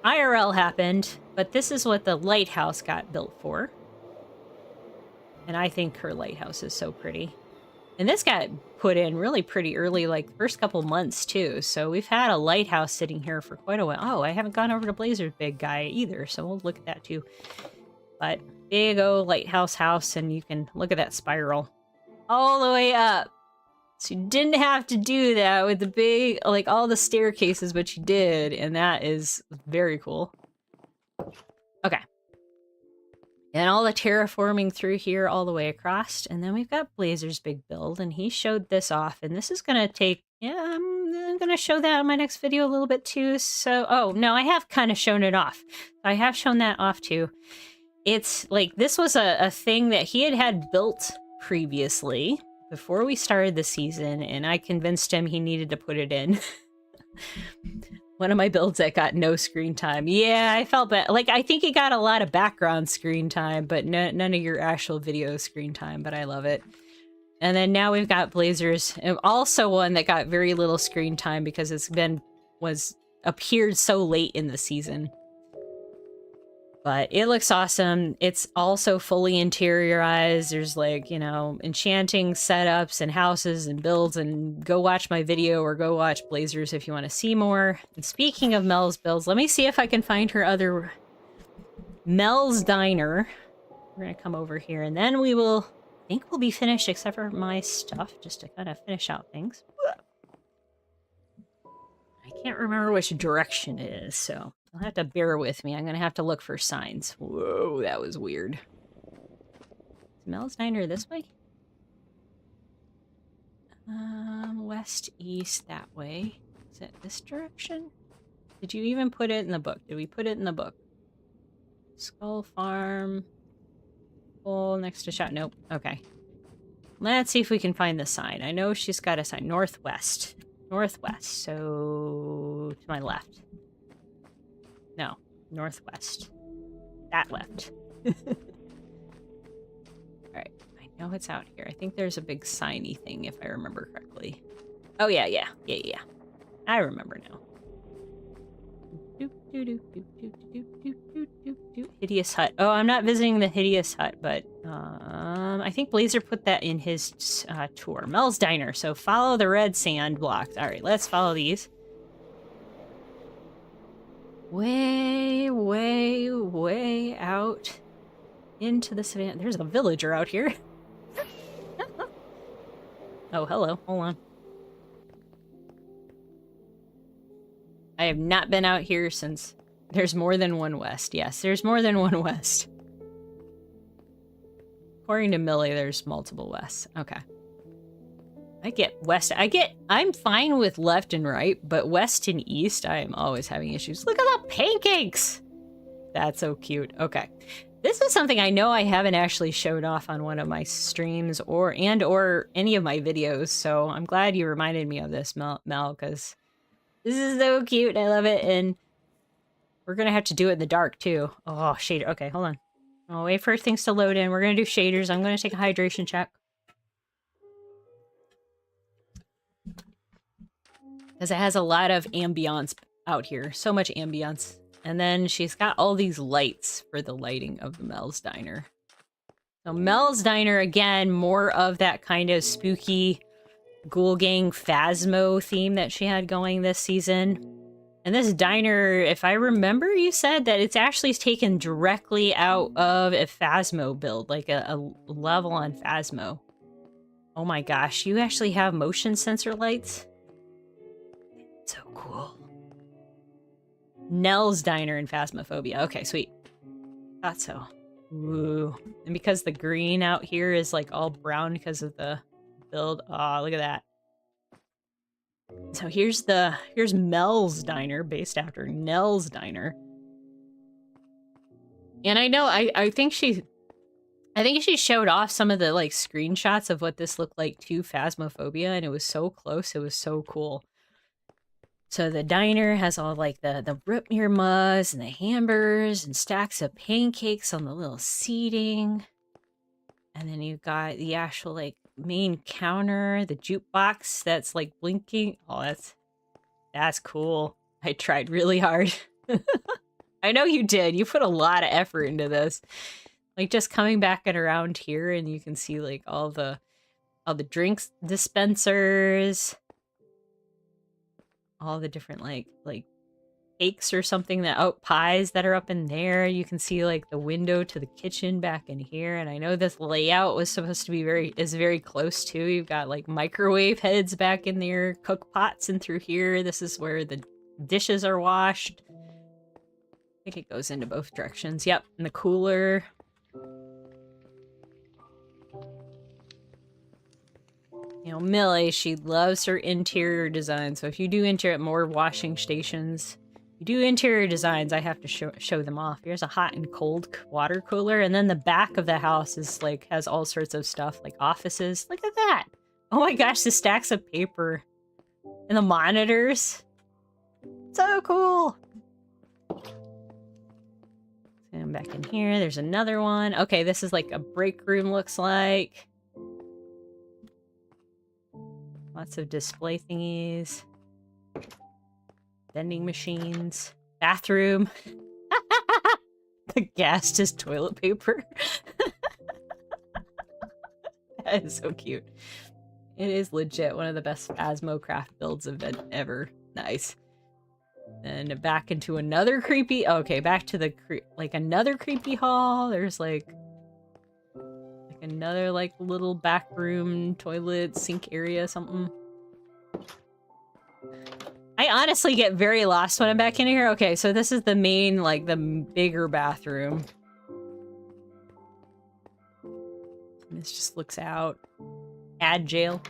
IRL happened, but this is what the lighthouse got built for. And I think her lighthouse is so pretty. And this got put in really pretty early, like first couple months too. So we've had a lighthouse sitting here for quite a while. Oh, I haven't gone over to Blazer's big guy either, so we'll look at that too. But big old lighthouse house, and you can look at that spiral all the way up. So you didn't have to do that with the big, like all the staircases, but you did, and that is very cool. Okay. And all the terraforming through here all the way across. And then we've got Blazer's big build, and he showed this off. And this is going to take, yeah, I'm going to show that in my next video a little bit too. So, oh, no, I have kind of shown it off. I have shown that off too. It's like, this was a thing that he had built previously before we started the season, and I convinced him he needed to put it in. One of my builds that got no screen time. Yeah, I felt bad. Like, I think he got a lot of background screen time, but none of your actual video screen time, but I love it. And then now we've got Blazers, and also one that got very little screen time because appeared so late in the season. But it looks awesome. It's also fully interiorized. There's like, you know, enchanting setups and houses and builds, and go watch my video or go watch Blazers if you want to see more. And speaking of Mel's builds, let me see if I can find her other Mel's Diner. We're gonna come over here and then we will, I think we'll be finished except for my stuff, just to kind of finish out things. I can't remember which direction it is, so you'll have to bear with me. I'm gonna have to look for signs. Whoa, that was weird. Is Mel's Diner this way? West, east, that way. Is it this direction? Did you even put it in the book? Did we put it in the book? Skull Farm. Oh, next to shop. Nope. Okay. Let's see if we can find the sign. I know she's got a sign. Northwest. Northwest. So to my left. No. Northwest. That left. Alright. I know it's out here. I think there's a big signy thing if I remember correctly. Oh yeah, yeah. Yeah. I remember now. Hideous Hut. Oh, I'm not visiting the Hideous Hut, but I think Blazer put that in his tour. Mel's Diner. So follow the red sand blocks. All right, let's follow these. Way, way, way out into the savannah. There's a villager out here. Oh, hello. Hold on. I have not been out here since there's more than one west. Yes, there's more than one west. According to Millie, there's multiple wests. Okay. I get west. I'm fine with left and right, but west and east, I am always having issues. Look at the pancakes! That's so cute. Okay. This is something I know I haven't actually showed off on one of my streams or any of my videos, so I'm glad you reminded me of this, Mel, because this is so cute. I love it, and we're gonna have to do it in the dark too. Oh, shader. Okay, hold on. I'll wait for things to load in. We're gonna do shaders. I'm gonna take a hydration check. Because it has a lot of ambiance out here. So much ambiance. And then she's got all these lights for the lighting of the Mel's Diner. So Mel's Diner, again, more of that kind of spooky Ghoul Gang Phasmo theme that she had going this season. And this diner, if I remember, you said that it's actually taken directly out of a Phasmo build, like a level on Phasmo. Oh my gosh, you actually have motion sensor lights? So cool. Nell's Diner in Phasmophobia. Okay, sweet. Thought so. Ooh. And because the green out here is like all brown because of the build. Aw, look at that. So here's Mel's Diner, based after Nell's Diner. And I know, I think she showed off some of the like screenshots of what this looked like to Phasmophobia, and it was so close, it was so cool. So the diner has all like the root beer mugs and the hamburgers and stacks of pancakes on the little seating. And then you've got the actual like main counter, the jukebox that's like blinking. Oh, that's cool. I tried really hard. I know you did. You put a lot of effort into this. Like just coming back and around here, and you can see like all the drinks dispensers, all the different like cakes or something pies that are up in there. You can see like the window to the kitchen back in here. And I know this layout was supposed to be very close to. You've got like microwave heads back in there, cook pots in through here. This is where the dishes are washed. I think it goes into both directions. Yep, and the cooler. You know, Millie, she loves her interior design. So if you do more washing stations, you do interior designs, I have to show them off. Here's a hot and cold water cooler. And then the back of the house is like, has all sorts of stuff like offices. Look at that. Oh my gosh, the stacks of paper and the monitors. So cool. And back in here, there's another one. Okay, this is like a break room, looks like. Lots of display thingies. Vending machines. Bathroom. The gassed is toilet paper. That is so cute. It is legit one of the best Phasmo craft builds ever. Nice. And back into another creepy... Okay, back to the... another creepy hall. There's like another little back room, toilet, sink area, something. I honestly get very lost when I'm back in here. Okay, so this is the main, the bigger bathroom. And this just looks out. Ad jail.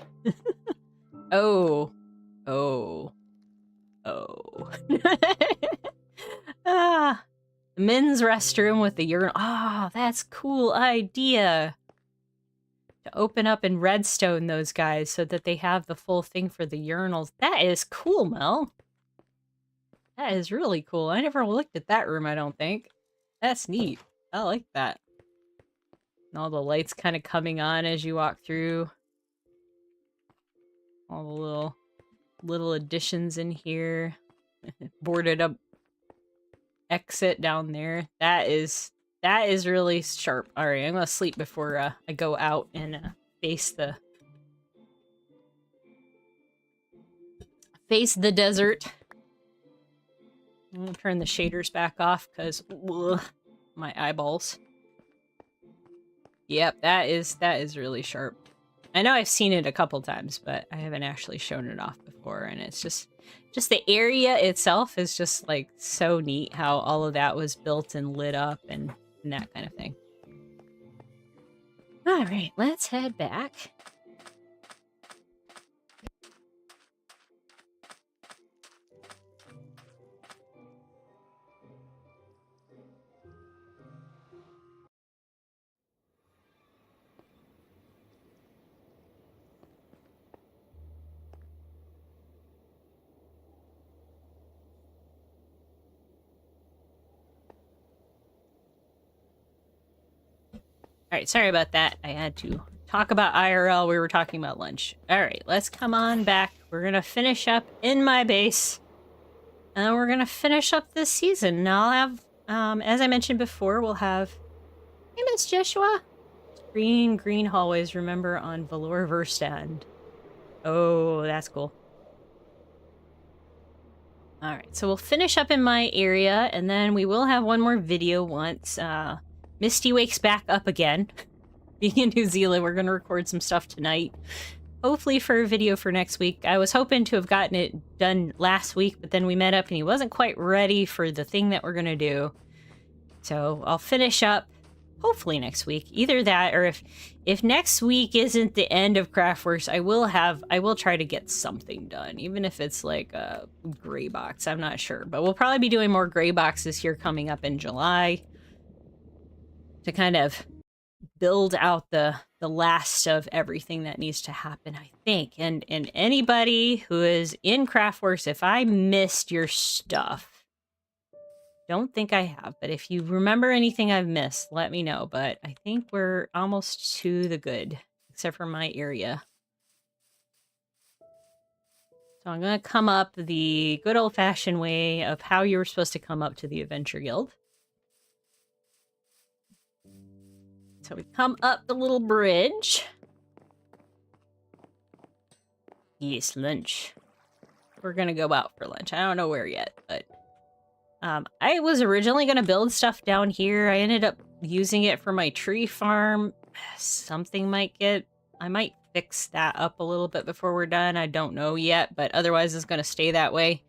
Oh. Oh. Oh. Ah. Men's restroom with the urinal. Ah, that's cool idea. To open up and redstone those guys so that they have the full thing for the urinals. That is cool, Mel. That is really cool. I never looked at that room, I don't think. That's neat. I like that. And all the lights kind of coming on as you walk through. All the little additions in here. Boarded up exit down there. That is really sharp. All right, I'm gonna sleep before I go out and face the desert. I'm gonna turn the shaders back off because my eyeballs. Yep, that is really sharp. I know I've seen it a couple times, but I haven't actually shown it off before, and it's just the area itself is just so neat how all of that was built and lit up and that kind of thing. All right, let's head back. All right, sorry about that. I had to talk about IRL. We were talking about lunch. All right, let's come on back. We're going to finish up in my base. And we're going to finish up this season. Now I'll have, as I mentioned before, we'll have... Hey, Miss Joshua. Green hallways, remember, on Valor Verstand. Oh, that's cool. All right, so we'll finish up in my area, and then we will have one more video once... Misty wakes back up again. Being in New Zealand, we're going to record some stuff tonight. Hopefully for a video for next week. I was hoping to have gotten it done last week, but then we met up and he wasn't quite ready for the thing that we're going to do. So I'll finish up hopefully next week. Either that, or if next week isn't the end of CraftWorks, I will try to get something done. Even if it's like a gray box, I'm not sure. But we'll probably be doing more gray boxes here coming up in July. To kind of build out the last of everything that needs to happen, I think. And anybody who is in CraftWorks, if I missed your stuff, don't think I have, but if you remember anything I've missed, let me know. But I think we're almost to the good, except for my area. So I'm going to come up the good old-fashioned way of how you were supposed to come up to the Adventure Guild. So we come up the little bridge. Yes, lunch. We're gonna go out for lunch. I don't know where yet, but I was originally gonna build stuff down here. I ended up using it for my tree farm. Something might get... I might fix that up a little bit before we're done. I don't know yet, but otherwise it's gonna stay that way.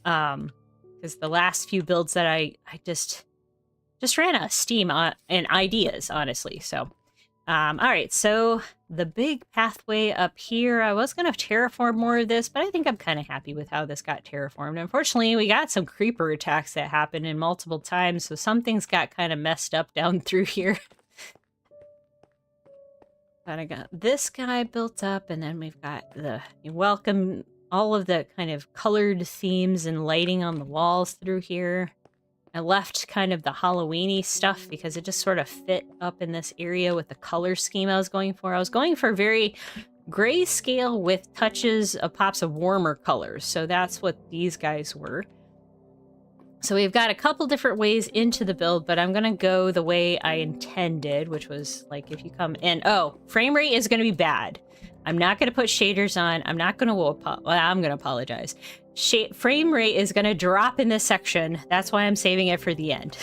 Because the last few builds that I just ran out of steam and ideas, honestly. So, all right. So the big pathway up here, I was going to terraform more of this, but I think I'm kind of happy with how this got terraformed. Unfortunately, we got some creeper attacks that happened in multiple times, so some things got kind of messed up down through here. But I got this guy built up, and then we've got the welcome, all of the kind of colored themes and lighting on the walls through here. I left kind of the Halloween-y stuff because it just sort of fit up in this area with the color scheme I was going for. I was going for very grayscale with touches of pops of warmer colors. So that's what these guys were. So we've got a couple different ways into the build, but I'm going to go the way I intended, which was like if you come in. Oh, frame rate is going to be bad. I'm not going to put shaders on. I'm not going to, well, I'm going to apologize. Frame rate is going to drop in this section. That's why I'm saving it for the end.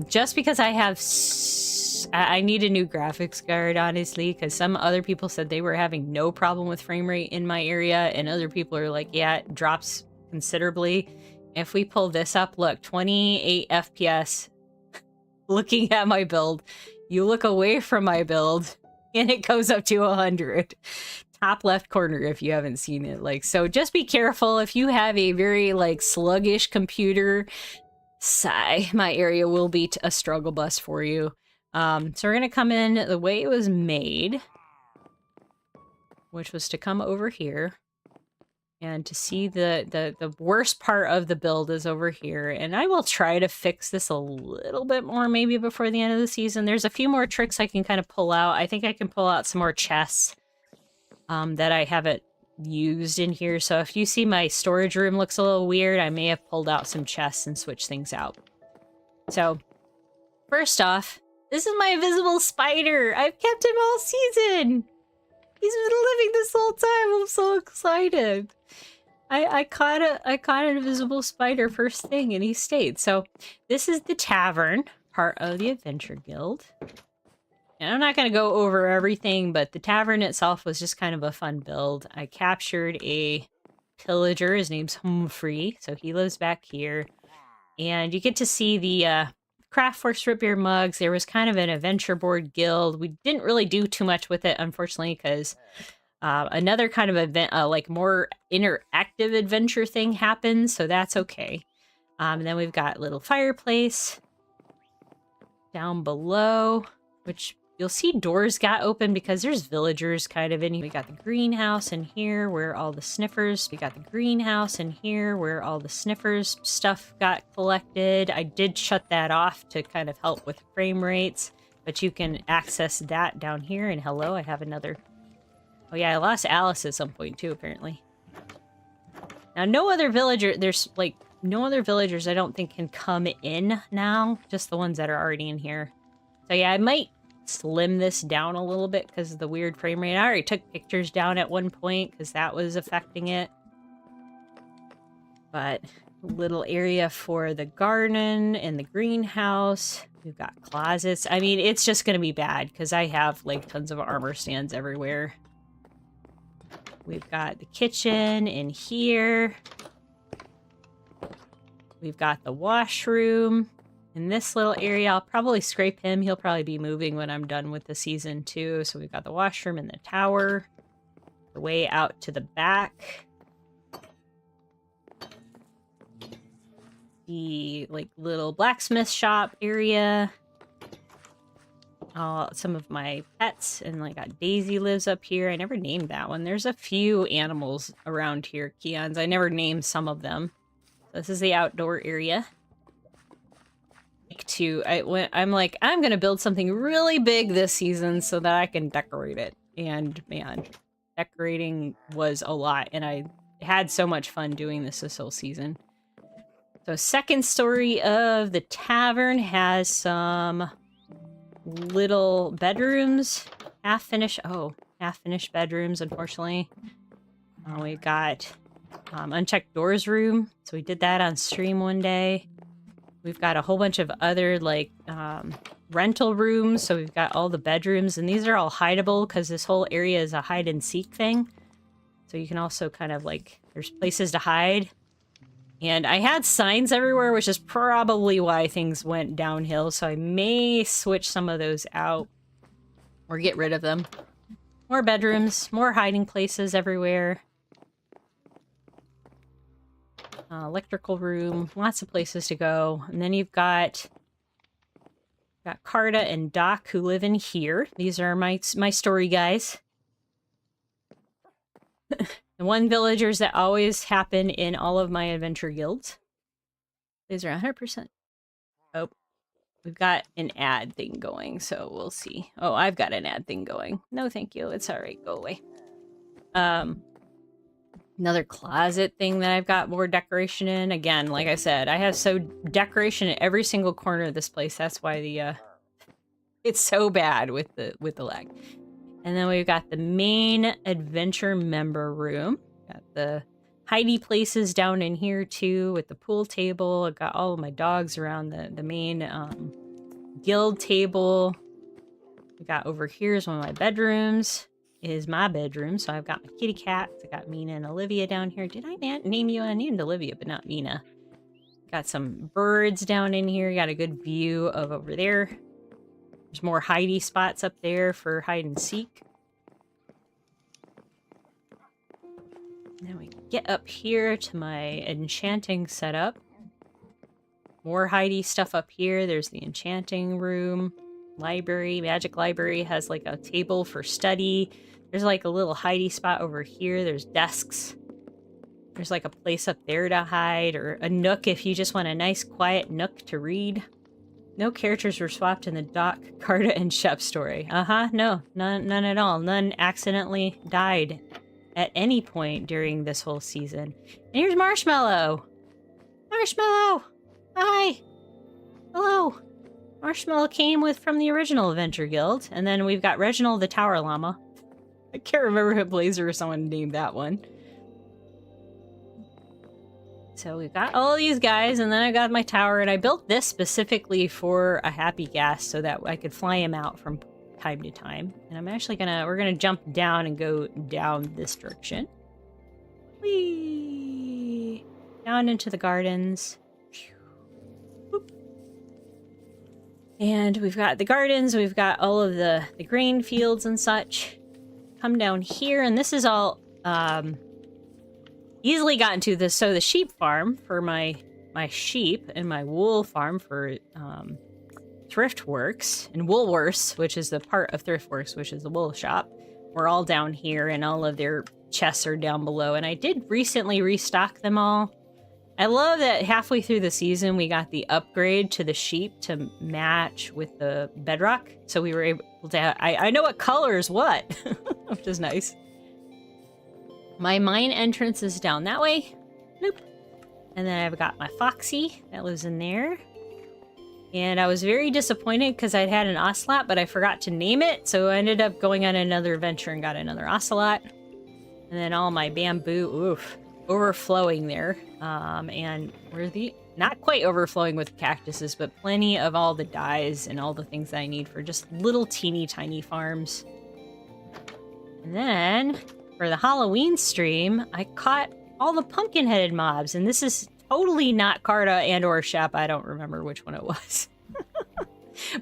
Just because I have, I need a new graphics card, honestly, because some other people said they were having no problem with frame rate in my area, and other people are like, yeah, it drops considerably. If we pull this up, look, 28 FPS. Looking at my build, you look away from my build, and it goes up to 100. Top left corner if you haven't seen it. Like, so just be careful if you have a very like sluggish computer. Sigh, my area will be a struggle bus for you. So we're gonna come in the way it was made, which was to come over here. And to see the worst part of the build is over here. And I will try to fix this a little bit more maybe before the end of the season. There's a few more tricks I can kind of pull out. I think I can pull out some more chests that I haven't used in here. So if you see my storage room looks a little weird, I may have pulled out some chests and switched things out. So first off, this is my invisible spider. I've kept him all season. He's been living this whole time. I'm so excited. I caught an invisible spider first thing, and he stayed. So this is the tavern part of the Adventure Guild. And I'm not going to go over everything, but the tavern itself was just kind of a fun build. I captured a pillager. His name's Humphrey, so he lives back here. And you get to see the CraftWorks root beer mugs. There was kind of an adventure board guild. We didn't really do too much with it, unfortunately, because another kind of event, like more interactive adventure thing happened, so that's okay. And then we've got a little fireplace down below, which you'll see doors got open because there's villagers kind of in here. We got the greenhouse in here where all the sniffers, stuff got collected. I did shut that off to kind of help with frame rates, but you can access that down here. And hello, I have another. Oh yeah, I lost Alice at some point too, apparently. Now, no other villagers I don't think can come in now, just the ones that are already in here. So yeah, I might slim this down a little bit because of the weird frame rate. I already took pictures down at one point because that was affecting it. But little area for the garden and the greenhouse. We've got closets. I mean, it's just going to be bad because I have like tons of armor stands everywhere. We've got the kitchen in here. We've got the washroom. In this little area, I'll probably scrape him. He'll probably be moving when I'm done with the season too. So we've got the washroom and the tower. The way out to the back. The like little blacksmith shop area. Some of my pets, and like Daisy lives up here. I never named that one. There's a few animals around here, Keons. I never named some of them. This is the outdoor area. I'm like, I'm gonna build something really big this season so that I can decorate it. And man, decorating was a lot, and I had so much fun doing this whole season. So second story of the tavern has some little bedrooms, half-finished bedrooms, unfortunately. We've got unchecked doors room, so we did that on stream one day. We've got a whole bunch of other like rental rooms, so we've got all the bedrooms, and these are all hideable because this whole area is a hide and seek thing. So you can also kind of like, there's places to hide. And I had signs everywhere, which is probably why things went downhill. So I may switch some of those out or get rid of them. More bedrooms, more hiding places everywhere. Electrical room, lots of places to go. And then you've got Carta and Doc who live in here. These are my story guys. The one villagers that always happen in all of my adventure guilds. These are 100%. Oh, we've got an ad thing going, so we'll see. Oh, I've got an ad thing going. No, thank you. It's all right. Go away. Another closet thing that I've got more decoration in. Again, like I said, I have decoration in every single corner of this place. That's why the it's so bad with the lag. And then we've got the main adventure member room. Got the hidey places down in here too with the pool table. I've got all of my dogs around the main guild table. We got over here is one of my bedrooms. Is my bedroom. So I've got my kitty cats. I got Mina and Olivia down here. Did I name you? I named Olivia, but not Mina. Got some birds down in here. Got a good view of over there. There's more hidey spots up there for hide and seek. Then we get up here to my enchanting setup. More hidey stuff up here. There's the enchanting room. Library. Magic library has like a table for study. There's like a little hidey spot over here. There's desks. There's like a place up there to hide, or a nook if you just want a nice quiet nook to read. No characters were swapped in the Doc, Carta, and Shep story. No, none at all. None accidentally died at any point during this whole season. And here's Marshmallow. Marshmallow! Hi! Hello! Marshmallow came from the original Adventure Guild. And then we've got Reginald the Tower Llama. I can't remember if Blazer or someone named that one. So we've got all these guys, and then I got my tower, and I built this specifically for a happy ghast so that I could fly him out from time to time. And I'm actually we're gonna jump down and go down this direction. Whee! Down into the gardens. And we've got the gardens, we've got all of the grain fields and such. Come down here, and this is all easily gotten to this. So the sheep farm for my sheep, and my wool farm for ThriftWorks, and Woolworths, which is the part of ThriftWorks, which is the wool shop. We're all down here, and all of their chests are down below. And I did recently restock them all. I love that halfway through the season, we got the upgrade to the sheep to match with the bedrock. So we were able to I know what color is what, which is nice. My mine entrance is down that way. Nope. And then I've got my Foxy that lives in there. And I was very disappointed because I'd had an ocelot, but I forgot to name it. So I ended up going on another adventure and got another ocelot. And then all my bamboo, overflowing there. And we're not quite overflowing with cactuses, but plenty of all the dyes and all the things that I need for just little teeny tiny farms. And then for the Halloween stream, I caught all the pumpkin-headed mobs, and this is totally not Carta and or Shep. I don't remember which one it was.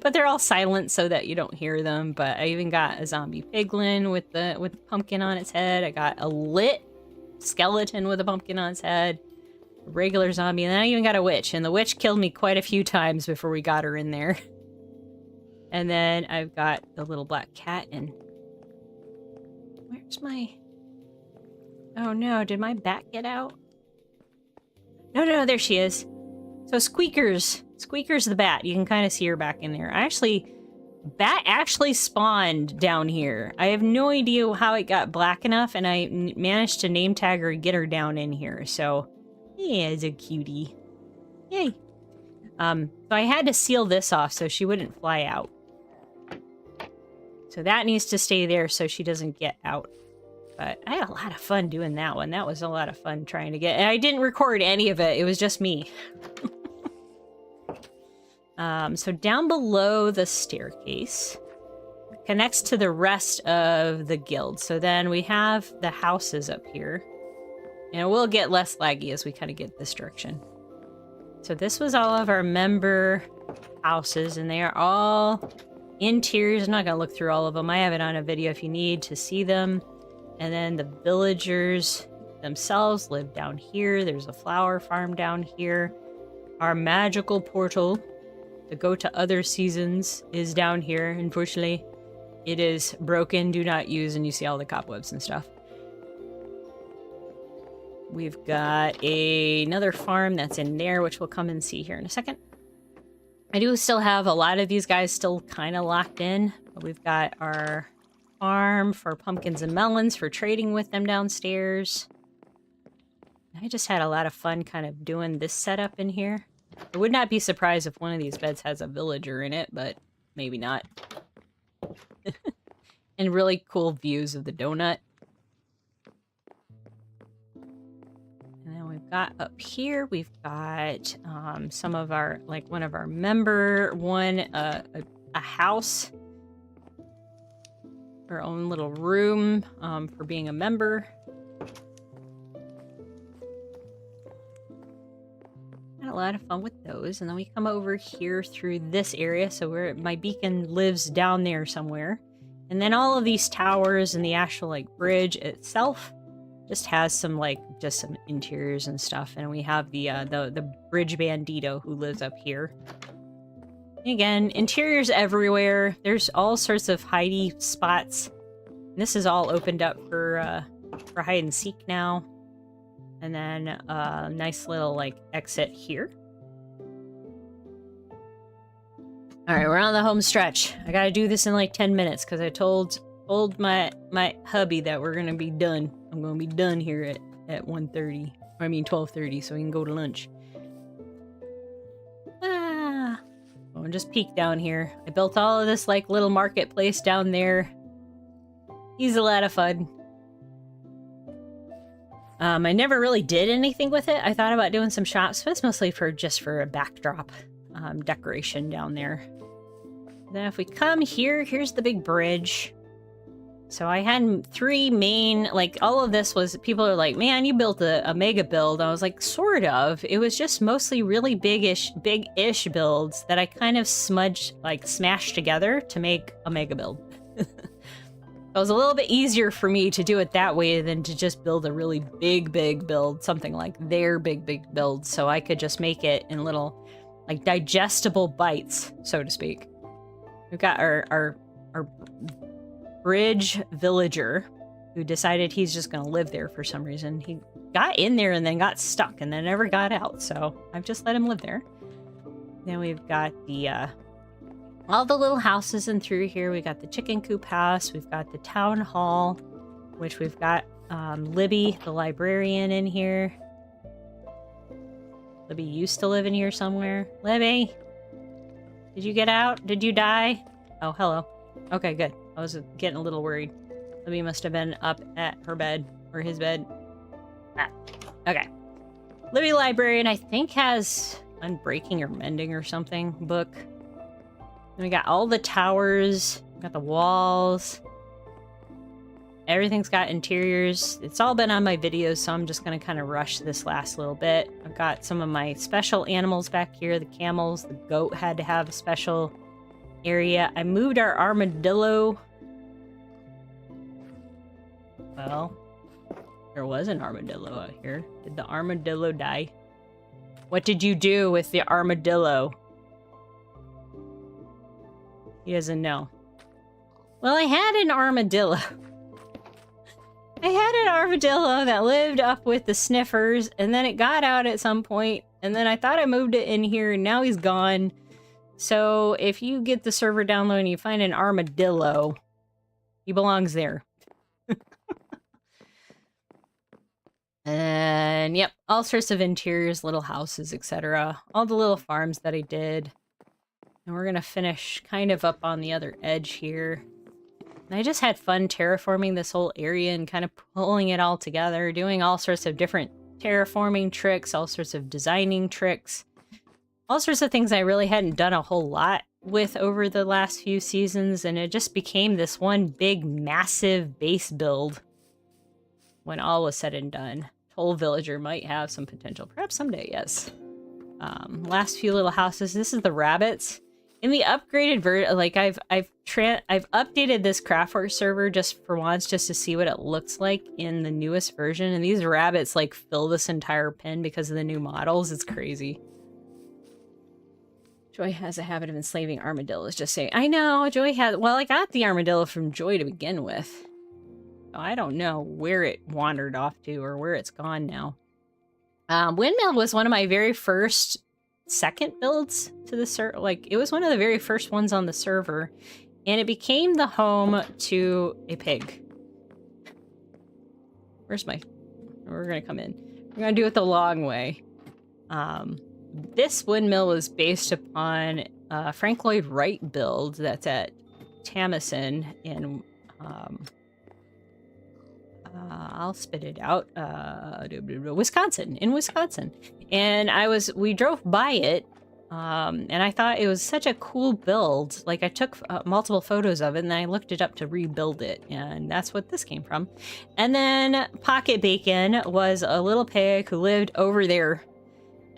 But they're all silent so that you don't hear them. But I even got a zombie piglin with the pumpkin on its head. I got a lit skeleton with a pumpkin on its head, a regular zombie, and then I even got a witch, and the witch killed me quite a few times before we got her in there. And then I've got the little black cat, and where's my... Oh no, did my bat get out? No, there she is. So Squeakers the bat, you can kind of see her back in there. Bat actually spawned down here. I have no idea how it got black enough, and I managed to name tag her and get her down in here. So, yeah, it's a cutie. Yay. So I had to seal this off so she wouldn't fly out. So that needs to stay there so she doesn't get out. But I had a lot of fun doing that one. That was a lot of fun trying to get... And I didn't record any of it. It was just me. So down below the staircase connects to the rest of the guild. So then we have the houses up here. And it will get less laggy as we kind of get this direction. So this was all of our member houses, and they are all interiors. I'm not going to look through all of them. I have it on a video if you need to see them. And then the villagers themselves live down here. There's a flower farm down here. Our magical portal to go to other seasons is down here. Unfortunately, it is broken. Do not use, and you see all the cobwebs and stuff. We've got another farm that's in there, which we'll come and see here in a second. I do still have a lot of these guys still kind of locked in. But we've got our farm for pumpkins and melons for trading with them downstairs. I just had a lot of fun kind of doing this setup in here. I would not be surprised if one of these beds has a villager in it, but maybe not. And really cool views of the donut. And then we've got up here, we've got some of our, like one of our member, a house. Our own little room for being a member. Had a lot of fun with those. And then we come over here through this area. So my beacon lives down there somewhere. And then all of these towers and the actual like bridge itself just has some like just some interiors and stuff. And we have the bridge bandito who lives up here. And again, interiors everywhere. There's all sorts of hidey spots. And this is all opened up for hide and seek now. And then a nice little like exit here. All right, we're on the home stretch. I gotta do this in like 10 minutes because I told my hubby that we're gonna be done. I'm gonna be done here at 1:30. I mean 12:30, so we can go to lunch. I'll just peek down here. I built all of this like little marketplace down there. He's a lot of fun. I never really did anything with it. I thought about doing some shops, but it's mostly just for a backdrop decoration down there. Then if we come here, here's the big bridge. So I had 3 main, like all of this was, people are like, man, you built a mega build. I was like, sort of. It was just mostly really big-ish builds that I kind of smashed together to make a mega build. It was a little bit easier for me to do it that way than to just build a really big build, something like their big build. So I could just make it in little like digestible bites, so to speak. We've got our bridge villager who decided he's just going to live there for some reason. He got in there and then got stuck and then never got out. So I've just let him live there. Then we've got all the little houses in through here. We got the chicken coop house. We've got the town hall, which we've got Libby, the librarian, in here. Libby used to live in here somewhere. Libby, did you get out? Did you die? Oh, hello. Okay, good. I was getting a little worried. Libby must have been up at her bed or his bed. Ah, okay. Libby librarian, I think, has Unbreaking or Mending or something book. And we got all the towers, we got the walls. Everything's got interiors. It's all been on my videos, so I'm just going to kind of rush this last little bit. I've got some of my special animals back here. The camels, the goat had to have a special area. I moved our armadillo. Well, there was an armadillo out here. Did the armadillo die? What did you do with the armadillo? He doesn't know. Well, I had an armadillo. I had an armadillo that lived up with the sniffers, and then it got out at some point, and then I thought I moved it in here, and now he's gone. So if you get the server download and you find an armadillo, he belongs there. And yep, all sorts of interiors, little houses, etc. All the little farms that I did. And we're gonna finish kind of up on the other edge here. And I just had fun terraforming this whole area and kind of pulling it all together, doing all sorts of different terraforming tricks, all sorts of designing tricks, all sorts of things I really hadn't done a whole lot with over the last few seasons, and it just became this one big, massive base build when all was said and done. Whole villager might have some potential, perhaps someday, yes. Last few little houses. This is the rabbits. In the upgraded version, like I've updated this CraftWorks server just for once, just to see what it looks like in the newest version. And these rabbits like fill this entire pen because of the new models. It's crazy. Joy has a habit of enslaving armadillos. Just saying. I know Joy has. Well, I got the armadillo from Joy to begin with. So I don't know where it wandered off to or where it's gone now. Windmill was one of my very first second builds to the server. Like, it was one of the very first ones on the server, and it became the home to a pig. Where's my... We're gonna come in. We're gonna do it the long way. This windmill is based upon Frank Lloyd Wright build that's at Tamison in... I'll spit it out. Wisconsin, in Wisconsin. And we drove by it, and I thought it was such a cool build. Like, I took multiple photos of it, and then I looked it up to rebuild it, and that's what this came from. And then Pocket Bacon was a little pig who lived over there.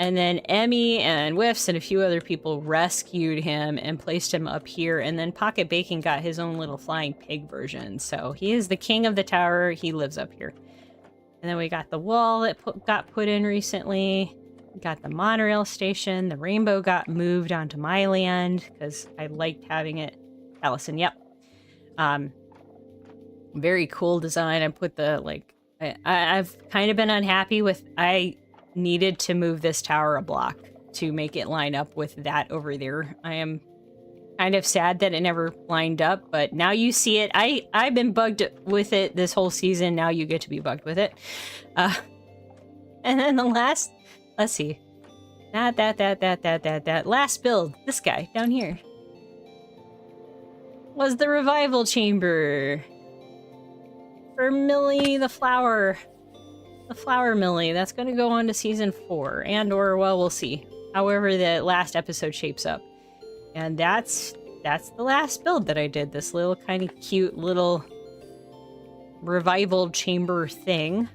And then Emmy and Whiffs and a few other people rescued him and placed him up here. And then Pocket Bacon got his own little flying pig version. So he is the king of the tower. He lives up here. And then we got the wall that got put in recently. We got the monorail station. The rainbow got moved onto my land because I liked having it. Allison, yep. Very cool design. I put the, like, I've kind of been unhappy with... I needed to move this tower a block to make it line up with that over there. I am kind of sad that it never lined up, but now you see it. I've been bugged with it this whole season. Now you get to be bugged with it. And then the last, let's see, that last build, this guy down here, was the revival chamber for Millie the flower. The flower Millie, that's going to go on to season 4, and/or, well, we'll see. However, the last episode shapes up. And that's the last build that I did. This little kind of cute little revival chamber thing.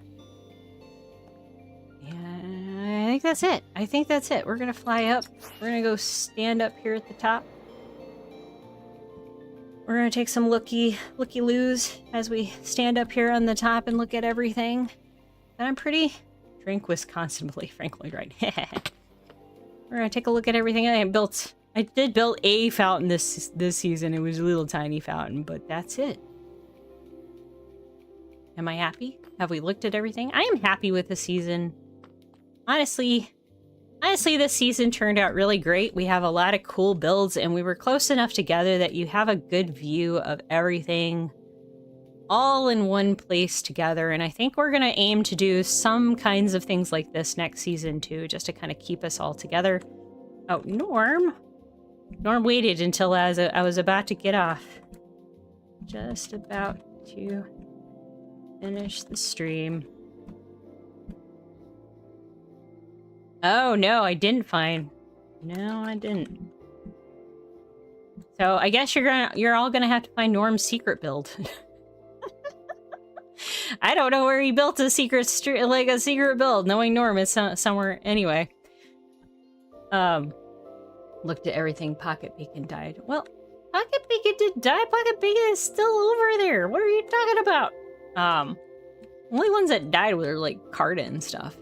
And I think that's it. I think that's it. We're going to fly up. We're going to go stand up here at the top. We're going to take some looky-loos as we stand up here on the top and look at everything. I'm pretty... Drink Wisconsin, Frank Lloyd Wright. We're gonna take a look at everything I built. I did build a fountain this season. It was a little tiny fountain, but that's it. Am I happy? Have we looked at everything? I am happy with the season. Honestly, this season turned out really great. We have a lot of cool builds, and we were close enough together that you have a good view of everything all in one place together. And I think we're going to aim to do some kinds of things like this next season too, just to kind of keep us all together. Oh, Norm waited until I was about to get off. Just about to finish the stream. Oh, no, I didn't find... No, I didn't. So I guess you're all gonna have to find Norm's secret build. I don't know where he built a secret build. Knowing Norm is somewhere anyway. Looked at everything. Pocket Bacon died. Well, Pocket Bacon did die. Pocket Bacon is still over there. What are you talking about? Only ones that died were like Carta and stuff.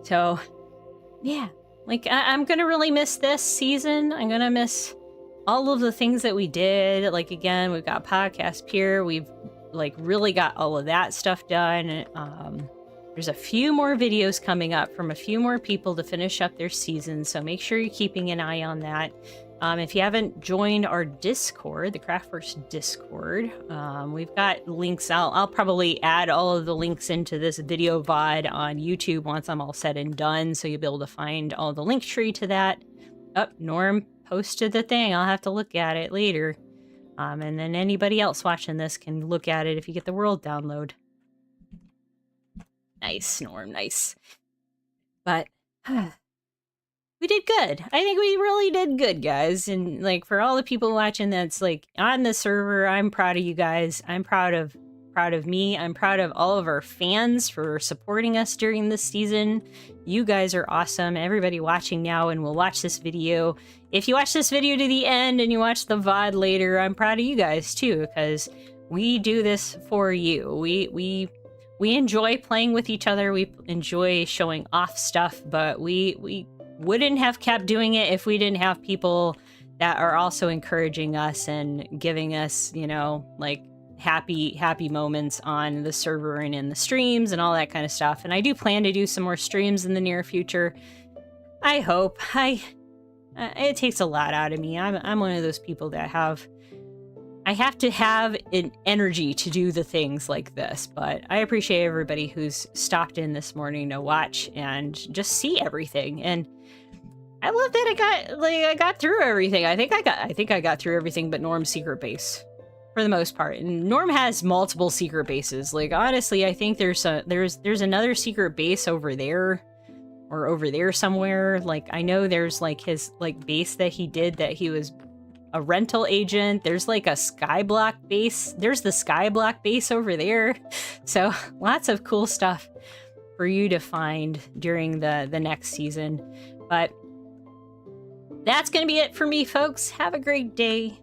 So, yeah. Like, I'm gonna really miss this season. I'm gonna miss all of the things that we did. Like, again, we've got Podcast Pier. We've like really got all of that stuff done. There's a few more videos coming up from a few more people to finish up their season, so make sure you're keeping an eye on that. If you haven't joined our Discord, the CraftWorks Discord, we've got links. I'll probably add all of the links into this video VOD on YouTube once I'm all said and done, so you'll be able to find all the link tree to that. Oh, Norm posted the thing. I'll have to look at it later. And then anybody else watching this can look at it if you get the world download. Nice, Norm, nice. But we did good. I think we really did good, guys. And like for all the people watching that's like on the server, I'm proud of you guys. I'm proud of me. I'm proud of all of our fans for supporting us during this season. You guys are awesome. Everybody watching now and will watch this video. If you watch this video to the end and you watch the VOD later, I'm proud of you guys too, because we do this for you. We enjoy playing with each other. We enjoy showing off stuff, but we wouldn't have kept doing it if we didn't have people that are also encouraging us and giving us, you know, like happy moments on the server and in the streams and all that kind of stuff. And I do plan to do some more streams in the near future. I hope. It takes a lot out of me. I'm one of those people that I have to have an energy to do the things like this, but I appreciate everybody who's stopped in this morning to watch and just see everything. And I love that I got through everything. I think I got through everything but Norm's secret base for the most part. And Norm has multiple secret bases. Like, honestly, I think there's another secret base over there or over there somewhere. Like, I know there's like his like base that he did that he was a rental agent. There's like a Skyblock base. There's the Skyblock base over there. So lots of cool stuff for you to find during the next season. But that's going to be it for me, folks. Have a great day.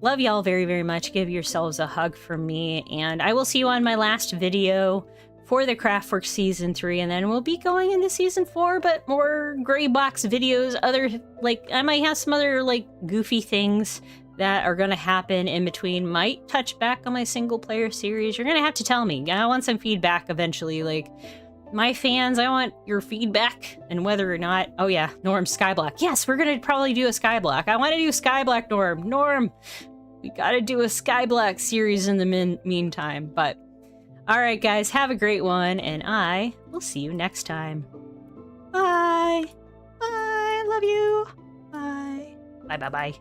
Love y'all very, very much. Give yourselves a hug from me. And I will see you on my last video for the CraftWorks Season 3. And then we'll be going into Season 4, but more gray box videos. I might have some other, like, goofy things that are going to happen in between. Might touch back on my single-player series. You're going to have to tell me. I want some feedback eventually. Like, my fans, I want your feedback and whether or not... Oh yeah, Norm, Skyblock. Yes, we're going to probably do a Skyblock. I want to do Skyblock, Norm. Norm, we got to do a Skyblock series in the meantime. But, alright guys, have a great one, and I will see you next time. Bye! Bye! Love you! Bye! Bye, bye, bye.